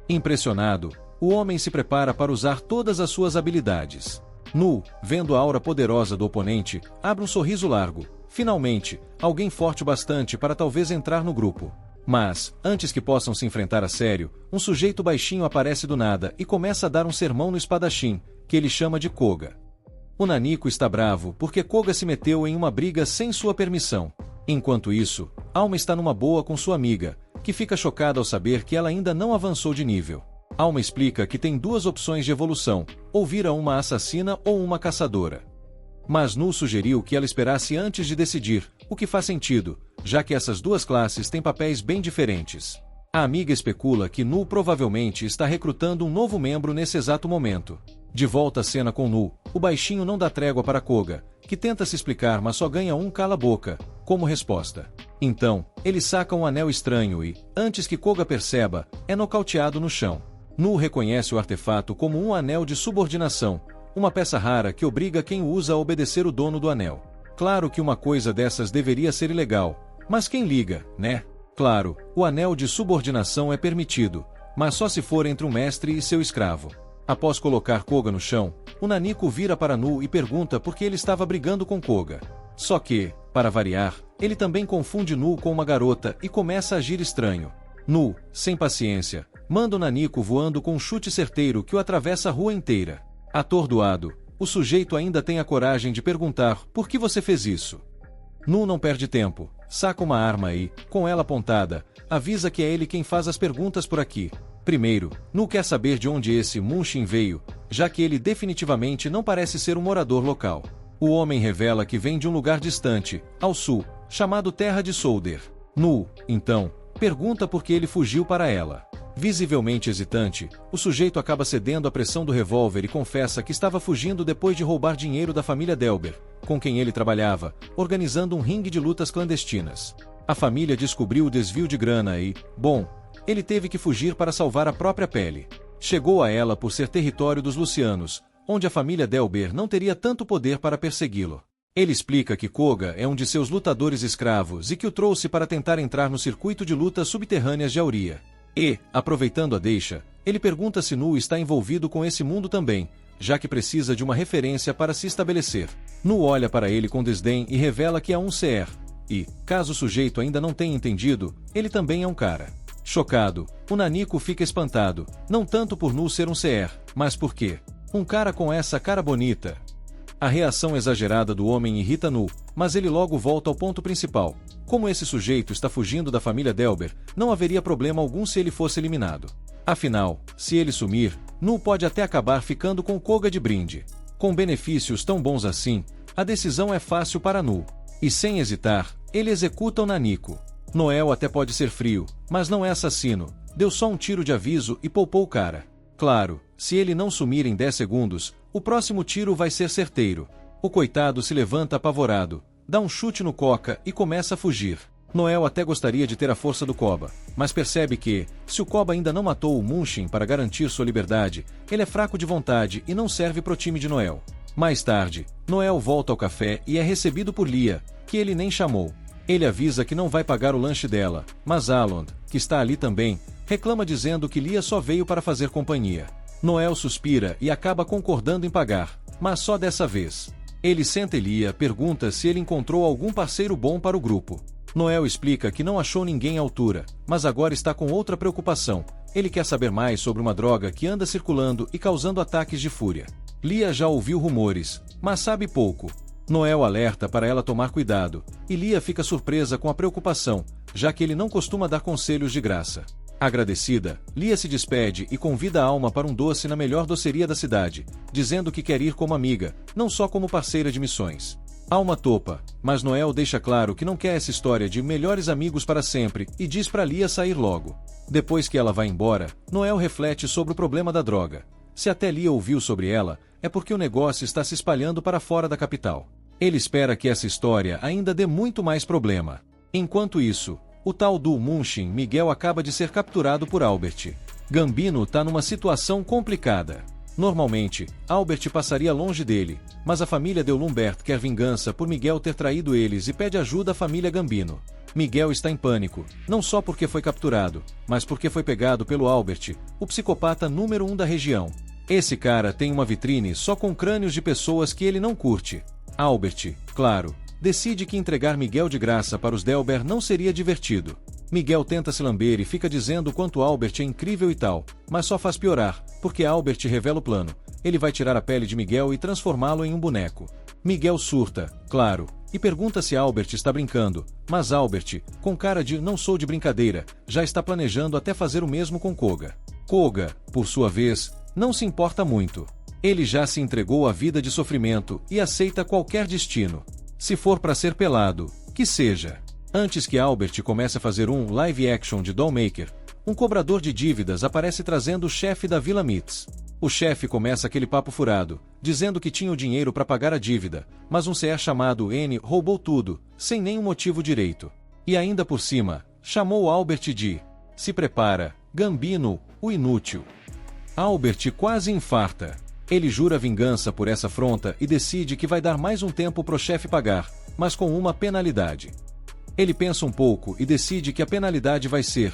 Impressionado, o homem se prepara para usar todas as suas habilidades. Nu, vendo a aura poderosa do oponente, abre um sorriso largo. Finalmente, alguém forte o bastante para talvez entrar no grupo. Mas, antes que possam se enfrentar a sério, um sujeito baixinho aparece do nada e começa a dar um sermão no espadachim, que ele chama de Koga. O nanico está bravo porque Koga se meteu em uma briga sem sua permissão. Enquanto isso, Alma está numa boa com sua amiga, que fica chocada ao saber que ela ainda não avançou de nível. Alma explica que tem duas opções de evolução, ou vira uma assassina ou uma caçadora. Mas Nu sugeriu que ela esperasse antes de decidir, o que faz sentido, já que essas duas classes têm papéis bem diferentes. A amiga especula que Nu provavelmente está recrutando um novo membro nesse exato momento. De volta à cena com Nu, o baixinho não dá trégua para Koga, que tenta se explicar mas só ganha um cala-boca, como resposta. Então, ele saca um anel estranho e, antes que Koga perceba, é nocauteado no chão. Nu reconhece o artefato como um anel de subordinação, uma peça rara que obriga quem o usa a obedecer o dono do anel. Claro que uma coisa dessas deveria ser ilegal, mas quem liga, né? Claro, o anel de subordinação é permitido, mas só se for entre um mestre e seu escravo. Após colocar Koga no chão, o Naniko vira para Nu e pergunta por que ele estava brigando com Koga. Só que, para variar, ele também confunde Nu com uma garota e começa a agir estranho. Nu, sem paciência, manda o Naniko voando com um chute certeiro que o atravessa a rua inteira. Atordoado, o sujeito ainda tem a coragem de perguntar por que você fez isso. Nu não perde tempo, saca uma arma e, com ela apontada, avisa que é ele quem faz as perguntas por aqui. Primeiro, Nu quer saber de onde esse Munshin veio, já que ele definitivamente não parece ser um morador local. O homem revela que vem de um lugar distante, ao sul, chamado Terra de Solder. Nu, então, pergunta por que ele fugiu para ela. Visivelmente hesitante, o sujeito acaba cedendo à pressão do revólver e confessa que estava fugindo depois de roubar dinheiro da família Delber, com quem ele trabalhava, organizando um ringue de lutas clandestinas. A família descobriu o desvio de grana e, bom, ele teve que fugir para salvar a própria pele. Chegou a ela por ser território dos Lucianos, onde a família Delber não teria tanto poder para persegui-lo. Ele explica que Koga é um de seus lutadores escravos e que o trouxe para tentar entrar no circuito de lutas subterrâneas de Auria. E, aproveitando a deixa, ele pergunta se Nu está envolvido com esse mundo também, já que precisa de uma referência para se estabelecer. Nu olha para ele com desdém e revela que é um CR. E, caso o sujeito ainda não tenha entendido, ele também é um cara. Chocado, o Naniko fica espantado, não tanto por Nu ser um CR, mas porque um cara com essa cara bonita. A reação exagerada do homem irrita Nu, mas ele logo volta ao ponto principal. Como esse sujeito está fugindo da família Delber, não haveria problema algum se ele fosse eliminado. Afinal, se ele sumir, Nu pode até acabar ficando com Koga de brinde. Com benefícios tão bons assim, a decisão é fácil para Nu. E sem hesitar, ele executa o Naniko. Noel até pode ser frio, mas não é assassino, deu só um tiro de aviso e poupou o cara. Claro, se ele não sumir em 10 segundos, o próximo tiro vai ser certeiro. O coitado se levanta apavorado, dá um chute no Koga e começa a fugir. Noel até gostaria de ter a força do Koba, mas percebe que, se o Koba ainda não matou o Munshin para garantir sua liberdade, ele é fraco de vontade e não serve pro time de Noel. Mais tarde, Noel volta ao café e é recebido por Lia, que ele nem chamou. Ele avisa que não vai pagar o lanche dela, mas Alond, que está ali também, reclama dizendo que Lia só veio para fazer companhia. Noel suspira e acaba concordando em pagar, mas só dessa vez. Ele senta Lia, pergunta se ele encontrou algum parceiro bom para o grupo. Noel explica que não achou ninguém à altura, mas agora está com outra preocupação. Ele quer saber mais sobre uma droga que anda circulando e causando ataques de fúria. Lia já ouviu rumores, mas sabe pouco. Noel alerta para ela tomar cuidado, e Lia fica surpresa com a preocupação, já que ele não costuma dar conselhos de graça. Agradecida, Lia se despede e convida a Alma para um doce na melhor doceria da cidade, dizendo que quer ir como amiga, não só como parceira de missões. Alma topa, mas Noel deixa claro que não quer essa história de melhores amigos para sempre e diz para Lia sair logo. Depois que ela vai embora, Noel reflete sobre o problema da droga. Se até Lia ouviu sobre ela, é porque o negócio está se espalhando para fora da capital. Ele espera que essa história ainda dê muito mais problema. Enquanto isso, o tal do Munshin Miguel acaba de ser capturado por Albert. Gambino tá numa situação complicada. Normalmente, Albert passaria longe dele, mas a família de Lumbert quer vingança por Miguel ter traído eles e pede ajuda à família Gambino. Miguel está em pânico, não só porque foi capturado, mas porque foi pegado pelo Albert, o psicopata número 1 da região. Esse cara tem uma vitrine só com crânios de pessoas que ele não curte. Albert, claro, decide que entregar Miguel de graça para os Delber não seria divertido. Miguel tenta se lamber e fica dizendo quanto Albert é incrível e tal, mas só faz piorar, porque Albert revela o plano. Ele vai tirar a pele de Miguel e transformá-lo em um boneco. Miguel surta, claro, e pergunta se Albert está brincando, mas Albert, com cara de não sou de brincadeira, já está planejando até fazer o mesmo com Koga. Koga, por sua vez, não se importa muito. Ele já se entregou à vida de sofrimento e aceita qualquer destino. Se for para ser pelado, que seja. Antes que Albert comece a fazer um live action de Dollmaker, um cobrador de dívidas aparece trazendo o chefe da Vila Mitz. O chefe começa aquele papo furado, dizendo que tinha o dinheiro para pagar a dívida, mas um CR chamado N roubou tudo, sem nenhum motivo direito. E ainda por cima, chamou Albert de "se prepara, Gambino, o inútil". Albert quase infarta. Ele jura vingança por essa afronta e decide que vai dar mais um tempo pro chefe pagar, mas com uma penalidade. Ele pensa um pouco e decide que a penalidade vai ser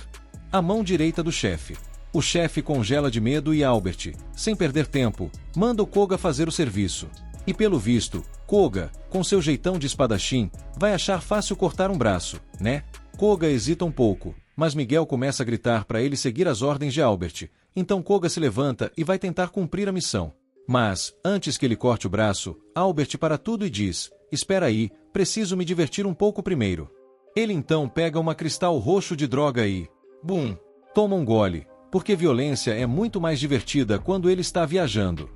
a mão direita do chefe. O chefe congela de medo e Albert, sem perder tempo, manda o Koga fazer o serviço. E pelo visto, Koga, com seu jeitão de espadachim, vai achar fácil cortar um braço, né? Koga hesita um pouco, mas Miguel começa a gritar para ele seguir as ordens de Albert, então Koga se levanta e vai tentar cumprir a missão. Mas, antes que ele corte o braço, Albert para tudo e diz: "Espera aí, preciso me divertir um pouco primeiro". Ele então pega uma cristal roxo de droga e, bum, toma um gole, porque violência é muito mais divertida quando ele está viajando.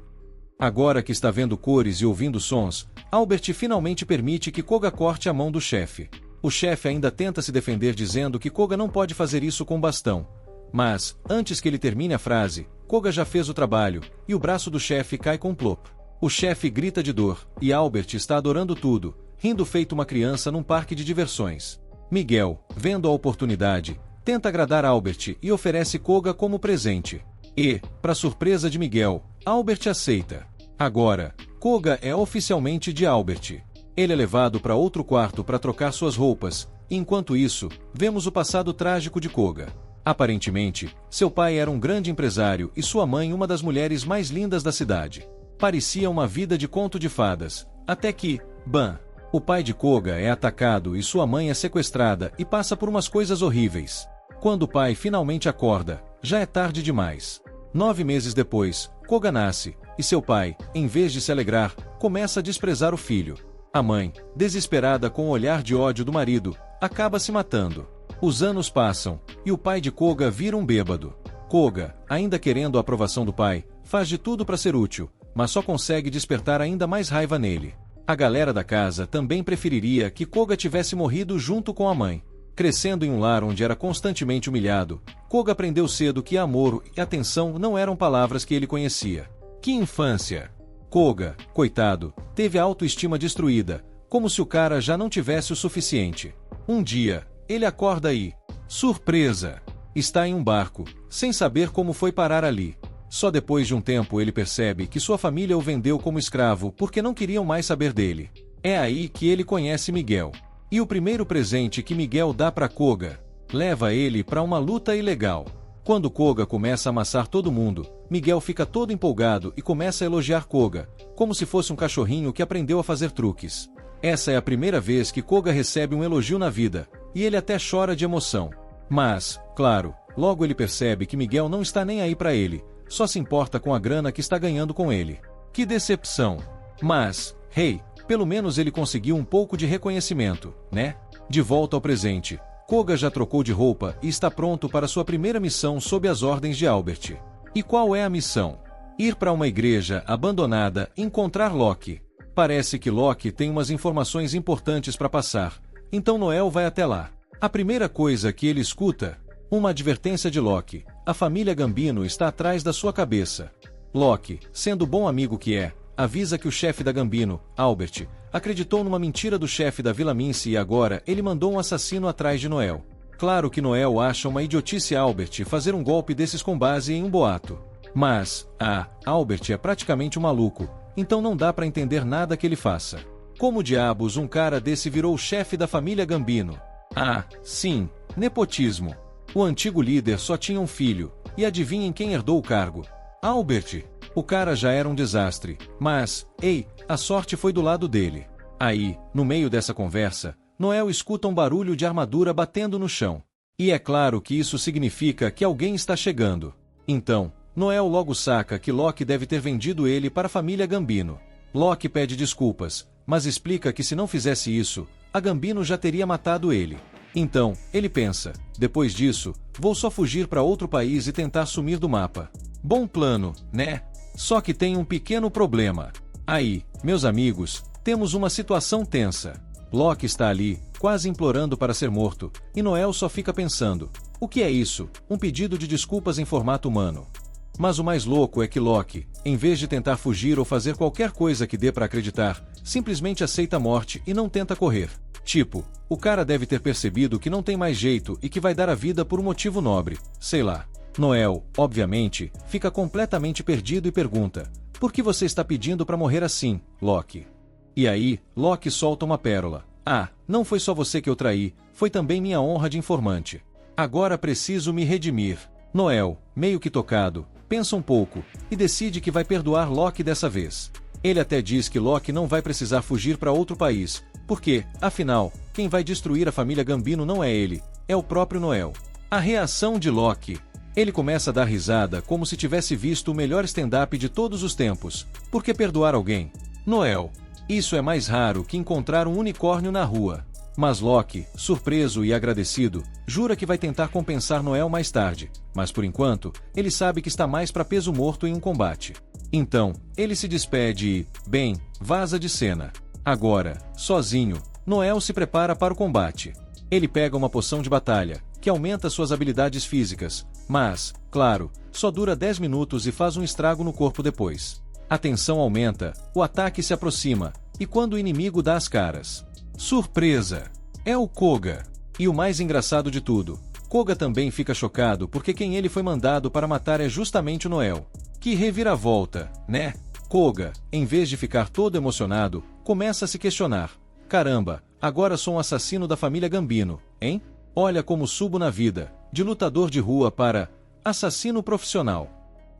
Agora que está vendo cores e ouvindo sons, Albert finalmente permite que Koga corte a mão do chefe. O chefe ainda tenta se defender dizendo que Koga não pode fazer isso com bastão. Mas, antes que ele termine a frase, Koga já fez o trabalho, e o braço do chefe cai com plop. O chefe grita de dor, e Albert está adorando tudo, rindo feito uma criança num parque de diversões. Miguel, vendo a oportunidade, tenta agradar Albert e oferece Koga como presente. E, para surpresa de Miguel, Albert aceita. Agora, Koga é oficialmente de Albert. Ele é levado para outro quarto para trocar suas roupas, e enquanto isso, vemos o passado trágico de Koga. Aparentemente, seu pai era um grande empresário e sua mãe uma das mulheres mais lindas da cidade. Parecia uma vida de conto de fadas, até que, bam! O pai de Koga é atacado e sua mãe é sequestrada e passa por umas coisas horríveis. Quando o pai finalmente acorda, já é tarde demais. 9 meses depois, Koga nasce, e seu pai, em vez de se alegrar, começa a desprezar o filho. A mãe, desesperada com o olhar de ódio do marido, acaba se matando. Os anos passam, e o pai de Koga vira um bêbado. Koga, ainda querendo a aprovação do pai, faz de tudo para ser útil, mas só consegue despertar ainda mais raiva nele. A galera da casa também preferiria que Koga tivesse morrido junto com a mãe. Crescendo em um lar onde era constantemente humilhado, Koga aprendeu cedo que amor e atenção não eram palavras que ele conhecia. Que infância! Koga, coitado, teve a autoestima destruída, como se o cara já não tivesse o suficiente. Um dia, ele acorda e, surpresa! Está em um barco, sem saber como foi parar ali. Só depois de um tempo ele percebe que sua família o vendeu como escravo porque não queriam mais saber dele. É aí que ele conhece Miguel. E o primeiro presente que Miguel dá para Koga leva ele para uma luta ilegal. Quando Koga começa a amassar todo mundo, Miguel fica todo empolgado e começa a elogiar Koga, como se fosse um cachorrinho que aprendeu a fazer truques. Essa é a primeira vez que Koga recebe um elogio na vida, e ele até chora de emoção. Mas, claro, logo ele percebe que Miguel não está nem aí para ele, só se importa com a grana que está ganhando com ele. Que decepção! Mas, hey, pelo menos ele conseguiu um pouco de reconhecimento, né? De volta ao presente, Koga já trocou de roupa e está pronto para sua primeira missão sob as ordens de Albert. E qual é a missão? Ir para uma igreja abandonada e encontrar Loki. Parece que Loki tem umas informações importantes para passar, então Noel vai até lá. A primeira coisa que ele escuta, uma advertência de Loki: a família Gambino está atrás da sua cabeça. Loki, sendo o bom amigo que é, avisa que o chefe da Gambino, Albert, acreditou numa mentira do chefe da Vila Mince e agora ele mandou um assassino atrás de Noel. Claro que Noel acha uma idiotice Albert fazer um golpe desses com base em um boato. Mas, Albert é praticamente um maluco, então não dá para entender nada que ele faça. Como diabos um cara desse virou o chefe da família Gambino? Sim, nepotismo. O antigo líder só tinha um filho, e adivinhem quem herdou o cargo? Albert. O cara já era um desastre, mas, ei, a sorte foi do lado dele. Aí, no meio dessa conversa, Noel escuta um barulho de armadura batendo no chão. E é claro que isso significa que alguém está chegando. Então, Noel logo saca que Loki deve ter vendido ele para a família Gambino. Loki pede desculpas, mas explica que se não fizesse isso, a Gambino já teria matado ele. Então, ele pensa, depois disso, vou só fugir para outro país e tentar sumir do mapa. Bom plano, né? Só que tem um pequeno problema. Aí, meus amigos, temos uma situação tensa. Loki está ali, quase implorando para ser morto, e Noel só fica pensando, o que é isso? Um pedido de desculpas em formato humano. Mas o mais louco é que Loki, em vez de tentar fugir ou fazer qualquer coisa que dê para acreditar, simplesmente aceita a morte e não tenta correr. Tipo, o cara deve ter percebido que não tem mais jeito e que vai dar a vida por um motivo nobre, sei lá. Noel, obviamente, fica completamente perdido e pergunta, por que você está pedindo para morrer assim, Loki? E aí, Loki solta uma pérola. Ah, não foi só você que eu traí, foi também minha honra de informante. Agora preciso me redimir. Noel, meio que tocado, pensa um pouco, e decide que vai perdoar Loki dessa vez. Ele até diz que Loki não vai precisar fugir para outro país, porque, afinal, quem vai destruir a família Gambino não é ele, é o próprio Noel. A reação de Loki. Ele começa a dar risada como se tivesse visto o melhor stand-up de todos os tempos. Por que perdoar alguém? Noel. Isso é mais raro que encontrar um unicórnio na rua. Mas Loki, surpreso e agradecido, jura que vai tentar compensar Noel mais tarde, mas por enquanto, ele sabe que está mais para peso morto em um combate. Então, ele se despede e, bem, vaza de cena. Agora, sozinho, Noel se prepara para o combate. Ele pega uma poção de batalha, que aumenta suas habilidades físicas, mas, claro, só dura 10 minutos e faz um estrago no corpo depois. A tensão aumenta, o ataque se aproxima, e quando o inimigo dá as caras. Surpresa! É o Koga. E o mais engraçado de tudo, Koga também fica chocado porque quem ele foi mandado para matar é justamente o Noel. Que reviravolta, né? Koga, em vez de ficar todo emocionado, começa a se questionar. Caramba, agora sou um assassino da família Gambino, hein? Olha como subo na vida, de lutador de rua para assassino profissional.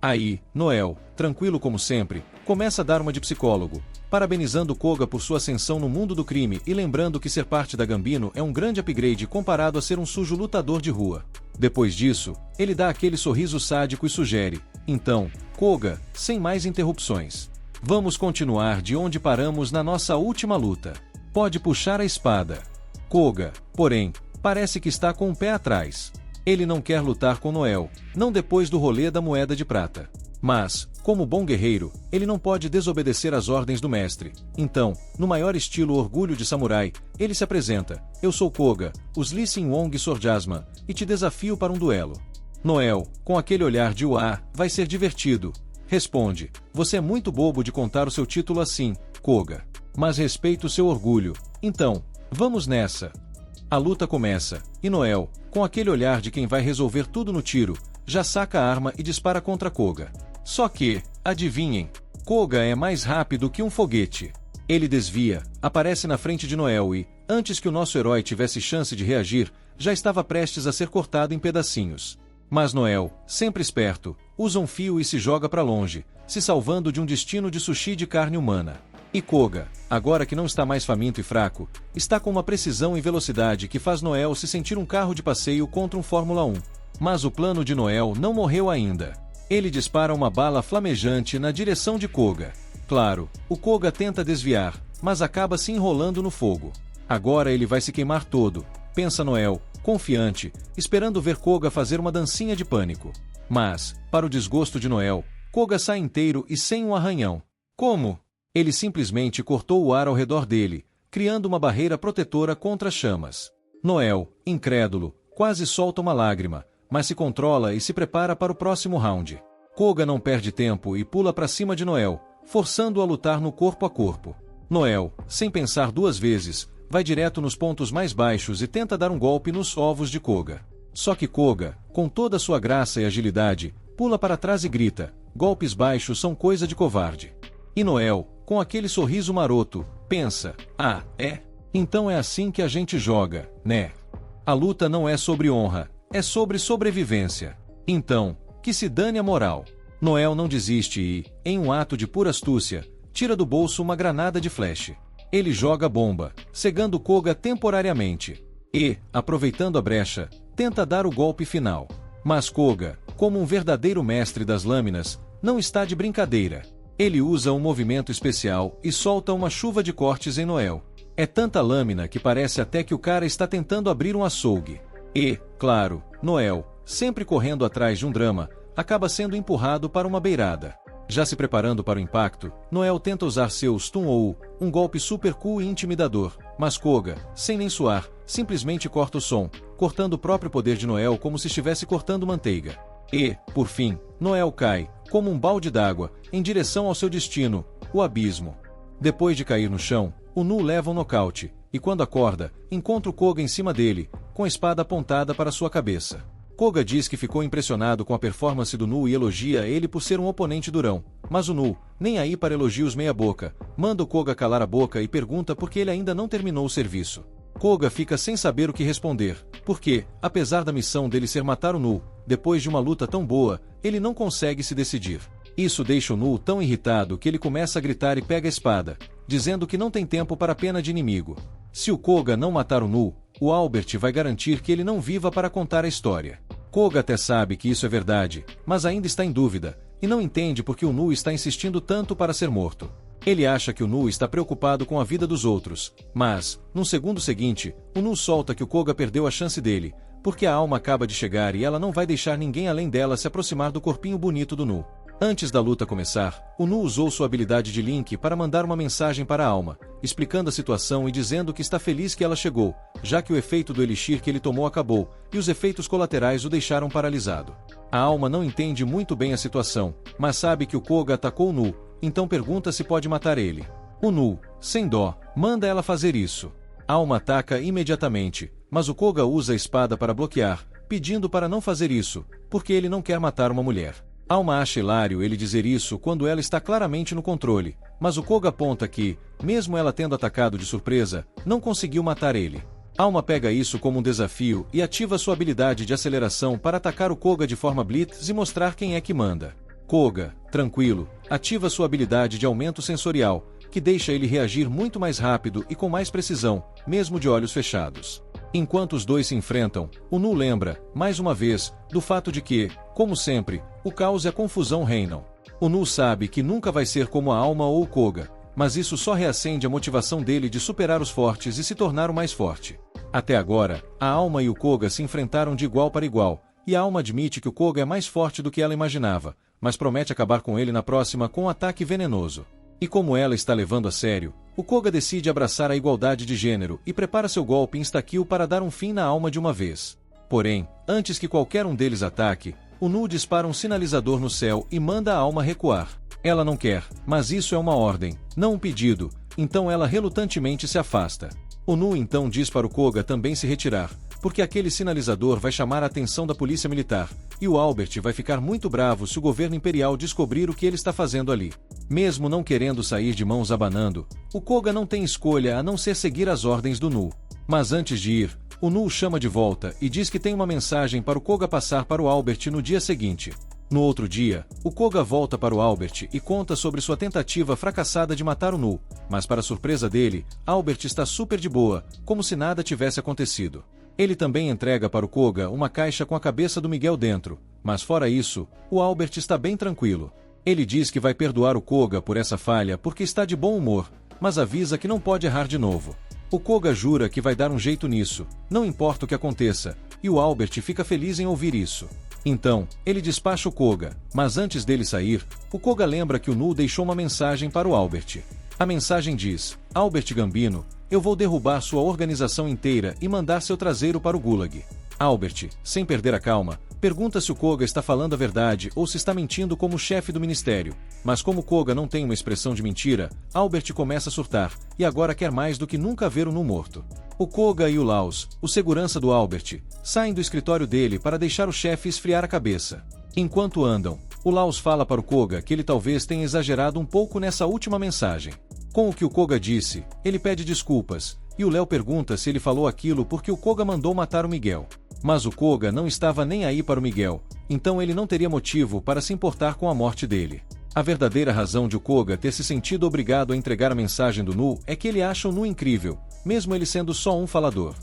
Aí, Noel, tranquilo como sempre, começa a dar uma de psicólogo, parabenizando Koga por sua ascensão no mundo do crime e lembrando que ser parte da Gambino é um grande upgrade comparado a ser um sujo lutador de rua. Depois disso, ele dá aquele sorriso sádico e sugere, então, Koga, sem mais interrupções. Vamos continuar de onde paramos na nossa última luta. Pode puxar a espada. Koga, porém, parece que está com o pé atrás. Ele não quer lutar com Noel, não depois do rolê da moeda de prata. Mas, como bom guerreiro, ele não pode desobedecer às ordens do mestre. Então, no maior estilo orgulho de samurai, ele se apresenta. Eu sou Koga, os Lee Sin Wong Swordjasma, e te desafio para um duelo. Noel, com aquele olhar de uá, vai ser divertido. Responde, você é muito bobo de contar o seu título assim, Koga. Mas respeito o seu orgulho. Então, vamos nessa. A luta começa, e Noel, com aquele olhar de quem vai resolver tudo no tiro, já saca a arma e dispara contra Koga. Só que, adivinhem, Koga é mais rápido que um foguete. Ele desvia, aparece na frente de Noel e, antes que o nosso herói tivesse chance de reagir, já estava prestes a ser cortado em pedacinhos. Mas Noel, sempre esperto, usa um fio e se joga para longe, se salvando de um destino de sushi de carne humana. E Koga, agora que não está mais faminto e fraco, está com uma precisão e velocidade que faz Noel se sentir um carro de passeio contra um Fórmula 1. Mas o plano de Noel não morreu ainda. Ele dispara uma bala flamejante na direção de Koga. Claro, o Koga tenta desviar, mas acaba se enrolando no fogo. Agora ele vai se queimar todo, pensa Noel, confiante, esperando ver Koga fazer uma dancinha de pânico. Mas, para o desgosto de Noel, Koga sai inteiro e sem um arranhão. Como? Ele simplesmente cortou o ar ao redor dele, criando uma barreira protetora contra as chamas. Noel, incrédulo, quase solta uma lágrima, mas se controla e se prepara para o próximo round. Koga não perde tempo e pula para cima de Noel, forçando-o a lutar no corpo a corpo. Noel, sem pensar duas vezes, vai direto nos pontos mais baixos e tenta dar um golpe nos ovos de Koga. Só que Koga, com toda sua graça e agilidade, pula para trás e grita, golpes baixos são coisa de covarde. E Noel, com aquele sorriso maroto, pensa, ah, é? Então é assim que a gente joga, né? A luta não é sobre honra, é sobre sobrevivência. Então, que se dane a moral. Noel não desiste e, em um ato de pura astúcia, tira do bolso uma granada de flash. Ele joga a bomba, cegando Koga temporariamente. E, aproveitando a brecha, tenta dar o golpe final. Mas Koga, como um verdadeiro mestre das lâminas, não está de brincadeira. Ele usa um movimento especial e solta uma chuva de cortes em Noel. É tanta lâmina que parece até que o cara está tentando abrir um açougue. E, claro, Noel, sempre correndo atrás de um drama, acaba sendo empurrado para uma beirada. Já se preparando para o impacto, Noel tenta usar seu Stun-ou, um golpe super cool e intimidador, mas Koga, sem nem suar, simplesmente corta o som, cortando o próprio poder de Noel como se estivesse cortando manteiga. E, por fim, Noel cai, como um balde d'água, em direção ao seu destino, o abismo. Depois de cair no chão, o Nu leva um nocaute, e quando acorda, encontra o Koga em cima dele, com a espada apontada para sua cabeça. Koga diz que ficou impressionado com a performance do Nu e elogia ele por ser um oponente durão, mas o Nu, nem aí para elogios meia-boca, manda o Koga calar a boca e pergunta por que ele ainda não terminou o serviço. Koga fica sem saber o que responder, porque, apesar da missão dele ser matar o Nu, depois de uma luta tão boa, ele não consegue se decidir. Isso deixa o Nu tão irritado que ele começa a gritar e pega a espada, dizendo que não tem tempo para pena de inimigo. Se o Koga não matar o Nu, o Albert vai garantir que ele não viva para contar a história. Koga até sabe que isso é verdade, mas ainda está em dúvida, e não entende por que o Nu está insistindo tanto para ser morto. Ele acha que o Nu está preocupado com a vida dos outros, mas, num segundo seguinte, o Nu solta que o Koga perdeu a chance dele, porque a alma acaba de chegar e ela não vai deixar ninguém além dela se aproximar do corpinho bonito do Nu. Antes da luta começar, o Nu usou sua habilidade de Link para mandar uma mensagem para a alma, explicando a situação e dizendo que está feliz que ela chegou, já que o efeito do elixir que ele tomou acabou, e os efeitos colaterais o deixaram paralisado. A alma não entende muito bem a situação, mas sabe que o Koga atacou o Nu, então pergunta se pode matar ele. O Nu, sem dó, manda ela fazer isso. A alma ataca imediatamente, mas o Koga usa a espada para bloquear, pedindo para não fazer isso, porque ele não quer matar uma mulher. Alma acha hilário ele dizer isso quando ela está claramente no controle, mas o Koga aponta que, mesmo ela tendo atacado de surpresa, não conseguiu matar ele. Alma pega isso como um desafio e ativa sua habilidade de aceleração para atacar o Koga de forma blitz e mostrar quem é que manda. Koga, tranquilo, ativa sua habilidade de aumento sensorial, que deixa ele reagir muito mais rápido e com mais precisão, mesmo de olhos fechados. Enquanto os dois se enfrentam, o Nu lembra, mais uma vez, do fato de que, como sempre, o caos e a confusão reinam. O Nu sabe que nunca vai ser como a alma ou o Koga, mas isso só reacende a motivação dele de superar os fortes e se tornar o mais forte. Até agora, a alma e o Koga se enfrentaram de igual para igual, e a alma admite que o Koga é mais forte do que ela imaginava, mas promete acabar com ele na próxima com um ataque venenoso. E como ela está levando a sério, o Koga decide abraçar a igualdade de gênero e prepara seu golpe insta-kill para dar um fim na alma de uma vez. Porém, antes que qualquer um deles ataque, o Nu dispara um sinalizador no céu e manda a alma recuar. Ela não quer, mas isso é uma ordem, não um pedido, então ela relutantemente se afasta. O Nu então diz para o Koga também se retirar, porque aquele sinalizador vai chamar a atenção da polícia militar, e o Albert vai ficar muito bravo se o governo imperial descobrir o que ele está fazendo ali. Mesmo não querendo sair de mãos abanando, o Koga não tem escolha a não ser seguir as ordens do Nu. Mas antes de ir, o Nu o chama de volta e diz que tem uma mensagem para o Koga passar para o Albert no dia seguinte. No outro dia, o Koga volta para o Albert e conta sobre sua tentativa fracassada de matar o Nu, mas para surpresa dele, Albert está super de boa, como se nada tivesse acontecido. Ele também entrega para o Koga uma caixa com a cabeça do Miguel dentro, mas fora isso, o Albert está bem tranquilo. Ele diz que vai perdoar o Koga por essa falha porque está de bom humor, mas avisa que não pode errar de novo. O Koga jura que vai dar um jeito nisso, não importa o que aconteça, e o Albert fica feliz em ouvir isso. Então, ele despacha o Koga, mas antes dele sair, o Koga lembra que o Nu deixou uma mensagem para o Albert. A mensagem diz: Albert Gambino, eu vou derrubar sua organização inteira e mandar seu traseiro para o Gulag. Albert, sem perder a calma, pergunta se o Koga está falando a verdade ou se está mentindo como chefe do ministério, mas como o Koga não tem uma expressão de mentira, Albert começa a surtar, e agora quer mais do que nunca ver o Nu morto. O Koga e o Laos, o segurança do Albert, saem do escritório dele para deixar o chefe esfriar a cabeça. Enquanto andam, o Laos fala para o Koga que ele talvez tenha exagerado um pouco nessa última mensagem. Com o que o Koga disse, ele pede desculpas, e o Léo pergunta se ele falou aquilo porque o Koga mandou matar o Miguel. Mas o Koga não estava nem aí para o Miguel, então ele não teria motivo para se importar com a morte dele. A verdadeira razão de o Koga ter se sentido obrigado a entregar a mensagem do Nu é que ele acha o Nu incrível, mesmo ele sendo só um falador.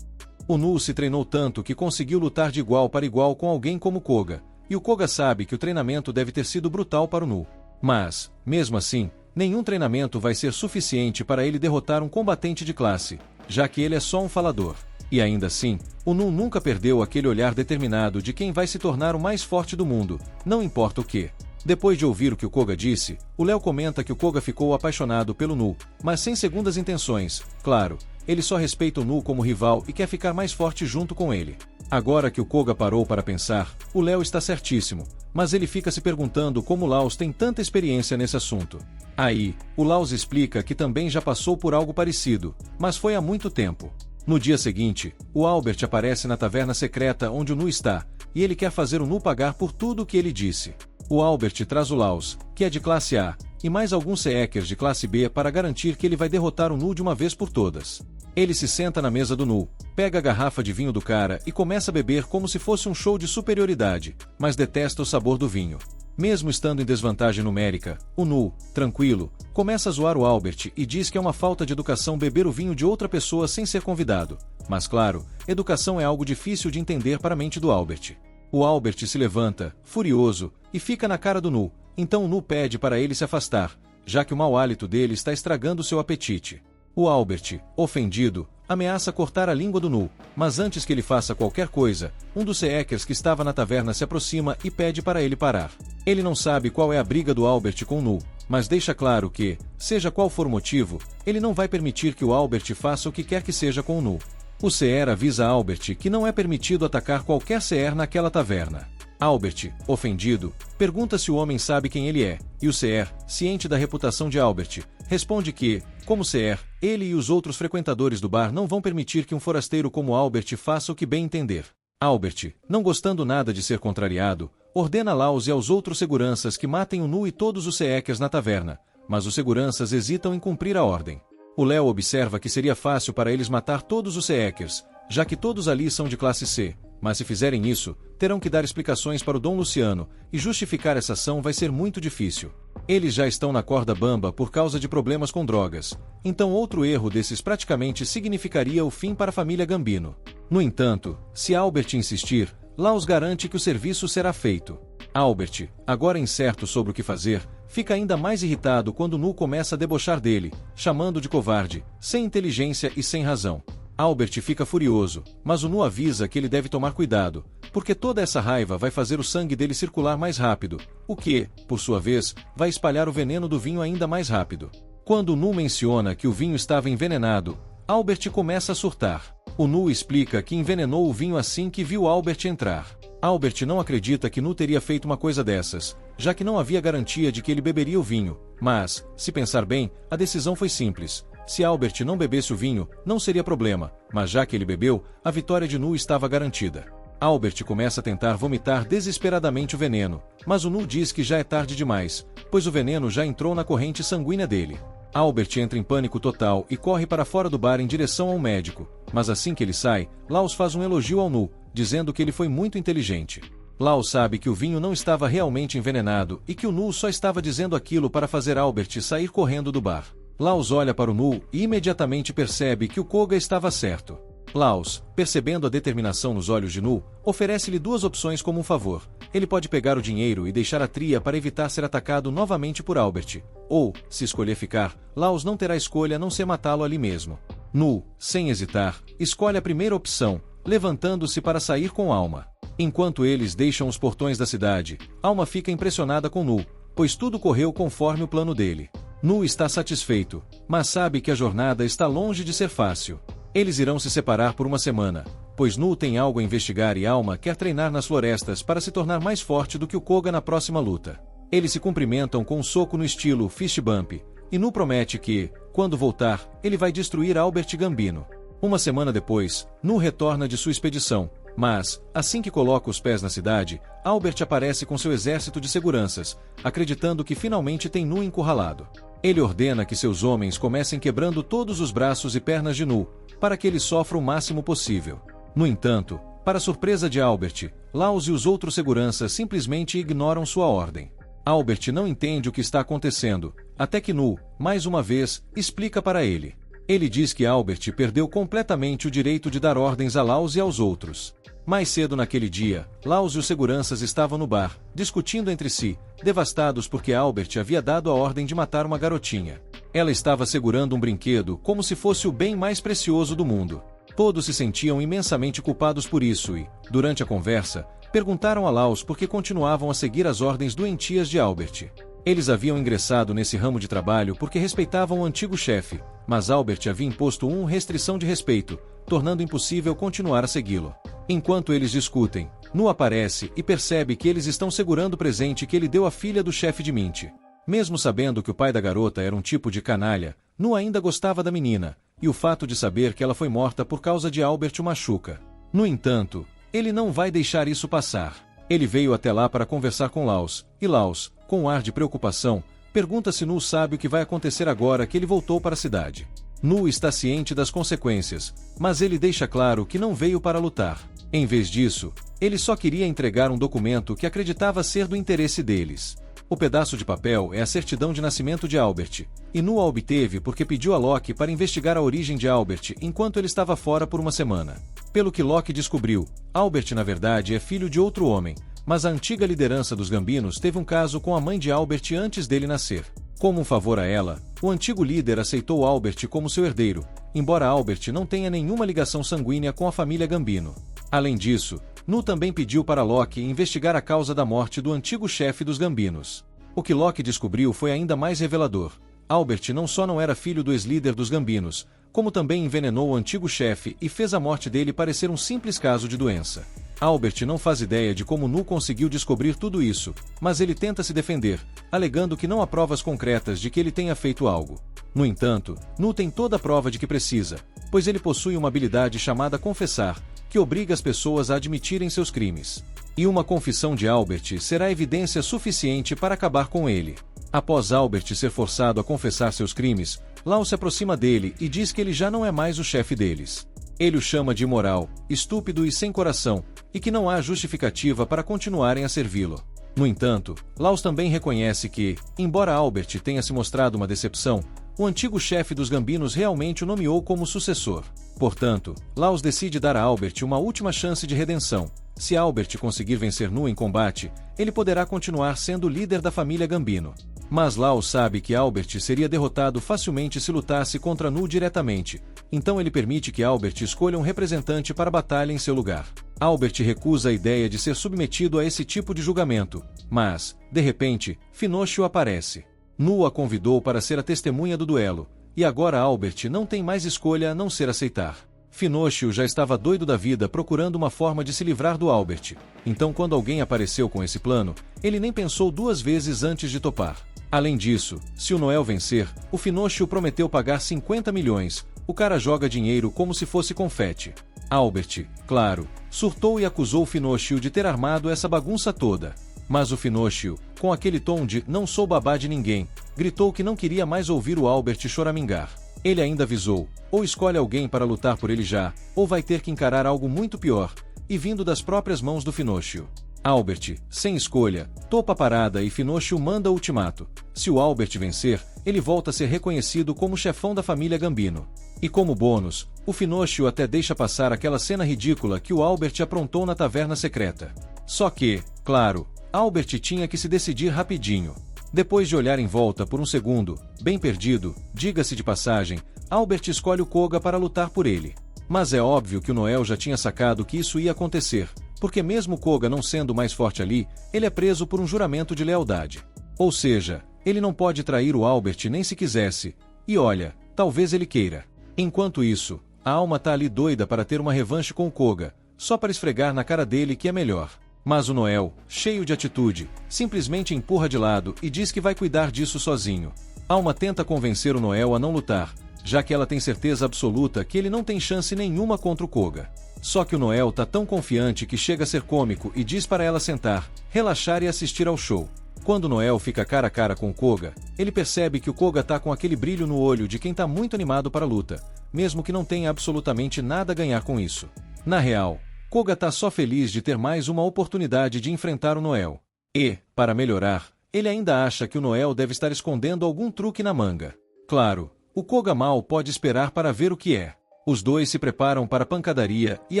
O Nu se treinou tanto que conseguiu lutar de igual para igual com alguém como Koga, e o Koga sabe que o treinamento deve ter sido brutal para o Nu. Mas, mesmo assim, Nenhum treinamento vai ser suficiente para ele derrotar um combatente de classe, já que ele é só um falador. E ainda assim, o Nu nunca perdeu aquele olhar determinado de quem vai se tornar o mais forte do mundo, não importa o que. Depois de ouvir o que o Koga disse, o Léo comenta que o Koga ficou apaixonado pelo Nu, mas sem segundas intenções, claro. Ele só respeita o Nu como rival e quer ficar mais forte junto com ele. Agora que o Koga parou para pensar, o Léo está certíssimo, mas ele fica se perguntando como o Laos tem tanta experiência nesse assunto. Aí, o Laos explica que também já passou por algo parecido, mas foi há muito tempo. No dia seguinte, o Albert aparece na taverna secreta onde o Nu está, e ele quer fazer o Nu pagar por tudo o que ele disse. O Albert traz o Laos, que é de classe A, e mais alguns Seekers de classe B para garantir que ele vai derrotar o Nu de uma vez por todas. Ele se senta na mesa do Nu, pega a garrafa de vinho do cara e começa a beber como se fosse um show de superioridade, mas detesta o sabor do vinho. Mesmo estando em desvantagem numérica, o Nu, tranquilo, começa a zoar o Albert e diz que é uma falta de educação beber o vinho de outra pessoa sem ser convidado. Mas claro, educação é algo difícil de entender para a mente do Albert. O Albert se levanta, furioso, e fica na cara do Nu, então o Nu pede para ele se afastar, já que o mau hálito dele está estragando seu apetite. O Albert, ofendido, ameaça cortar a língua do Nu, mas antes que ele faça qualquer coisa, um dos Seekers que estava na taverna se aproxima e pede para ele parar. Ele não sabe qual é a briga do Albert com o Nu, mas deixa claro que, seja qual for o motivo, ele não vai permitir que o Albert faça o que quer que seja com o Nu. O Seer avisa Albert que não é permitido atacar qualquer Seer naquela taverna. Albert, ofendido, pergunta se o homem sabe quem ele é, e o Seer, ciente da reputação de Albert, responde que, como Seer, ele e os outros frequentadores do bar não vão permitir que um forasteiro como Albert faça o que bem entender. Albert, não gostando nada de ser contrariado, ordena a Laos e aos outros seguranças que matem o Nu e todos os Seekers na taverna, mas os seguranças hesitam em cumprir a ordem. O Léo observa que seria fácil para eles matar todos os Seekers, já que todos ali são de classe C, mas se fizerem isso, terão que dar explicações para o Dom Luciano, e justificar essa ação vai ser muito difícil. Eles já estão na corda bamba por causa de problemas com drogas, então outro erro desses praticamente significaria o fim para a família Gambino. No entanto, se Albert insistir, Laos garante que o serviço será feito. Albert, agora incerto sobre o que fazer, fica ainda mais irritado quando Nu começa a debochar dele, chamando de covarde, sem inteligência e sem razão. Albert fica furioso, mas o Nu avisa que ele deve tomar cuidado, porque toda essa raiva vai fazer o sangue dele circular mais rápido, o que, por sua vez, vai espalhar o veneno do vinho ainda mais rápido. Quando o Nu menciona que o vinho estava envenenado, Albert começa a surtar. O Nu explica que envenenou o vinho assim que viu Albert entrar. Albert não acredita que Nu teria feito uma coisa dessas, já que não havia garantia de que ele beberia o vinho, mas, se pensar bem, a decisão foi simples. Se Albert não bebesse o vinho, não seria problema, mas já que ele bebeu, a vitória de Nu estava garantida. Albert começa a tentar vomitar desesperadamente o veneno, mas o Nu diz que já é tarde demais, pois o veneno já entrou na corrente sanguínea dele. Albert entra em pânico total e corre para fora do bar em direção ao médico, mas assim que ele sai, Laos faz um elogio ao Nu, dizendo que ele foi muito inteligente. Laos sabe que o vinho não estava realmente envenenado e que o Nu só estava dizendo aquilo para fazer Albert sair correndo do bar. Laos olha para o Nu e imediatamente percebe que o Koga estava certo. Laos, percebendo a determinação nos olhos de Nu, oferece-lhe duas opções como um favor. Ele pode pegar o dinheiro e deixar a tria para evitar ser atacado novamente por Albert. Ou, se escolher ficar, Laos não terá escolha a não ser matá-lo ali mesmo. Nu, sem hesitar, escolhe a primeira opção, levantando-se para sair com Alma. Enquanto eles deixam os portões da cidade, Alma fica impressionada com Nu, pois tudo correu conforme o plano dele. Nu está satisfeito, mas sabe que a jornada está longe de ser fácil. Eles irão se separar por uma semana, pois Nu tem algo a investigar e Alma quer treinar nas florestas para se tornar mais forte do que o Koga na próxima luta. Eles se cumprimentam com um soco no estilo fist bump, e Nu promete que, quando voltar, ele vai destruir Albert Gambino. Uma semana depois, Nu retorna de sua expedição, mas, assim que coloca os pés na cidade, Albert aparece com seu exército de seguranças, acreditando que finalmente tem Nu encurralado. Ele ordena que seus homens comecem quebrando todos os braços e pernas de Nu, para que ele sofra o máximo possível. No entanto, para surpresa de Albert, Laos e os outros seguranças simplesmente ignoram sua ordem. Albert não entende o que está acontecendo, até que Nu, mais uma vez, explica para ele. Ele diz que Albert perdeu completamente o direito de dar ordens a Laos e aos outros. Mais cedo naquele dia, Laus e os seguranças estavam no bar, discutindo entre si, devastados porque Albert havia dado a ordem de matar uma garotinha. Ela estava segurando um brinquedo como se fosse o bem mais precioso do mundo. Todos se sentiam imensamente culpados por isso e, durante a conversa, perguntaram a Laus por que continuavam a seguir as ordens doentias de Albert. Eles haviam ingressado nesse ramo de trabalho porque respeitavam o antigo chefe, mas Albert havia imposto uma restrição de respeito, tornando impossível continuar a segui-lo. Enquanto eles discutem, Nu aparece e percebe que eles estão segurando o presente que ele deu à filha do chefe de Mint. Mesmo sabendo que o pai da garota era um tipo de canalha, Nu ainda gostava da menina, e o fato de saber que ela foi morta por causa de Albert o machuca. No entanto, ele não vai deixar isso passar. Ele veio até lá para conversar com Laus, e Laus, com um ar de preocupação, pergunta se Nu sabe o que vai acontecer agora que ele voltou para a cidade. Nu está ciente das consequências, mas ele deixa claro que não veio para lutar. Em vez disso, ele só queria entregar um documento que acreditava ser do interesse deles. O pedaço de papel é a certidão de nascimento de Albert, e Nu a obteve porque pediu a Locke para investigar a origem de Albert enquanto ele estava fora por uma semana. Pelo que Locke descobriu, Albert na verdade é filho de outro homem, mas a antiga liderança dos Gambinos teve um caso com a mãe de Albert antes dele nascer. Como um favor a ela, o antigo líder aceitou Albert como seu herdeiro, embora Albert não tenha nenhuma ligação sanguínea com a família Gambino. Além disso, Nu também pediu para Locke investigar a causa da morte do antigo chefe dos Gambinos. O que Locke descobriu foi ainda mais revelador. Albert não só não era filho do ex-líder dos Gambinos, como também envenenou o antigo chefe e fez a morte dele parecer um simples caso de doença. Albert não faz ideia de como Nu conseguiu descobrir tudo isso, mas ele tenta se defender, alegando que não há provas concretas de que ele tenha feito algo. No entanto, Nu tem toda a prova de que precisa, pois ele possui uma habilidade chamada confessar, que obriga as pessoas a admitirem seus crimes. E uma confissão de Albert será evidência suficiente para acabar com ele. Após Albert ser forçado a confessar seus crimes, Laus se aproxima dele e diz que ele já não é mais o chefe deles. Ele o chama de imoral, estúpido e sem coração, e que não há justificativa para continuarem a servi-lo. No entanto, Laus também reconhece que, embora Albert tenha se mostrado uma decepção, o antigo chefe dos Gambinos realmente o nomeou como sucessor. Portanto, Laus decide dar a Albert uma última chance de redenção. Se Albert conseguir vencer Nu em combate, ele poderá continuar sendo líder da família Gambino. Mas Laus sabe que Albert seria derrotado facilmente se lutasse contra Nu diretamente, então ele permite que Albert escolha um representante para a batalha em seu lugar. Albert recusa a ideia de ser submetido a esse tipo de julgamento, mas, de repente, Finocchio aparece. Nu a convidou para ser a testemunha do duelo, e agora Albert não tem mais escolha a não ser aceitar. Finocchio já estava doido da vida procurando uma forma de se livrar do Albert, então quando alguém apareceu com esse plano, ele nem pensou duas vezes antes de topar. Além disso, se o Noel vencer, o Finocchio prometeu pagar 50 milhões, o cara joga dinheiro como se fosse confete. Albert, claro, surtou e acusou o Finocchio de ter armado essa bagunça toda. Mas o Finocchio, com aquele tom de "não sou babá de ninguém", gritou que não queria mais ouvir o Albert choramingar. Ele ainda avisou, ou escolhe alguém para lutar por ele já, ou vai ter que encarar algo muito pior, e vindo das próprias mãos do Finocchio. Albert, sem escolha, topa a parada e Finocchio manda o ultimato. Se o Albert vencer, ele volta a ser reconhecido como chefão da família Gambino. E como bônus, o Finocchio até deixa passar aquela cena ridícula que o Albert aprontou na taverna secreta. Só que, claro, Albert tinha que se decidir rapidinho. Depois de olhar em volta por um segundo, bem perdido, diga-se de passagem, Albert escolhe o Koga para lutar por ele. Mas é óbvio que o Noel já tinha sacado que isso ia acontecer, porque mesmo Koga não sendo mais forte ali, ele é preso por um juramento de lealdade. Ou seja, ele não pode trair o Albert nem se quisesse, e olha, talvez ele queira. Enquanto isso, a alma tá ali doida para ter uma revanche com o Koga, só para esfregar na cara dele que é melhor. Mas o Noel, cheio de atitude, simplesmente empurra de lado e diz que vai cuidar disso sozinho. Alma tenta convencer o Noel a não lutar, já que ela tem certeza absoluta que ele não tem chance nenhuma contra o Koga. Só que o Noel tá tão confiante que chega a ser cômico e diz para ela sentar, relaxar e assistir ao show. Quando Noel fica cara a cara com o Koga, ele percebe que o Koga tá com aquele brilho no olho de quem tá muito animado para a luta, mesmo que não tenha absolutamente nada a ganhar com isso. Na real, Koga tá só feliz de ter mais uma oportunidade de enfrentar o Noel. E, para melhorar, ele ainda acha que o Noel deve estar escondendo algum truque na manga. Claro, o Koga mal pode esperar para ver o que é. Os dois se preparam para a pancadaria e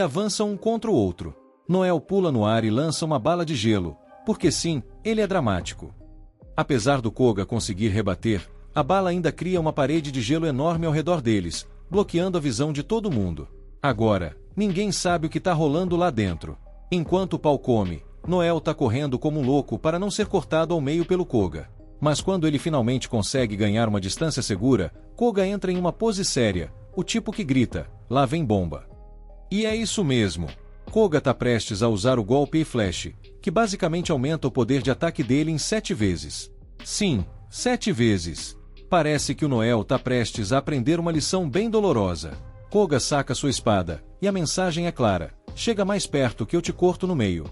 avançam um contra o outro. Noel pula no ar e lança uma bala de gelo, porque sim, ele é dramático. Apesar do Koga conseguir rebater, a bala ainda cria uma parede de gelo enorme ao redor deles, bloqueando a visão de todo mundo. Agora, ninguém sabe o que tá rolando lá dentro. Enquanto o pau come, Noel tá correndo como um louco para não ser cortado ao meio pelo Koga. Mas quando ele finalmente consegue ganhar uma distância segura, Koga entra em uma pose séria, o tipo que grita, lá vem bomba. E é isso mesmo. Koga tá prestes a usar o golpe E-Flash, que basicamente aumenta o poder de ataque dele em 7 vezes. Sim, 7 vezes. Parece que o Noel tá prestes a aprender uma lição bem dolorosa. Koga saca sua espada, e a mensagem é clara, chega mais perto que eu te corto no meio.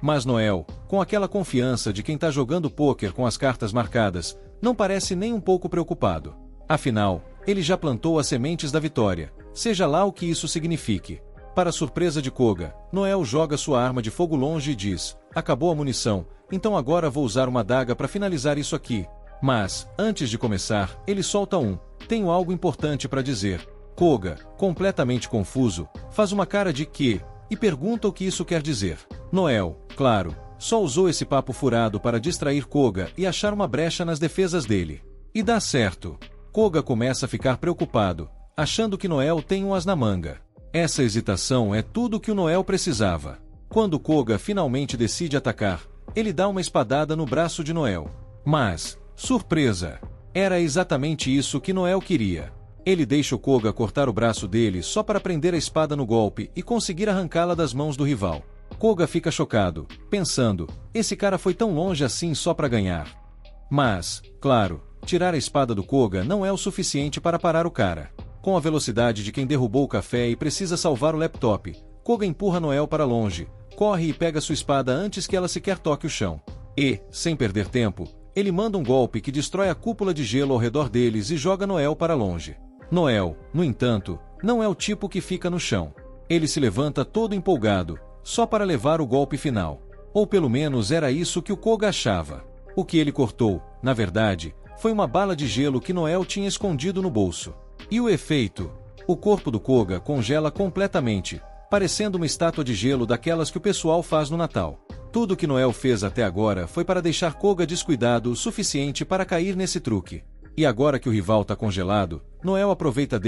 Mas Noel, com aquela confiança de quem tá jogando pôquer com as cartas marcadas, não parece nem um pouco preocupado. Afinal, ele já plantou as sementes da vitória, seja lá o que isso signifique. Para surpresa de Koga, Noel joga sua arma de fogo longe e diz, acabou a munição, então agora vou usar uma adaga para finalizar isso aqui. Mas, antes de começar, ele solta tenho algo importante para dizer. Koga, completamente confuso, faz uma cara de quê? E pergunta o que isso quer dizer. Noel, claro, só usou esse papo furado para distrair Koga e achar uma brecha nas defesas dele. E dá certo. Koga começa a ficar preocupado, achando que Noel tem um as na manga. Essa hesitação é tudo que o Noel precisava. Quando Koga finalmente decide atacar, ele dá uma espadada no braço de Noel. Mas, surpresa! Era exatamente isso que Noel queria. Ele deixa o Koga cortar o braço dele só para prender a espada no golpe e conseguir arrancá-la das mãos do rival. Koga fica chocado, pensando, esse cara foi tão longe assim só para ganhar. Mas, claro, tirar a espada do Koga não é o suficiente para parar o cara. Com a velocidade de quem derrubou o café e precisa salvar o laptop, Koga empurra Noel para longe, corre e pega sua espada antes que ela sequer toque o chão. E, sem perder tempo, ele manda um golpe que destrói a cúpula de gelo ao redor deles e joga Noel para longe. Noel, no entanto, não é o tipo que fica no chão. Ele se levanta todo empolgado, só para levar o golpe final. Ou pelo menos era isso que o Koga achava. O que ele cortou, na verdade, foi uma bala de gelo que Noel tinha escondido no bolso. E o efeito? O corpo do Koga congela completamente, parecendo uma estátua de gelo daquelas que o pessoal faz no Natal. Tudo que Noel fez até agora foi para deixar Koga descuidado o suficiente para cair nesse truque. E agora que o rival tá congelado, Noel aproveita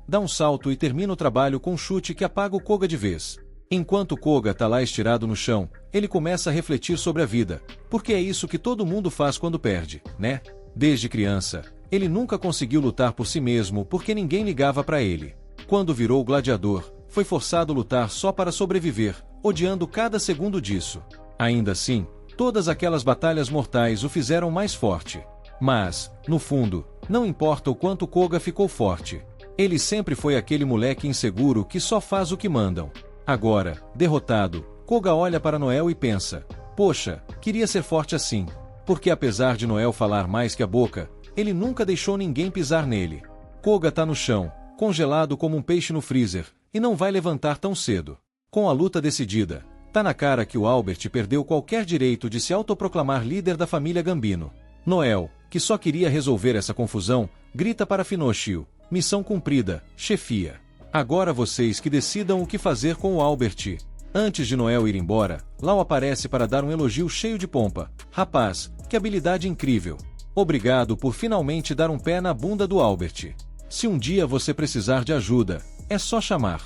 dá um salto e termina o trabalho com um chute que apaga o Koga de vez. Enquanto Koga tá lá estirado no chão, ele começa a refletir sobre a vida, porque é isso que todo mundo faz quando perde, né? Desde criança, ele nunca conseguiu lutar por si mesmo porque ninguém ligava para ele. Quando virou gladiador, foi forçado a lutar só para sobreviver, odiando cada segundo disso. Ainda assim, todas aquelas batalhas mortais o fizeram mais forte. Mas, no fundo, não importa o quanto Koga ficou forte. Ele sempre foi aquele moleque inseguro que só faz o que mandam. Agora, derrotado, Koga olha para Noel e pensa, poxa, queria ser forte assim. Porque apesar de Noel falar mais que a boca, ele nunca deixou ninguém pisar nele. Koga tá no chão, congelado como um peixe no freezer, e não vai levantar tão cedo. Com a luta decidida, tá na cara que o Albert perdeu qualquer direito de se autoproclamar líder da família Gambino. Noel, que só queria resolver essa confusão, grita para Finoshio, missão cumprida, chefia. Agora vocês que decidam o que fazer com o Albert. Antes de Noel ir embora, Lau aparece para dar um elogio cheio de pompa. Rapaz, que habilidade incrível. Obrigado por finalmente dar um pé na bunda do Albert. Se um dia você precisar de ajuda, é só chamar.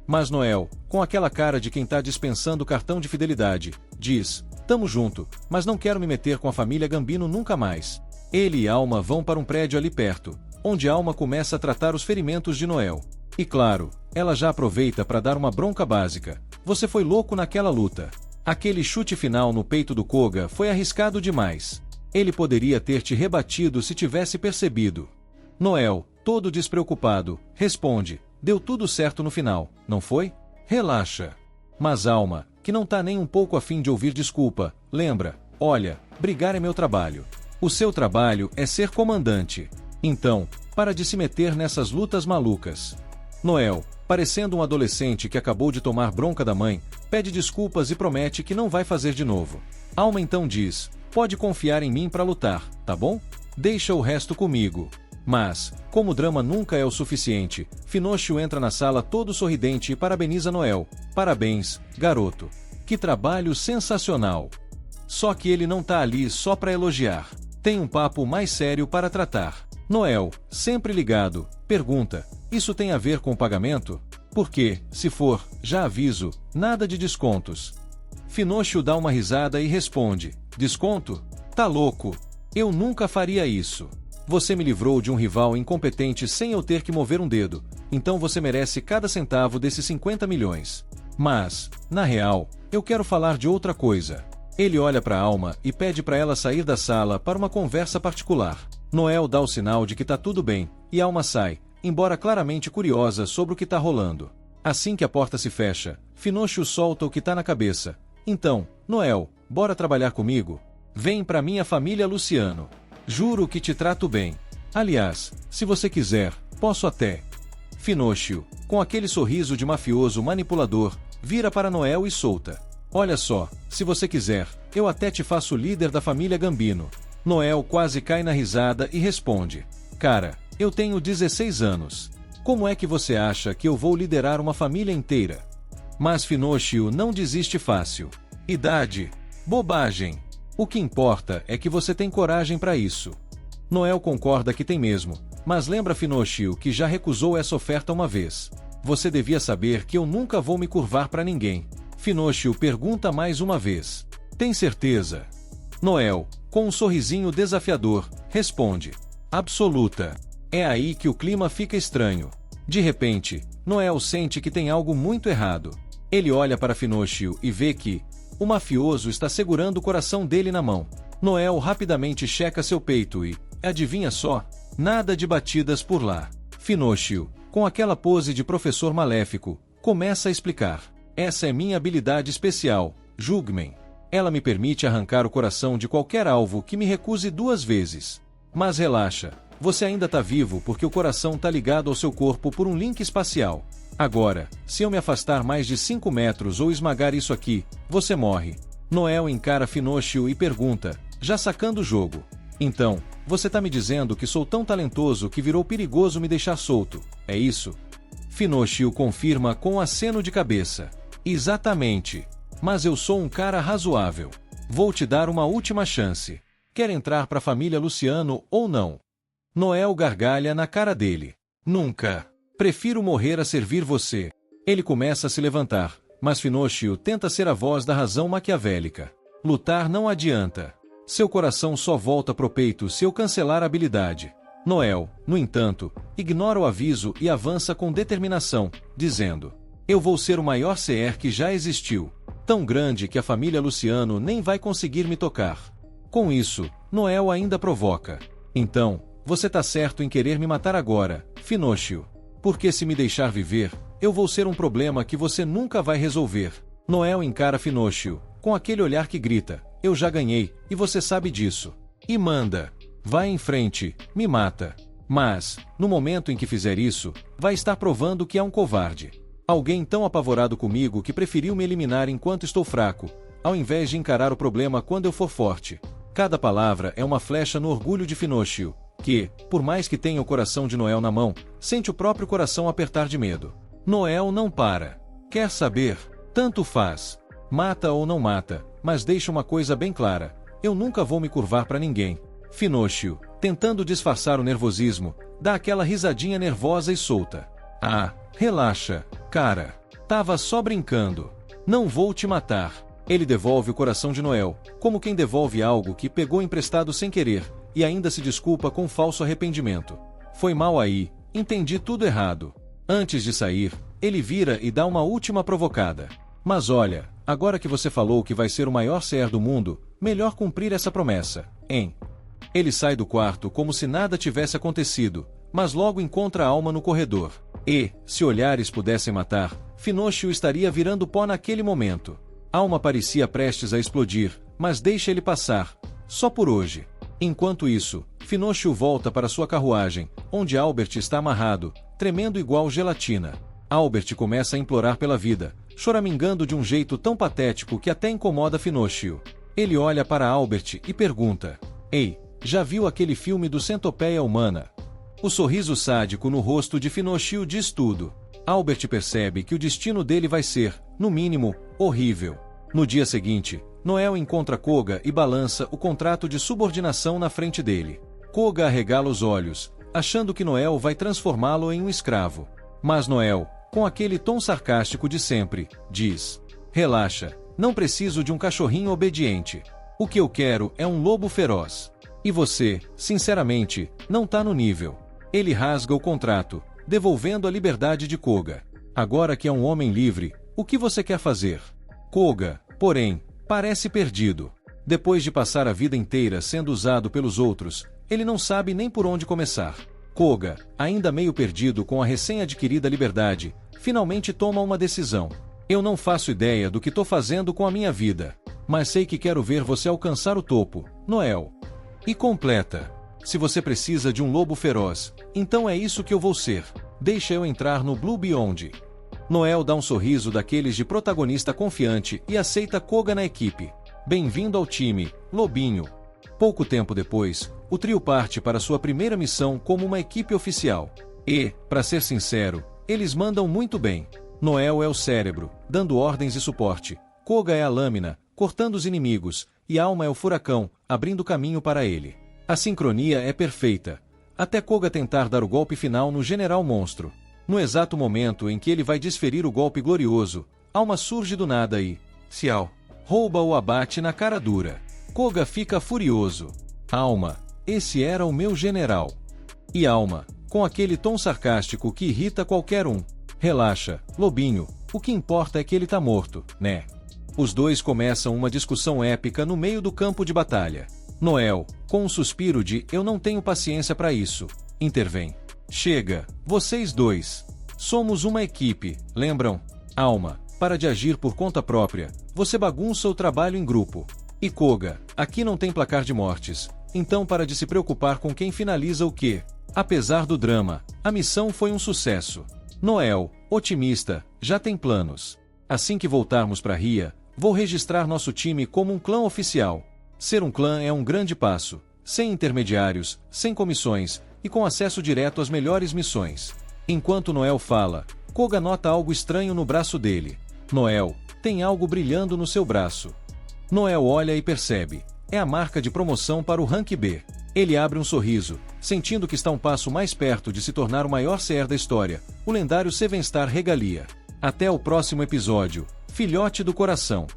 Mas Noel, com aquela cara de quem tá dispensando o cartão de fidelidade, diz, tamo junto, mas não quero me meter com a família Gambino nunca mais. Ele e Alma vão para um prédio ali perto, onde Alma começa a tratar os ferimentos de Noel. E claro, ela já aproveita para dar uma bronca básica. Você foi louco naquela luta. Aquele chute final no peito do Koga foi arriscado demais. Ele poderia ter te rebatido se tivesse percebido. Noel, todo despreocupado, responde, deu tudo certo no final, não foi? Relaxa. Mas Alma, que não tá nem um pouco afim de ouvir desculpa, lembra, olha, brigar é meu trabalho. O seu trabalho é ser comandante. Então, para de se meter nessas lutas malucas. Noel, parecendo um adolescente que acabou de tomar bronca da mãe, pede desculpas e promete que não vai fazer de novo. Alma então diz, pode confiar em mim para lutar, tá bom? Deixa o resto comigo. Mas, como o drama nunca é o suficiente, Finoshio entra na sala todo sorridente e parabeniza Noel. Parabéns, garoto. Que trabalho sensacional! Só que ele não tá ali só para elogiar. Tem um papo mais sério para tratar. Noel, sempre ligado, pergunta: isso tem a ver com o pagamento? Porque, se for, já aviso, nada de descontos. Finócio dá uma risada e responde: desconto? Tá louco? Eu nunca faria isso. Você me livrou de um rival incompetente sem eu ter que mover um dedo, então você merece cada centavo desses 50 milhões. Mas, na real, eu quero falar de outra coisa. Ele olha para Alma e pede para ela sair da sala para uma conversa particular. Noel dá o sinal de que tá tudo bem, e Alma sai, embora claramente curiosa sobre o que tá rolando. Assim que a porta se fecha, Finócio solta o que tá na cabeça. Então, Noel, bora trabalhar comigo? Vem pra minha família, Luciano. Juro que te trato bem. Aliás, se você quiser, posso até. Finócio, com aquele sorriso de mafioso manipulador, vira para Noel e solta: olha só, se você quiser, eu até te faço líder da família Gambino. Noel quase cai na risada e responde: cara, eu tenho 16 anos. Como é que você acha que eu vou liderar uma família inteira? Mas Finócio não desiste fácil. Idade? Bobagem. O que importa é que você tem coragem para isso. Noel concorda que tem mesmo, mas lembra Finócio que já recusou essa oferta uma vez. Você devia saber que eu nunca vou me curvar para ninguém. Finócio pergunta mais uma vez: tem certeza? Noel, com um sorrisinho desafiador, responde: absoluta. É aí que o clima fica estranho. De repente, Noel sente que tem algo muito errado. Ele olha para Finócio e vê que o mafioso está segurando o coração dele na mão. Noel rapidamente checa seu peito e, adivinha só, nada de batidas por lá. Finócio, com aquela pose de professor maléfico, começa a explicar: essa é minha habilidade especial, Jugman. Ela me permite arrancar o coração de qualquer alvo que me recuse 2 vezes. Mas relaxa, você ainda tá vivo porque o coração tá ligado ao seu corpo por um link espacial. Agora, se eu me afastar mais de 5 metros ou esmagar isso aqui, você morre. Noel encara Finócio e pergunta, já sacando o jogo: então, você tá me dizendo que sou tão talentoso que virou perigoso me deixar solto, é isso? Finócio confirma com um aceno de cabeça: exatamente. Mas eu sou um cara razoável. Vou te dar uma última chance. Quer entrar pra família Luciano ou não? Noel gargalha na cara dele: nunca. Prefiro morrer a servir você. Ele começa a se levantar, mas Finócio tenta ser a voz da razão maquiavélica. Lutar não adianta. Seu coração só volta pro peito se eu cancelar a habilidade. Noel, no entanto, ignora o aviso e avança com determinação, dizendo: eu vou ser o maior CR que já existiu. Tão grande que a família Luciano nem vai conseguir me tocar. Com isso, Noel ainda provoca: então, você tá certo em querer me matar agora, Finócio. Porque se me deixar viver, eu vou ser um problema que você nunca vai resolver. Noel encara Finócio, com aquele olhar que grita: eu já ganhei, e você sabe disso. E manda. Vai em frente, me mata. Mas, no momento em que fizer isso, vai estar provando que é um covarde. Alguém tão apavorado comigo que preferiu me eliminar enquanto estou fraco, ao invés de encarar o problema quando eu for forte. Cada palavra é uma flecha no orgulho de Finócio, que, por mais que tenha o coração de Noel na mão, sente o próprio coração apertar de medo. Noel não para. Quer saber? Tanto faz. Mata ou não mata, mas deixa uma coisa bem clara: eu nunca vou me curvar para ninguém. Finócio, tentando disfarçar o nervosismo, dá aquela risadinha nervosa e solta: ah, relaxa, cara. Tava só brincando. Não vou te matar. Ele devolve o coração de Noel, como quem devolve algo que pegou emprestado sem querer, e ainda se desculpa com falso arrependimento. Foi mal aí, entendi tudo errado. Antes de sair, ele vira e dá uma última provocada: mas olha, agora que você falou que vai ser o maior CR do mundo, melhor cumprir essa promessa, hein? Ele sai do quarto como se nada tivesse acontecido, mas logo encontra a Alma no corredor. E, se olhares pudessem matar, Finócio estaria virando pó naquele momento. Alma parecia prestes a explodir, mas deixa ele passar, só por hoje. Enquanto isso, Finócio volta para sua carruagem, onde Albert está amarrado, tremendo igual gelatina. Albert começa a implorar pela vida, choramingando de um jeito tão patético que até incomoda Finócio. Ele olha para Albert e pergunta: ei, já viu aquele filme do Centopeia Humana? O sorriso sádico no rosto de Finócio diz tudo. Albert percebe que o destino dele vai ser, no mínimo, horrível. No dia seguinte, Noel encontra Koga e balança o contrato de subordinação na frente dele. Koga arregala os olhos, achando que Noel vai transformá-lo em um escravo. Mas Noel, com aquele tom sarcástico de sempre, diz: "Relaxa, não preciso de um cachorrinho obediente. O que eu quero é um lobo feroz. E você, sinceramente, não tá no nível." Ele rasga o contrato, devolvendo a liberdade de Koga. Agora que é um homem livre, o que você quer fazer? Koga, porém, parece perdido. Depois de passar a vida inteira sendo usado pelos outros, ele não sabe nem por onde começar. Koga, ainda meio perdido com a recém-adquirida liberdade, finalmente toma uma decisão. "Eu não faço ideia do que tô fazendo com a minha vida, mas sei que quero ver você alcançar o topo, Noel." E completa: "Se você precisa de um lobo feroz, então é isso que eu vou ser. Deixa eu entrar no Blue Beyond." Noel dá um sorriso daqueles de protagonista confiante e aceita Koga na equipe. "Bem-vindo ao time, Lobinho." Pouco tempo depois, o trio parte para sua primeira missão como uma equipe oficial. E, para ser sincero, eles mandam muito bem. Noel é o cérebro, dando ordens e suporte. Koga é a lâmina, cortando os inimigos, e Alma é o furacão, abrindo caminho para ele. A sincronia é perfeita, até Koga tentar dar o golpe final no General Monstro. No exato momento em que ele vai desferir o golpe glorioso, Alma surge do nada e, Ciao, rouba o abate na cara dura. Koga fica furioso. "Alma, esse era o meu general." E Alma, com aquele tom sarcástico que irrita qualquer um: "Relaxa, Lobinho, o que importa é que ele tá morto, né?" Os dois começam uma discussão épica no meio do campo de batalha. Noel, com um suspiro de "eu não tenho paciência para isso", intervém: "Chega, vocês dois. Somos uma equipe, lembram? Alma, para de agir por conta própria, você bagunça o trabalho em grupo. E Koga, aqui não tem placar de mortes, então para de se preocupar com quem finaliza o quê. Apesar do drama, a missão foi um sucesso. Noel, otimista, já tem planos. Assim que voltarmos para Ria, vou registrar nosso time como um clã oficial. Ser um clã é um grande passo, sem intermediários, sem comissões, e com acesso direto às melhores missões." Enquanto Noel fala, Koga nota algo estranho no braço dele. "Noel, tem algo brilhando no seu braço." Noel olha e percebe. É a marca de promoção para o Rank B. Ele abre um sorriso, sentindo que está um passo mais perto de se tornar o maior CR da história, o lendário Seven Star Regalia. Até o próximo episódio, filhote do coração.